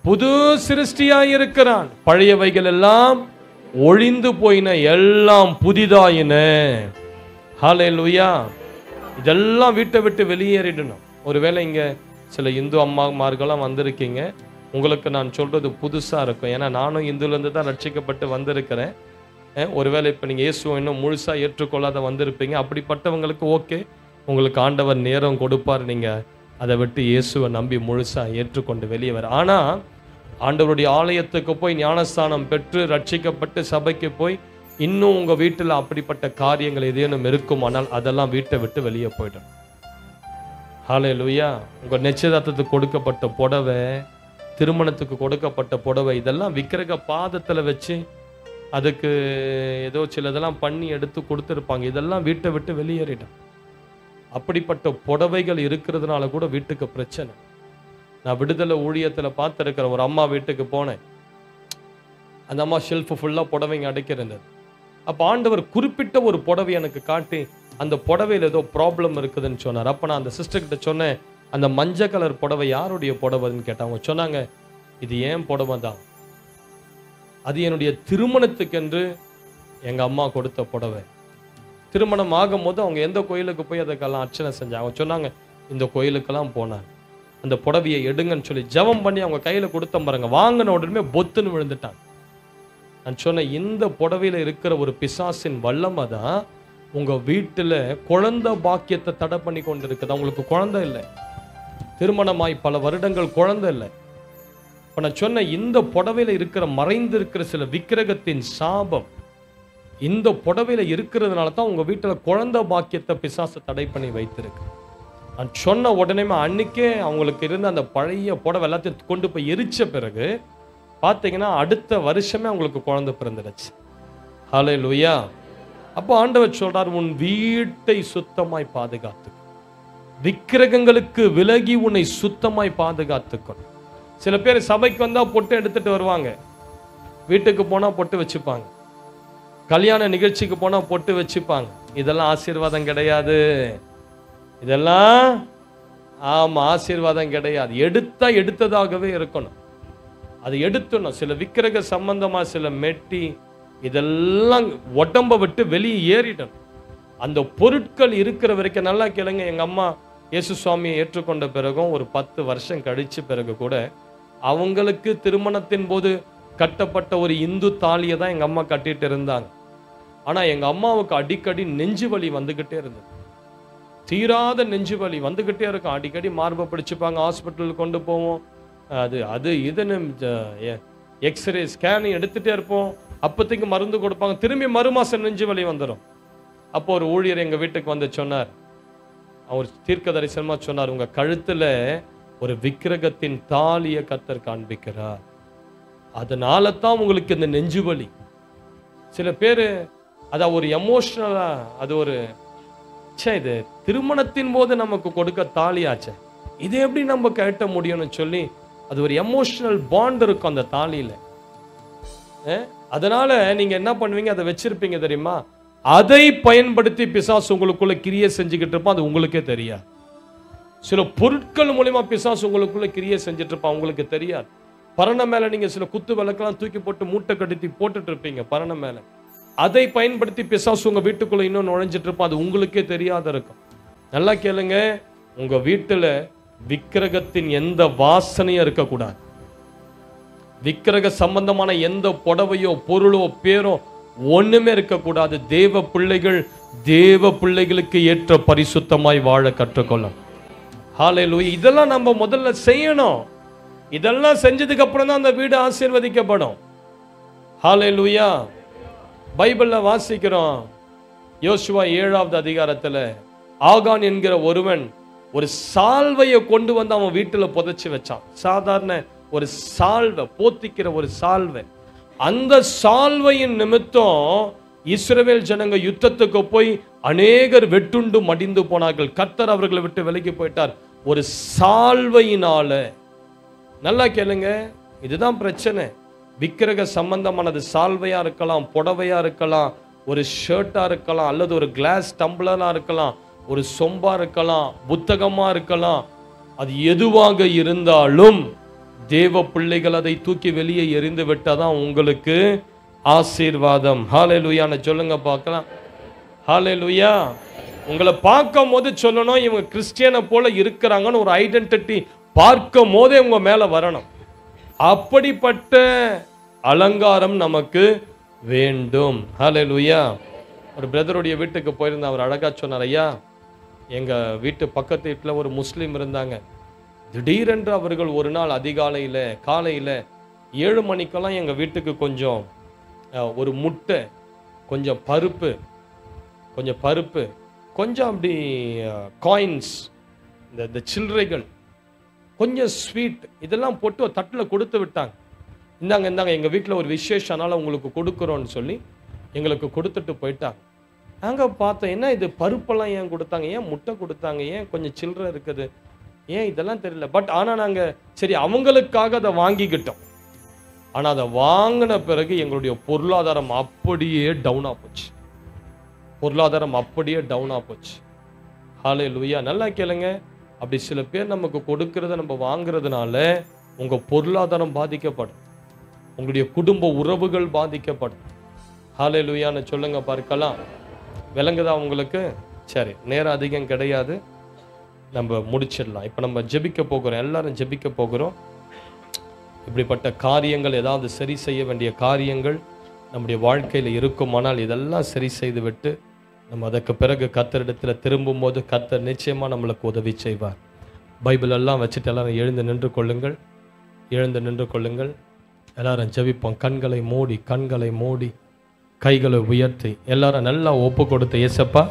புது சிருஷ்டியாய் இருக்கிறான், பழையவைகள் எல்லாம் ஒழிந்து போயின, எல்லாம் புதிதாயின. ஹல்லேலூயா. இதெல்லாம் வீட்டை விட்டு வெளியேறிடணும். ஒருவேளை இங்க சில இந்து அம்மாமார்கள்லாம் வந்திருக்கீங்க, உங்களுக்கு நான் சொல்றது புதுசா இருக்கும். ஏன்னா நானும் இந்துலேருந்து தான் ரட்சிக்கப்பட்டு வந்திருக்கிறேன். ஒருவேளை இப்போ நீங்கள் இயேசுவை இன்னும் முழுசா ஏற்றுக்கொள்ளாத வந்திருப்பீங்க. அப்படிப்பட்டவங்களுக்கு ஓகே, உங்களுக்கு ஆண்டவர் நேரம் கொடுப்பார், நீங்கள் அதை விட்டு இயேசுவை நம்பி முழுசா ஏற்றுக்கொண்டு வெளியே வர. ஆனா ஆண்டவருடைய ஆலயத்துக்கு போய் ஞானஸ்தானம் பெற்று ரட்சிக்கப்பட்டு சபைக்கு போய் இன்னும் உங்க வீட்டுல அப்படிப்பட்ட காரியங்கள் ஏதேனும் இருக்குமானால் அதெல்லாம் வீட்டை விட்டு வெளியே போயிடும். ஹல்லேலூயா. உங்க நிச்சயதார்த்தத்துக்கு கொடுக்கப்பட்ட புடவை, திருமணத்துக்கு கொடுக்கப்பட்ட புடவை, இதெல்லாம் விக்கிரக பாதத்துல வச்சு அதுக்கு ஏதோ சிலதெல்லாம் பண்ணி எடுத்து கொடுத்துருப்பாங்க. இதெல்லாம் வீட்டை விட்டு வெளியேறிடும். அப்படிப்பட்ட புடவைகள் இருக்கிறதுனால கூட வீட்டுக்கு பிரச்சனை. நான் விடுதலை ஊழியத்தில் பார்த்துருக்கிறேன். ஒரு அம்மா வீட்டுக்கு போனேன். அந்த அம்மா ஷெல்ஃபு ஃபுல்லாக புடவைங்க அடைக்கிருந்தது. அப்போ ஆண்டவர் குறிப்பிட்ட ஒரு புடவை எனக்கு காட்டி அந்த புடவையில் ஏதோ ப்ராப்ளம் இருக்குதுன்னு சொன்னார். அப்போ நான் அந்த சிஸ்டர்கிட்ட சொன்னேன், அந்த மஞ்சள் கலர் புடவை யாருடைய புடவைன்னு கேட்டாங்க. அவங்க சொன்னாங்க, இது ஏன் புடவை தான், அது என்னுடைய திருமணத்துக்கென்று எங்கள் அம்மா கொடுத்த புடவை. திருமணம் ஆகும் போது அவங்க எந்த கோயிலுக்கு போய் அதுக்கெல்லாம் அர்ச்சனை செஞ்சாங்க. அவங்க சொன்னாங்க, இந்த கோயிலுக்கெல்லாம் போனாங்க, அந்த புடவையை எடுங்கன்னு சொல்லி ஜெபம் பண்ணி அவங்க கையில் கொடுத்த பாருங்க, வாங்கின உடனே பொத்துன்னு விழுந்துட்டாங்க. நான் சொன்னேன், இந்த புடவையில் இருக்கிற ஒரு பிசாசின் வல்லமை தான் உங்க வீட்டில் குழந்தை பாக்கியத்தை தடை பண்ணி கொண்டு இருக்குது. அவங்களுக்கு குழந்தை இல்லை, திருமணமாய் பல வருடங்கள் குழந்தை இல்லை. இப்போ நான் சொன்ன இந்த புடவையில் இருக்கிற மறைந்து இருக்கிற சில விக்கிரகத்தின் சாபம் இந்த புடவையில இருக்கிறதுனால தான் உங்க வீட்டில் குழந்தை பாக்கியத்தை பிசாசு தடை பண்ணி வைத்திருக்கு. நான் சொன்ன உடனே அன்னைக்கே அவங்களுக்கு இருந்த அந்த பழைய புடவை எல்லாத்தையும் கொண்டு போய் எரிச்ச பிறகு பார்த்தீங்கன்னா அடுத்த வருஷமே அவங்களுக்கு குழந்தை பிறந்துடுச்சு. ஹல்லேலூயா. அப்போ ஆண்டவர் சொல்றார், உன் வீட்டை சுத்தமாய் பாதுகாத்து, விக்கிரகங்களுக்கு விலகி உன்னை சுத்தமாய் பாதுகாத்துக்கொள். சில பேர் சபைக்கு வந்தா பொட்டு எடுத்துட்டு வருவாங்க, வீட்டுக்கு போனா பொட்டு வச்சுப்பாங்க, கல்யாண நிகழ்ச்சிக்கு போனா பொட்டு வச்சுப்பாங்க. இதெல்லாம் ஆசீர்வாதம் கிடையாது. இதெல்லாம் ஆமா ஆசீர்வாதம் கிடையாது. எடுத்தா எடுத்ததாகவே இருக்கணும். அது எடுத்துணும். சில விக்கிரக சம்பந்தமா சில மெட்டி இதெல்லாம் உடம்ப விட்டு வெளியே ஏறிடணும். அந்த பொருட்கள் இருக்கிற வரைக்கும். நல்லா கேளுங்க, எங்க அம்மா இயேசு சுவாமியை ஏற்றுக்கொண்ட பிறகும் ஒரு 10 வருஷம் கழிச்சு பிறகு கூட அவங்களுக்கு திருமணத்தின் போது கட்டப்பட்ட ஒரு இந்து தாலியை தான் எங்க அம்மா கட்டிட்டு இருந்தாங்க. ஆனா எங்க அம்மாவுக்கு அடிக்கடி நெஞ்சு வலி வந்துகிட்டே இருந்தது. தீராத நெஞ்சு வலி வந்துகிட்டே இருக்கும். அடிக்கடி மார்பை பிடிச்சுப்பாங்க, ஹாஸ்பிட்டலுக்கு கொண்டு போவோம். அது இதுன்னு எக்ஸ்ரே ஸ்கேன் எடுத்துட்டே இருப்போம். அப்போதைக்கு மருந்து கொடுப்பாங்க, திரும்பி மறுமாசம் நெஞ்சு வலி வந்துடும். அப்போ ஒரு ஊழியர் எங்க வீட்டுக்கு வந்து சொன்னார், அவர் தீர்க்க தரிசனமா சொன்னார், உங்க கழுத்துல ஒரு விக்கிரகத்தின் தாலியை கர்த்தர் காண்பிக்கிறார், அதனால தான் உங்களுக்கு இந்த நெஞ்சு வலி. சில பேர் அத ஒரு எமோஷனலா, அது ஒரு இது திருமணத்தின் போது நமக்கு கொடுக்க தாலியாச்சே, இது எப்படி நம்ம கட்ட முடியும்னு சொல்லி அது ஒரு எமோஷனல் பாண்ட் இருக்கும் அந்த தாலியில. அதனால நீங்க என்ன பண்ணுவீங்க, அதை வச்சிருப்பீங்க தெரியுமா, அதை பயன்படுத்தி பிசாசு உங்களுக்குள்ள கிரியை செஞ்சுக்கிட்டு இருப்பான், அது உங்களுக்கே தெரியாது. சில பொருட்கள் மூலமா பிசாசு உங்களுக்குள்ள கிரியை செஞ்சுட்டு இருப்பான், உங்களுக்கு தெரியாது. பரண மேல நீங்க சில குத்து விளக்கெல்லாம் தூக்கி போட்டு மூட்டை கட்டி போட்டுட்டு இருப்பீங்க பரண மேல, அதை பயன்படுத்தி பிசாசு உங்க வீட்டுக்குள்ள இன்னும் நுழைஞ்சிட்டு இருப்பான், அது உங்களுக்கே தெரியாத இருக்கும். நல்லா கேளுங்க, உங்க வீட்டுல விக்கிரகத்தின் எந்த வாசனையும் இருக்கக்கூடாது. விக்கிரக சம்பந்தமான எந்த புடவையோ பொருளோ பேரோ ஒண்ணுமே இருக்கக்கூடாது. தேவ பிள்ளைகள் தேவ பிள்ளைகளுக்கு ஏற்ற பரிசுத்தமாய் வாழ கற்றுக்கொள்ளும். ஹல்லேலூயா. இதெல்லாம் நம்ம முதல்ல செய்யணும். இதெல்லாம் செஞ்சதுக்கு அப்புறம் தான் அந்த வீடு ஆசீர்வதிக்கப்படும். ஹல்லேலூயா. பைபிள்ல வாசிக்கிறோம், யோசுவா 7வது அதிகாரத்துல ஆகான் என்கிற ஒருவன் ஒரு சால்வையை கொண்டு வந்து அவன் வீட்டுல புதைச்சு வச்சான். சாதாரண ஒரு சால்வை, போத்திக்கிற ஒரு சால்வை. அந்த சால்வையின் நிமித்தம் இஸ்ரவேல் ஜனங்க யுத்தத்துக்கு போய் அநேகர் வெட்டுண்டு மடிந்து போனார்கள். கர்த்தர் அவர்களை விட்டு விலகி போயிட்டார் ஒரு சால்வையினால. நல்லா கேளுங்க, இதுதான் பிரச்சனை. விக்கிரக சம்பந்தமானது சால்வையா இருக்கலாம், புடவையா இருக்கலாம், ஒரு ஷர்ட்டா இருக்கலாம், அல்லது ஒரு கிளாஸ் டம்ளரா இருக்கலாம், ஒரு சொம்பா இருக்கலாம், புத்தகமா இருக்கலாம். அது எதுவாக இருந்தாலும் தேவ பிள்ளைகள் அதை தூக்கி வெளியே எறிந்து விட்டாதான் உங்களுக்கு ஆசீர்வாதம். ஹல்லேலூயான்னு சொல்லுங்க பார்க்கலாம். ஹல்லேலூயா. உங்களை பார்க்கும் போது சொல்லணும், இவங்க கிறிஸ்டியனை போல இருக்கிறாங்கன்னு ஒரு ஐடென்டிட்டி பார்க்கும் போதே உங்க மேல வரணும். அப்படிப்பட்ட அலங்காரம் நமக்கு வேண்டும். ஹல்லேலூயா. ஒரு பிரதருடைய வீட்டுக்கு போயிருந்த அவர் அழகா சொன்னார், ஐயா எங்கள் வீட்டு பக்கத்து வீட்டில் ஒரு முஸ்லீம் இருந்தாங்க. திடீரென்று அவர்கள் ஒரு நாள் அதிகாலையில் காலையில் 7 மணிக்கெல்லாம் எங்கள் வீட்டுக்கு கொஞ்சம் ஒரு முட்டை, கொஞ்சம் பருப்பு, கொஞ்சம் அப்படி காயின்ஸ், இந்த சில்லறைகள், கொஞ்சம் ஸ்வீட், இதெல்லாம் போட்டு ஒரு தட்டில் கொடுத்து விட்டாங்க. இந்தாங்க எங்கள் வீட்டில் ஒரு விசேஷனால உங்களுக்கு கொடுக்குறோன்னு சொல்லி எங்களுக்கு கொடுத்துட்டு போயிட்டாங்க. நாங்கள் பார்த்தோம், என்ன இது பருப்பெல்லாம் ஏன் கொடுத்தாங்க, ஏன் முட்டை கொடுத்தாங்க, ஏன் கொஞ்சம் சில்லறை இருக்குது, ஏன் இதெல்லாம் தெரியல. பட் ஆனால் நாங்கள் சரி அவங்களுக்காக அதை வாங்கிக்கிட்டோம். ஆனால் அதை வாங்கின பிறகு எங்களுடைய பொருளாதாரம் அப்படியே டவுனாக போச்சு. ஹல்லேலூயா. நல்லா கேளுங்க. அப்படி சில பேர் நமக்கு கொடுக்கறத நம்ம வாங்குறதுனால உங்கள் பொருளாதாரம் பாதிக்கப்படும், உங்களுடைய குடும்ப உறவுகள் பாதிக்கப்படும். ஹல்லேலூயான்னு சொல்லுங்க பார்க்கலாம். விளங்குதா உங்களுக்கு? சரி, நேரம் அதிகம் கிடையாது, நம்ம முடிச்சிடலாம். இப்போ நம்ம ஜெபிக்க போகிறோம், எல்லாரும் ஜெபிக்க போகிறோம். இப்படிப்பட்ட காரியங்கள், ஏதாவது சரி செய்ய வேண்டிய காரியங்கள் நம்முடைய வாழ்க்கையில் இருக்குமானால் இதெல்லாம் சரி செய்து விட்டு நம்ம அதற்கு பிறகு கர்த்தரிடத்தில் திரும்பும் போது கர்த்தர் நிச்சயமாக நம்மளுக்கு உதவி செய்வார். பைபிள் எல்லாம் வச்சுட்டு எல்லாரும் எழுந்து நின்று கொள்ளுங்கள். எல்லாரும் ஜெபிப்போம். கண்களை மூடி கைகளை உயர்த்தி எல்லாரும் நல்லா ஒப்பு கொடுத்து, ஏசப்பா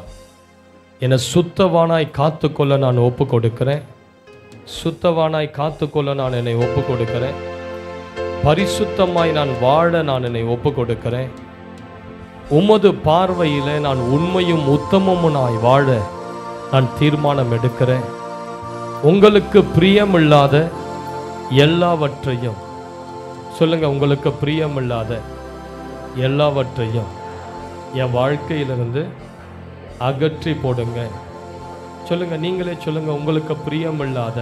என்னை சுத்தவானாய் காத்துக்கொள்ள நான் ஒப்பு கொடுக்கிறேன். என்னை ஒப்பு கொடுக்கிறேன். பரிசுத்தமாய் நான் வாழ நான் என்னை ஒப்பு கொடுக்கிறேன். உமது பார்வையில் நான் உண்மையும் உத்தமமுனாய் வாழ நான் தீர்மானம் எடுக்கிறேன். உங்களுக்கு பிரியமில்லாத எல்லாவற்றையும் சொல்லுங்க, உங்களுக்கு பிரியமில்லாத எல்லாவற்றையும் என் வாழ்க்கையிலிருந்து அகற்றி போடுங்க. சொல்லுங்க, நீங்களே சொல்லுங்க, உங்களுக்கு பிரியமில்லாத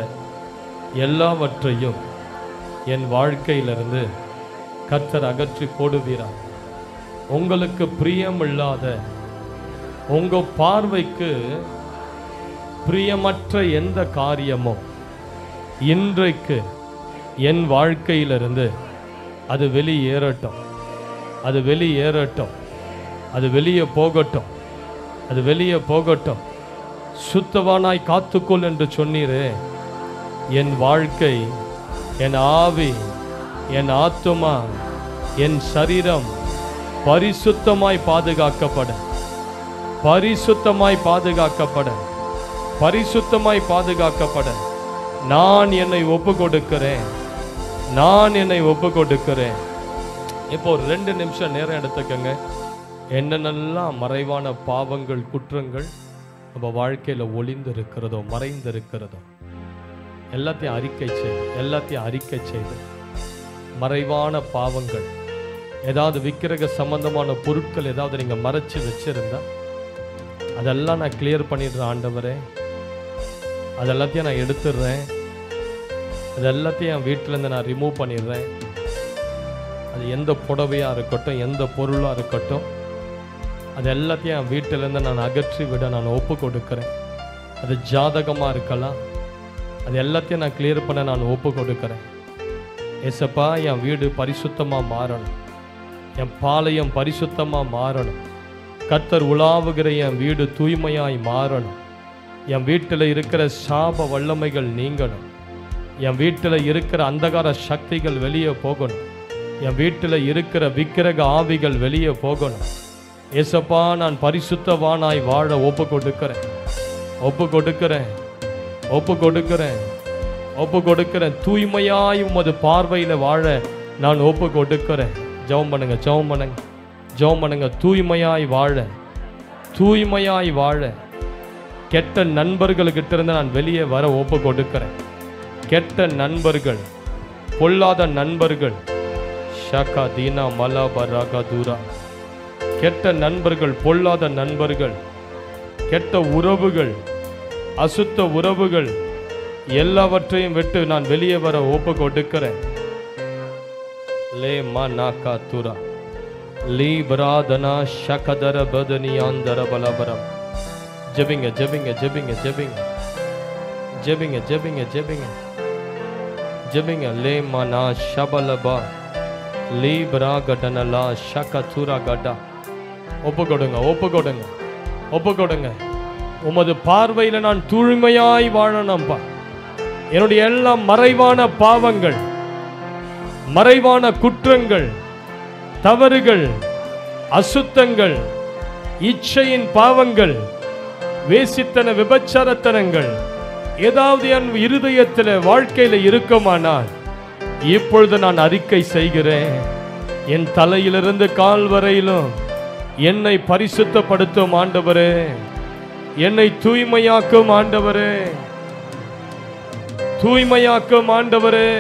எல்லாவற்றையும் என் வாழ்க்கையிலிருந்து கர்த்தர் அகற்றி போடுவீரா. உங்களுக்கு பிரியமில்லாத, உங்க பார்வைக்கு பிரியமற்ற எந்த காரியமும் இன்றைக்கு என் வாழ்க்கையிலிருந்து அது வெளியேறட்டும், அது வெளியே போகட்டும். சுத்தவானாய் காத்துக்கொள் என்று சொன்னீரே. என் வாழ்க்கை, என் ஆவி, என் ஆத்துமா, என் சரீரம் பரிசுத்தமாய் பாதுகாக்கப்பட நான் என்னை ஒப்பு கொடுக்கிறேன். இப்போ ஒரு 2 நிமிஷம் நேரம் எடுத்துக்கங்க. என்னென்னலாம் மறைவான பாவங்கள், குற்றங்கள் நம்ம வாழ்க்கையில் ஒளிந்து இருக்கிறதோ, மறைந்து இருக்கிறதோ எல்லாத்தையும் அறிக்கை செய்து மறைவான பாவங்கள், ஏதாவது விக்கிரக சம்பந்தமான பொருட்கள் ஏதாவது நீங்கள் மறைச்சு வச்சிருந்தா அதெல்லாம் நான் கிளியர் பண்ணிடுறேன். ஆண்டவரே, அதெல்லாத்தையும் நான் எடுத்துடுறேன். அதெல்லாத்தையும் என் வீட்டிலேருந்து நான் ரிமூவ் பண்ணிடுறேன். அது எந்த புடவையாக இருக்கட்டும், எந்த பொருளாக இருக்கட்டும், அது எல்லாத்தையும் என் வீட்டிலேருந்து நான் அகற்றி விட நான் ஒப்பு கொடுக்கிறேன். அது ஜாதகமாக இருக்கலாம், அது எல்லாத்தையும் நான் கிளியர் பண்ண நான் ஒப்பு கொடுக்கிறேன். ஏசப்பா, என் வீடு பரிசுத்தமாக மாறணும், என் பாளையம் பரிசுத்தமாக மாறணும். கர்த்தர் உலாவுகிற என் வீடு தூய்மையாய் மாறணும். என் வீட்டில் இருக்கிற சாப வல்லமைகள் நீங்கணும். என் வீட்டில் இருக்கிற அந்தகார சக்திகள் வெளியே போகணும். என் வீட்டில் இருக்கிற விக்கிரக ஆவிகள் வெளியே போகணும். ஏசப்பா, நான் பரிசுத்தவானாய் வாழ ஒப்பு கொடுக்கிறேன். தூய்மையாய் உமது பார்வையில் வாழ நான் ஒப்பு கொடுக்கிறேன். ஜெபம் பண்ணுங்க. தூய்மையாய் வாழ கெட்ட நண்பர்கள்கிட்ட இருந்து நான் வெளியே வர ஒப்பு கொடுக்கிறேன். கெட்ட நண்பர்கள், பொல்லாத நண்பர்கள், ஷகா தீனா மலாபராகா தூரா, கெட்ட நண்பர்கள், பொல்லாத நண்பர்கள், கெட்ட உறவுகள், அசுத்த உறவுகள் எல்லாவற்றையும் விட்டு நான் வெளியே வர ஒப்பு கொடுக்கிறேன். லே மானாகா தூரா லீ பராதனா ஷகதர பதனியாந்தர பலபரம். ஜெபிங்க. லே மனா ஷபலபா லீ பராகடனலா ஷகதுரா கடா. ஒப்பு கொடுங்க. உமது பார்வையில் நான் தூய்மையாய் வாழணும்பா. என்னுடைய எல்லா மறைவான பாவங்கள், மறைவான குற்றங்கள், தவறுகள், அசுத்தங்கள், இச்சையின் பாவங்கள், வேசித்தன விபச்சாரத்தனங்கள் ஏதாவது என் இருதயத்தில் வாழ்க்கையில் இருக்குமானால் இப்பொழுது நான் அறிக்கை செய்கிறேன். என் தலையிலிருந்து கால் வரையிலும் என்னை பரிசுத்தப்படுத்தும் ஆண்டவரே, என்னை தூய்மையாக்கும் ஆண்டவரே, தூய்மையாக்கும் ஆண்டவரே,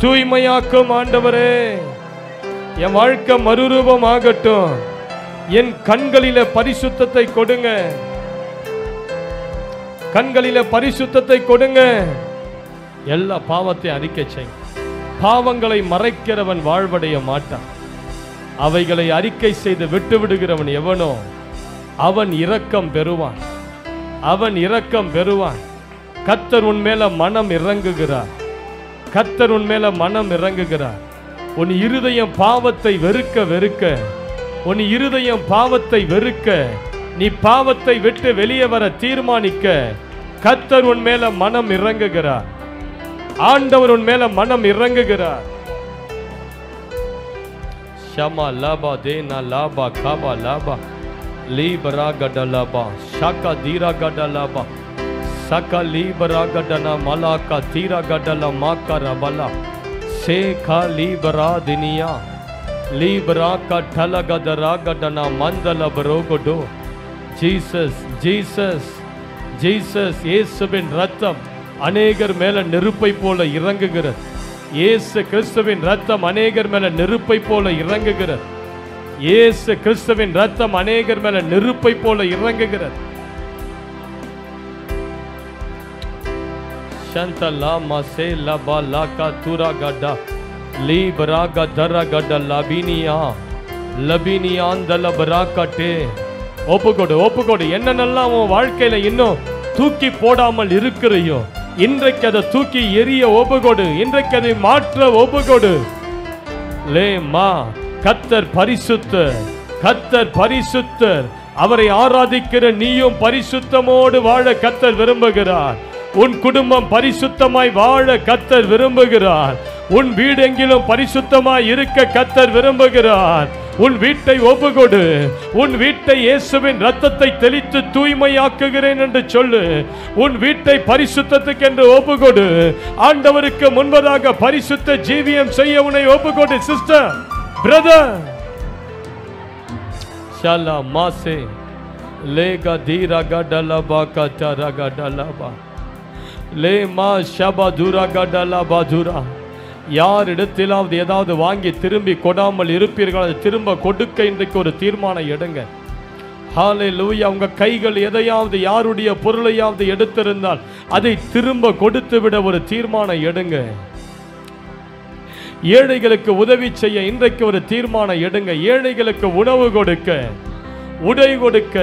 தூய்மையாக்கும் ஆண்டவரே. என் வாழ்க்கை மறுரூபம் ஆகட்டும். என் கண்களில பரிசுத்தத்தை கொடுங்க, கண்களில பரிசுத்தத்தை கொடுங்க. எல்லா பாவத்தை அறிக்கை செய். பாவங்களை மறைக்கிறவன் வாழ்வடைய மாட்டான். அவைகளை அறிக்கை செய்து விட்டு விடுகிறவன் எவனோ அவன் இரக்கம் பெறுவான், அவன் இரக்கம் பெறுவான். கர்த்தர் உன் மேல மனம் இறங்குகிறார், கர்த்தர் உன் மேல மனம் இறங்குகிறார். உன் இருதயம் பாவத்தை வெறுக்க வெறுக்க, உன் இருதயம் பாவத்தை வெறுக்க, நீ பாவத்தை விட்டு வெளியே வர தீர்மானிக்க கர்த்தர் உன் மேல மனம் இறங்குகிறார். ஆண்டவர் உன் மேல மனம் இறங்குகிறார். ஷமா லாபா தேனா லாபா காபா லாபா லீபரா கடலாபா ஷாக்கா தீரா கடலாபா சகா லீபரா கடனா மலாக்கா தீரா கடலா மாக்கா ரபலா சேகா லீபரா தினியா லீபரா கட்டல கடரா கடனா மந்தல பரோகடோ. Jesus Jesus Jesus. இயேசுவின் ரத்தம் அநேகர் மேல நெருப்பை போல இறங்குகிறது. இயேசு கிறிஸ்துவின் ரத்தம் அநேகர் மேல நெருப்பை போல இறங்குகிறது. இயேசு கிறிஸ்துவின் ரத்தம் அநேகர் மேல நெருப்பை போல இறங்குகிறது. ஷந்தலா மசே லபா லாகா துரா கடா லீபராகா தரா கடா லபினியா லபினியாந்தல பராகட்டே. ஒப்புக்கொடு ஒப்புக்கொடு. என்னென்னலாம் உன் வாழ்க்கையில இன்னும் தூக்கி போடாமல் இருக்கிறையோ இன்றைக்கு அதை தூக்கி எரிய ஒப்புக்கொடு. இன்றைக்கு அதை மாற்ற ஒப்புக்கொடு. லேமா கர்த்தர் பரிசுத்தர், கர்த்தர் பரிசுத்தர். அவரை ஆராதிக்கிற நீயும் பரிசுத்தமோடு வாழ கர்த்தர் விரும்புகிறார். உன் குடும்பம் பரிசுத்தமாய் வாழ கர்த்தர் விரும்புகிறார். உன் வீடெங்கிலும் பரிசுத்தமாய் இருக்க கர்த்தர் விரும்புகிறார். உன் வீட்டை ஒப்புக்கொடு. உன் வீட்டை இயேசுவின் ரத்தத்தை தெளித்து தூய்மையாக்குகிறேன் என்று சொல்லு. உன் வீட்டை பரிசுத்தத்துக்கு என்று ஒப்புக்கொடு. ஆண்டவருக்கு முன்பதாக பரிசுத்த ஜீவியம் செய்ய உன்னை ஒப்புக்கொடு. சிஸ்டர், பிரதர், ஷாலா மாசே லேகா தீரா கடலபா கதரா கடலபா லேமா ஷபா துரா கடலபா துரா. யாரிடத்திலாவது ஏதாவது வாங்கி திரும்பி கொடாமல் இருப்பீர்கள், அதை திரும்ப கொடுக்க இன்றைக்கு ஒரு தீர்மானம் எடுங்க. ஹல்லேலூயா. உங்க கைகள் எதையாவது யாருடைய பொருளையாவது எடுத்திருந்தால் அதை திரும்ப கொடுத்து விட ஒரு தீர்மானம் எடுங்க. ஏழைகளுக்கு உதவி செய்ய இன்றைக்கு ஒரு தீர்மானம் எடுங்க. ஏழைகளுக்கு உணவு கொடுக்க, உடை கொடுக்க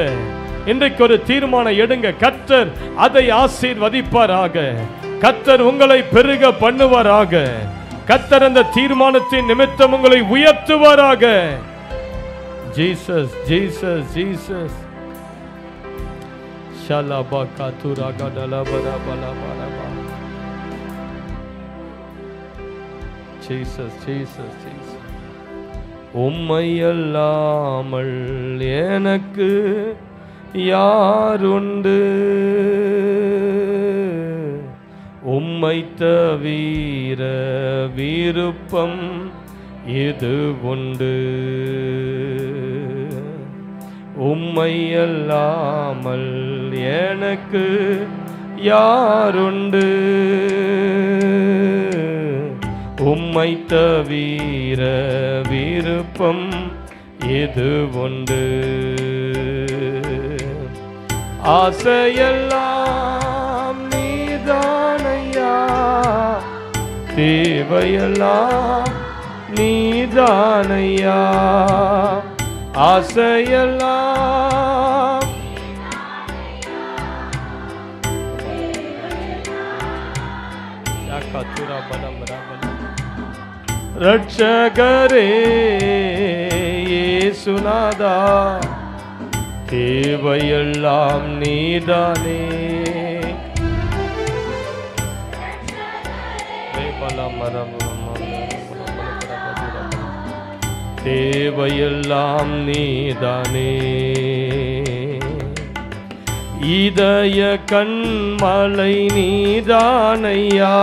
இன்றைக்கு ஒரு தீர்மானம் எடுங்க. கர்த்தர் அதை ஆசீர்வதிப்பாராக. கர்த்தர் உங்களை பெருக பண்ணுவாராக. கர்த்தர் அந்த தீர்மானத்தின் நிமித்தம் உங்களை உயர்த்துவாராக. Jesus Jesus Jesus. ஷலபா கதுரா கடலபரா பலபரபா. Jesus Jesus Jesus. உம்மை அல்லாமல் எனக்கு யாருண்டு, உம்மை தவிர விருப்பம் இது உண்டு. உம்மை அல்லாமல் எனக்கு யாருண்டு, உம்மை தவிர விருப்பம் இது உண்டு. ஆசையெல்லாம் நீதானையா, தேவையெல்லாம் நீதானையா. ஆசையெல்லாம் ரட்சகரே இயேசுநாதா, தேவையெல்லாம் நீதானே. தேவையெல்லாம் நீதானே. இதய கண்மலை நீதானையா,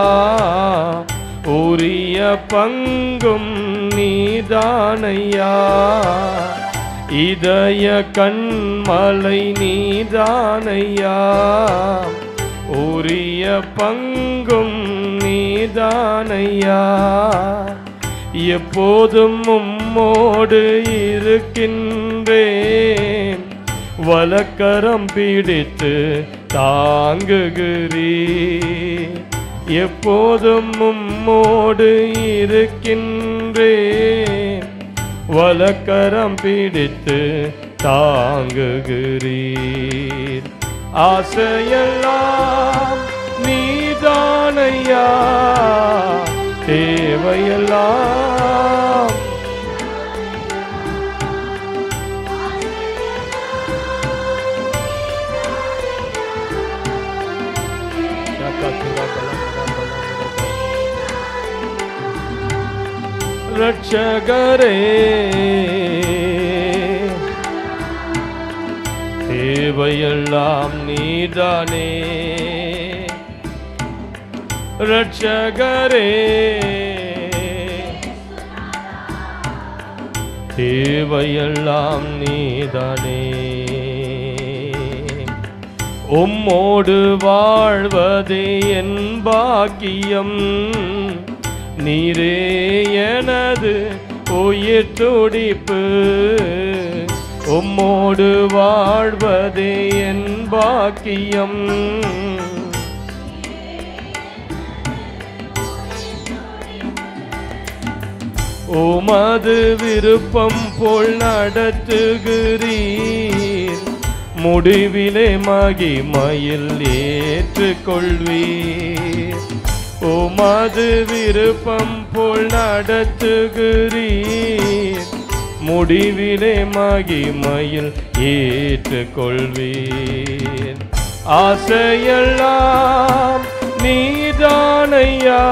உரிய பங்கும் நீதானையா. இதய கண்மலை நீதானையா, உரிய பங்கும் நீதானையா. எப்போதும் உம்மோடு இருக்கின்றேன், வலக்கரம் பிடித்து தாங்குகிறீர். எப்போதும் உம்மோடு இருக்கின்றேன், வலக்கரம் பிடித்து தாங்குகிறீர். ஆசையெல்லாம் நீதானையா, தேவையெல்லாம் ரட்சகரே, தேவையெல்லாம் நீதானே. ரட்சகரே, தேவையெல்லாம் நீதானே. உம்மோடு வாழ்வதே என் பாக்கியம், நீரே எனது உயிர் துடிப்பு. உம்மோடு வாழ்வதே என் பாக்கியம், உமது விருப்பம் போல் நடத்துகிறீர். முடிவிலே மகிமையில் ஏற்றுக்கொள்வீர். உமது விருப்பம் போல் நடத்துகிறீர். முடிவிலே மகிமையில் ஏற்றுக்கொள்வீர். ஆசையெல்லாம் நீதானையா,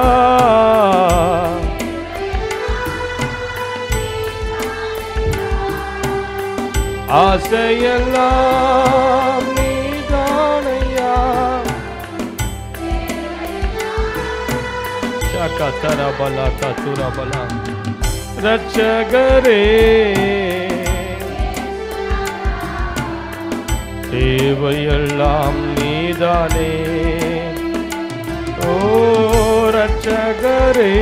ஆசையெல்லாம் நீதானையா. ஷகதரபலா கதுரபலா. ரட்சகரே, தேவையெல்லாம் நீதானே. ஓ ரட்சகரே,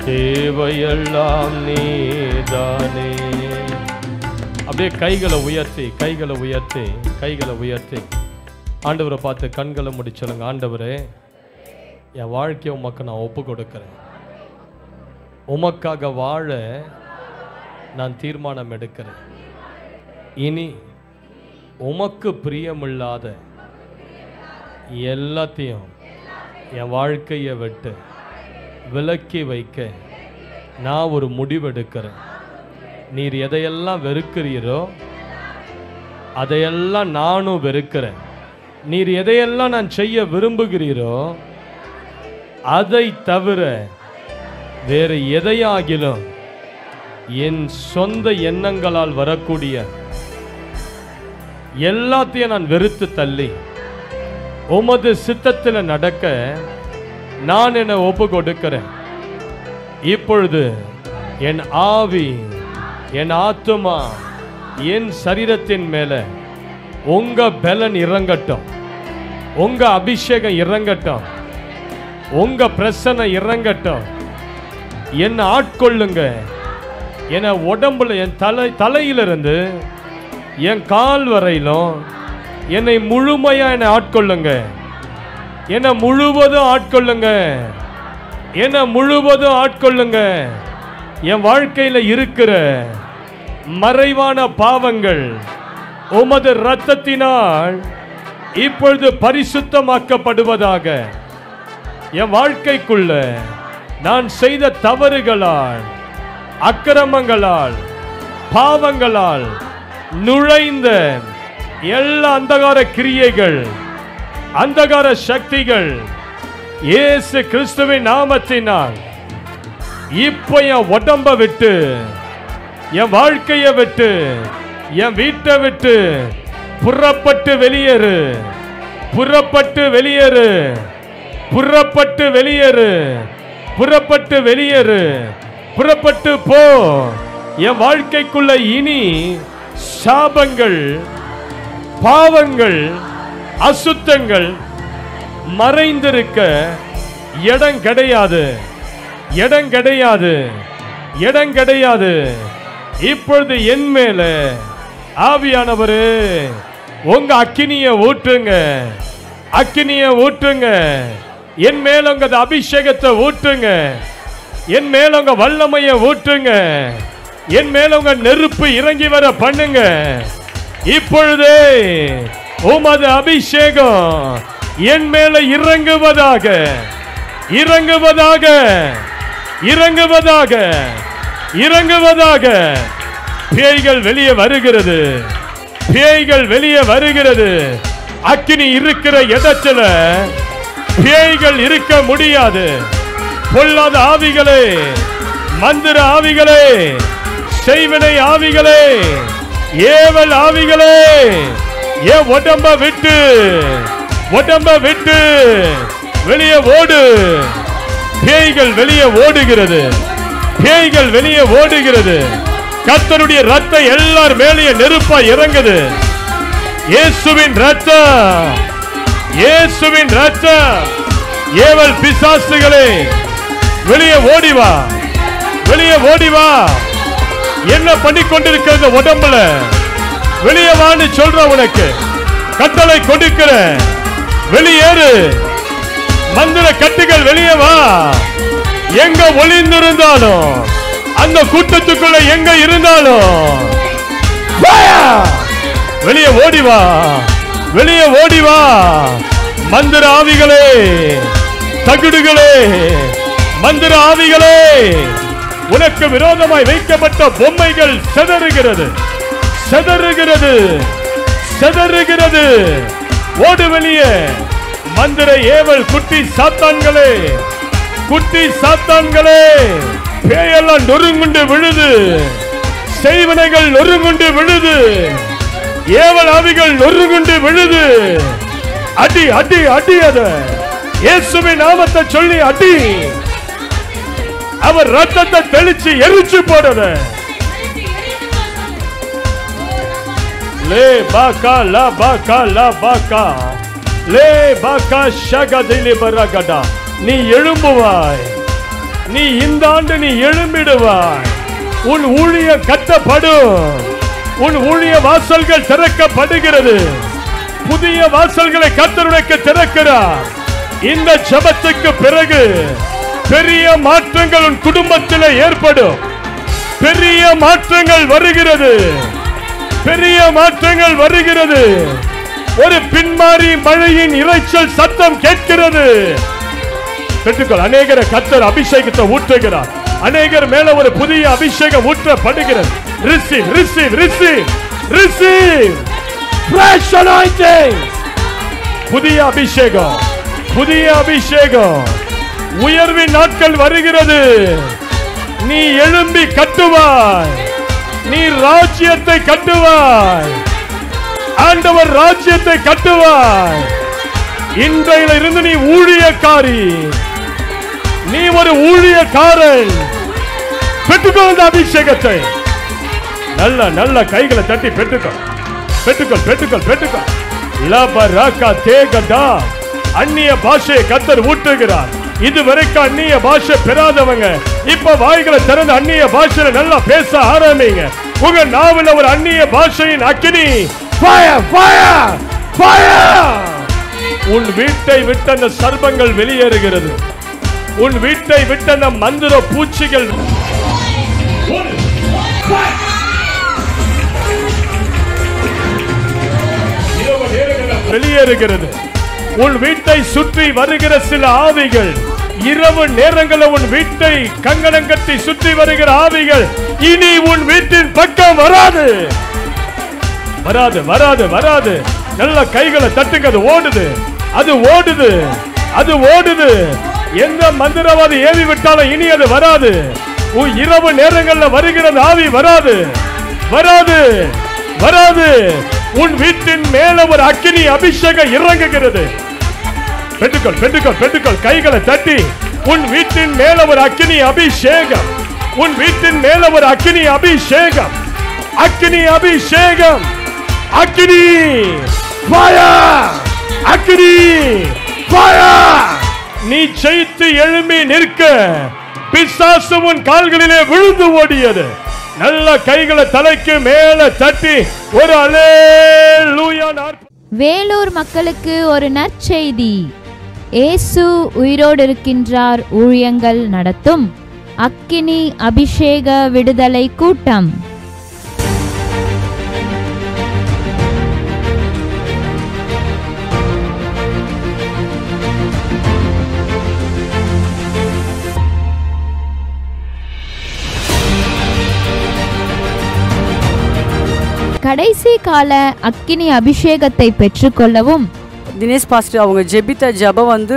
தேவையெல்லாம் நீதானே. அப்படியே கைகளை உயர்த்தி கைகளை உயர்த்தி கைகளை உயர்த்தி ஆண்டவரை பார்த்து கண்களை முடிச்சலுங்க. ஆண்டவரே, என் வாழ்க்கையை உமக்கு நான் ஒப்பு கொடுக்கிறேன். உமக்காக வாழ நான் தீர்மானம் எடுக்கிறேன். இனி உமக்கு பிரியமில்லாத எல்லாத்தையும் என் வாழ்க்கையை விட்டு விலக்கி வைக்க நான் ஒரு முடிவெடுக்கிறேன். நீர் எதையெல்லாம் வெறுக்கிறீரோ அதையெல்லாம் நானும் வெறுக்கிறேன். நீர் எதையெல்லாம் நான் செய்ய விரும்புகிறீரோ அதை தவிர வேறு எதையாகிலும் என் சொந்த எண்ணங்களால் வரக்கூடிய எல்லாத்தையும் நான் வெறுத்து தள்ளி உமது சித்தத்தில் நடக்க நான் என்னை ஒப்பு கொடுக்கிறேன். இப்பொழுது என் ஆவி, என் ஆத்துமா, என் சரீரத்தின் மேல உங்க பலன் இறங்கட்டும், உங்க அபிஷேகம் இறங்கட்டும், உங்க பிரசன்னை இறங்கட்டும். என்னை ஆட்கொள்ளுங்க. என உடம்புல என் தலையிலிருந்து என் கால் வரையிலும் என்னை முழுமையா என்னை ஆட்கொள்ளுங்க. என்னை முழுவதும் ஆட்கொள்ளுங்க. என்னை முழுவதும் ஆட்கொள்ளுங்க. என் வாழ்க்கையில் இருக்கிற மறைவான பாவங்கள் உமது இரத்தத்தினால் இப்பொழுது பரிசுத்தமாக்கப்படுவதாக. என் வாழ்க்கைக்குள்ள நான் செய்த தவறுகளால், அக்கிரமங்களால், பாவங்களால் நுழைந்த எல்லா அந்தகார கிரியைகள், அந்தகார சக்திகள் இயேசு கிறிஸ்துவின் நாமத்தினால் இப்ப என் உடம்ப விட்டு, என் வாழ்க்கையை விட்டு, என் வீட்டை விட்டு புறப்பட்டு வெளியேறு, புறப்பட்டு வெளியேறு, புறப்பட்டு வெளியேறு, புறப்பட்டு வெளியேறு, புறப்பட்டு போ. என் வாழ்க்கைக்குள்ள இனி சாபங்கள், பாவங்கள், அசுத்தங்கள் மறைந்திருக்க இடம் கிடையாது, இடம் கிடையாது, இடம் கிடையாது. இப்பொழுது என் மேல ஆவியானவரே உங்க அக்கினியை ஊற்றுங்க, அக்கினியை ஊற்றுங்க. என் மேல உங்க அபிஷேகத்தை ஊற்றுங்க, என் மேல உங்க வல்லமையை ஊற்றுங்க, என் மேல உங்க நெருப்பு இறங்கி வர பண்ணுங்க. இப்பொழுதே உமது அபிஷேகம் என் மேல இறங்குவதாக, இறங்குவதாக, இறங்குவதாக, இறங்குவதாக. பேய்கள் வெளியே வருகிறது, பேய்கள் வெளியே வருகிறது. அக்கினி இருக்கிற இடத்துல பேய்கள் இருக்க முடியாது. பொல்லாத ஆவிகளே, மந்திர ஆவிகளே, செய்வினை ஆவிகளே, ஏவல் ஆவிகளே, என் உடம்ப விட்டு, உடம்ப விட்டு வெளியே ஓடு. பேய்கள் வெளியே ஓடுகிறது, பேய்கள் வெளியே ஓடுகிறது. கர்த்தருடைய ரத்தம் எல்லார் மேலேயே நெருப்பா இறங்குது. இயேசுவின் ரத்தம், இயேசுவின் ரத்தம். ஏவல் பிசாசுகளே வெளியே ஓடி வா, வெளியே ஓடி வா. என்ன பண்ணி கொண்டிருக்கிறது உடம்புல? வெளியே வான்னு சொல்ற உனக்கு கட்டளை கொடுக்கிற. வெளியேறு. மந்திர கட்டுகள் வெளியே வா. எங்க ஒளிந்திருந்தாலும், அந்த கூட்டத்துக்குள்ள எங்க இருந்தாலும் வெளியே ஓடி வா, வெளியே ஓடி வா. மந்திர ஆவிகளே, தகுடுகளே, மந்திர ஆவிகளே, உனக்கு விரோதமாய் வைக்கப்பட்ட பொம்மைகள் சிதறுகிறது, சிதறுகிறது, சிதறுகிறது. ஓடு வெளியே. மந்திர ஏவல் குட்டி சாத்தான்களே, குட்டி சாத்தான்களே, பேயெல்லாம் நொறுங்குண்டு விழுது, செய்வனைகள் நொறுங்குண்டு விழுது, ஏவல் ஆவிகள் நொறுங்குண்டு விழுது. அடி அடி அடி. அத இயேசுவின் நாமத்தை சொல்லி அடி. அவர் ரத்தத்தை தெளிச்சு எரிச்சு போடுற. லே பாக்கா லா பாக்கா லா பாக்கா லே பாக்கா ஷகதிலி பரகடா. நீ எழும்புவாய், நீ இந்த ஆண்டு நீ எழும்பிடுவாய். உன் ஊழிய கட்டப்படும், உன் ஊழிய வாசல்கள் திறக்கப்படுகிறது. புதிய வாசல்களை கர்த்தர் உனக்கு திறக்கிறார். இந்த ஜெபத்துக்கு பிறகு பெரிய மாற்றங்கள் உன் குடும்பத்தில் ஏற்படும். பெரிய மாற்றங்கள் வருகிறது, பெரிய மாற்றங்கள் வருகிறது. ஒரு பின்மாறி மழையின் இரைச்சல் சத்தம் கேட்கிறது. பெற்றுக்கொள். அநேகரை கர்த்தர் அபிஷேகத்தை ஊற்றுகிறார். அநேகர் மேல ஒரு புதிய அபிஷேகம் ஊற்றப்படுகிறது. Receive, receive, receive, receive. Fresh anointing. புதிய அபிஷேகம், புதிய அபிஷேகம். உயர்வின் நாட்கள் வருகிறது. நீ எழும்பி கட்டுவாய், நீ ராஜ்யத்தை கட்டுவாய். ஆண்டவர் ராஜ்யத்தை கட்டுவாய். இன்றையில இருந்து நீ ஊழியக்காரி, நீ ஒரு ஊழியக்காரன். பெற்றுக்கொள் அபிஷேகத்தை. நல்ல நல்ல கைகளை தட்டி பெற்றுக்கொள், பெற்றுக்கொள், பெற்றுக்கொள், பெற்றுக்கொள். லபரகா தேகடா. அந்நிய பாஷையை கர்த்தர் ஊற்றுகிறார். இதுவரைக்கும் அந்நிய பாஷை பெறாதவங்க இப்ப வாய்களை திறந்து அந்நிய பாஷையில நல்லா பேச ஆரம்பிங்க. உங்க நாவல ஒரு அந்நிய பாஷையின் அக்கினி. Fire, fire, fire. உன் வீட்டை விட்டு அந்த சர்ப்பங்கள் வெளியேறுகிறது. உன் வீட்டை விட்டு அந்த மந்திர பூச்சிகள் வெளியேறுகிறது. உன் வீட்டை சுற்றி வருகிற சில ஆவிகள் இரவு நேரங்களில் உன் வீட்டை கங்கணம் கட்டி சுற்றி வருகிற ஆவிகள் இனி உன் வீட்டின் பக்கம் வராது. வராது வராது வராது. நல்ல கைகளை தட்டுங்க. அது ஓடுது, அது ஓடுது, அது ஓடுது. எந்த மந்திரவாதி ஏவி விட்டாலும் இனி அது வராது. உன் இரவு நேரங்களில் வருகிறது ஆவி வராது, வராது, வராது. உன் வீட்டின் மேல ஒரு அக்கினி அபிஷேகம் இறங்குகிறது. பெற்றுக்கொள், பெற்றுக்கொள், பெற்றுக்கொள். கைகளை தட்டி உன் வீட்டின் மேல ஒரு அக்கினி அபிஷேகம், உன் வீட்டின் மேல ஒரு அக்கினி அபிஷேகம், அக்கினி அபிஷேகம், அக்கினி ஃபயர், அக்கினி ஃபயர். நீ ஜெயித்து எழும்பி நிற்க பிசாசு உன் கால்களிலே விழுந்து ஓடியது. நல்ல கைகளை தலைக்கு மேல தட்டி ஒரு அல்லேலூயா. வேலூர் மக்களுக்கு ஒரு நற்செய்தி. இயேசு உயிரோடு இருக்கின்றார் ஊழியங்கள் நடத்தும் அக்கினி அபிஷேக விடுதலை கூட்டம். கடைசி கால அக்கினி அபிஷேகத்தை பெற்றுக்கொள்ளவும் தினேஷ் பாஸ்டர் அவங்க ஜெபித்த ஜபம் வந்து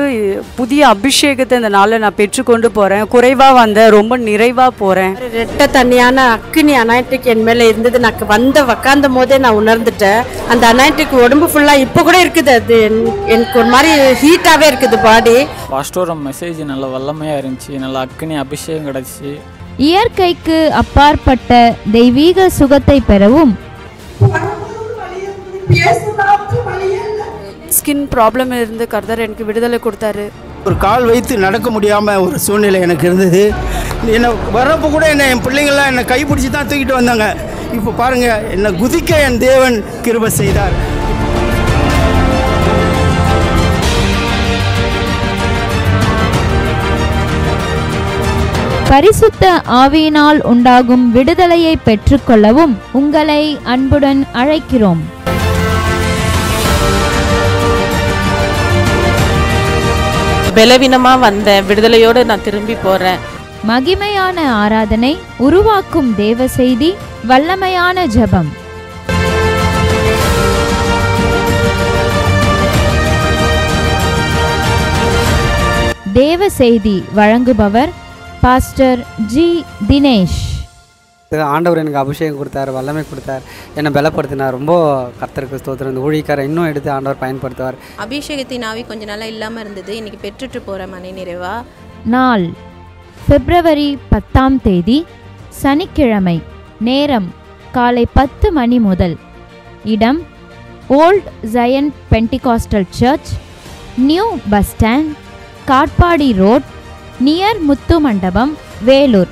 புதிய அபிஷேகத்தை இந்த நாளில் நான் பெற்றுக்கொண்டு போகிறேன். குறைவாக வந்தேன், ரொம்ப நிறைவாக போகிறேன். ரெட்ட தண்ணியான அக்கினி அனாயிட்டிக் என் மேலே இருந்தது. நான் உட்காந்த போதே நான் உணர்ந்துட்டேன். அந்த அனாயிட்டிக் உடம்பு ஃபுல்லாக இப்போ கூட இருக்குது. அது எனக்கு ஒரு மாதிரி ஹீட்டாகவே இருக்குது பாடி. பாஸ்டரோட மெசேஜ் நல்ல வல்லமையாக இருந்துச்சு, நல்ல அக்கினி அபிஷேகம் கிடச்சி. இயற்கைக்கு அப்பாற்பட்ட தெய்வீக சுகத்தை பெறவும் ஸ்கின் ப்ராப்ளம் இருந்து கர்த்தர் எனக்கு விடுதலை கொடுத்தாரு. ஒரு கால் வைத்து நடக்க முடியாமல் ஒரு சூழ்நிலை எனக்கு இருந்தது. என்னை வர்றப்போ கூட என் பிள்ளைங்கள்லாம் என்னை கைப்பிடிச்சி தான் தூக்கிட்டு வந்தாங்க. இப்போ பாருங்கள், என்னை குதிக்க என் தேவன் கிருபை செய்தார். பரிசுத்த ஆவியினால் உண்டாகும் விடுதலையை பெற்றுக்கொள்ளவும் உங்களை அன்புடன் அழைக்கிறோம். பலவீனமா வந்த விடுதலையோடு நான் திரும்பி போறேன். மகிமையான ஆராதனை, உருவாக்கும் தேவ செய்தி, வல்லமையான ஜெபம். தேவ செய்தி வழங்குபவர் பாஸ்டர் ஜி தினேஷ். ஆண்டவர் எனக்கு அபிஷேகம் கொடுத்தார், வல்லமை கொடுத்தார், என்னை பலப்படுத்தினார். ரொம்ப கர்த்தருக்கு ஸ்தோத்திரம். இந்த ஊழியக்காரை இன்னும் எடுத்து ஆண்டவர் பயன்படுத்துவார். அபிஷேகத்தின் ஆவி கொஞ்ச நாளாக இல்லாமல் இருந்தது. இன்னைக்கு பெற்றுட்டு போகிற மனை நிறைவா. நாள் பிப்ரவரி 10ஆம் தேதி சனிக்கிழமை. நேரம் காலை 10 மணி முதல். இடம் old Zion Pentecostal church, new bus stand, Katpadi road, near Muthu Mandapam, Vellore.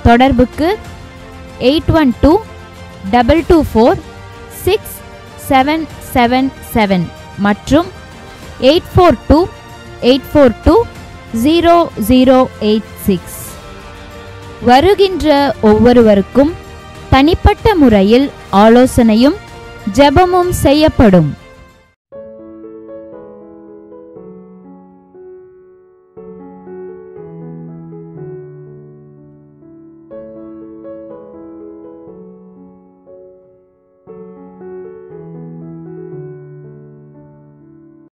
தொடர்புக்கு 8122246777 மற்றும் 8428420086. வருகின்ற ஒவ்வொருவருக்கும் தனிப்பட்ட முறையில் ஆலோசனையும் ஜெபமும் செய்யப்படும்.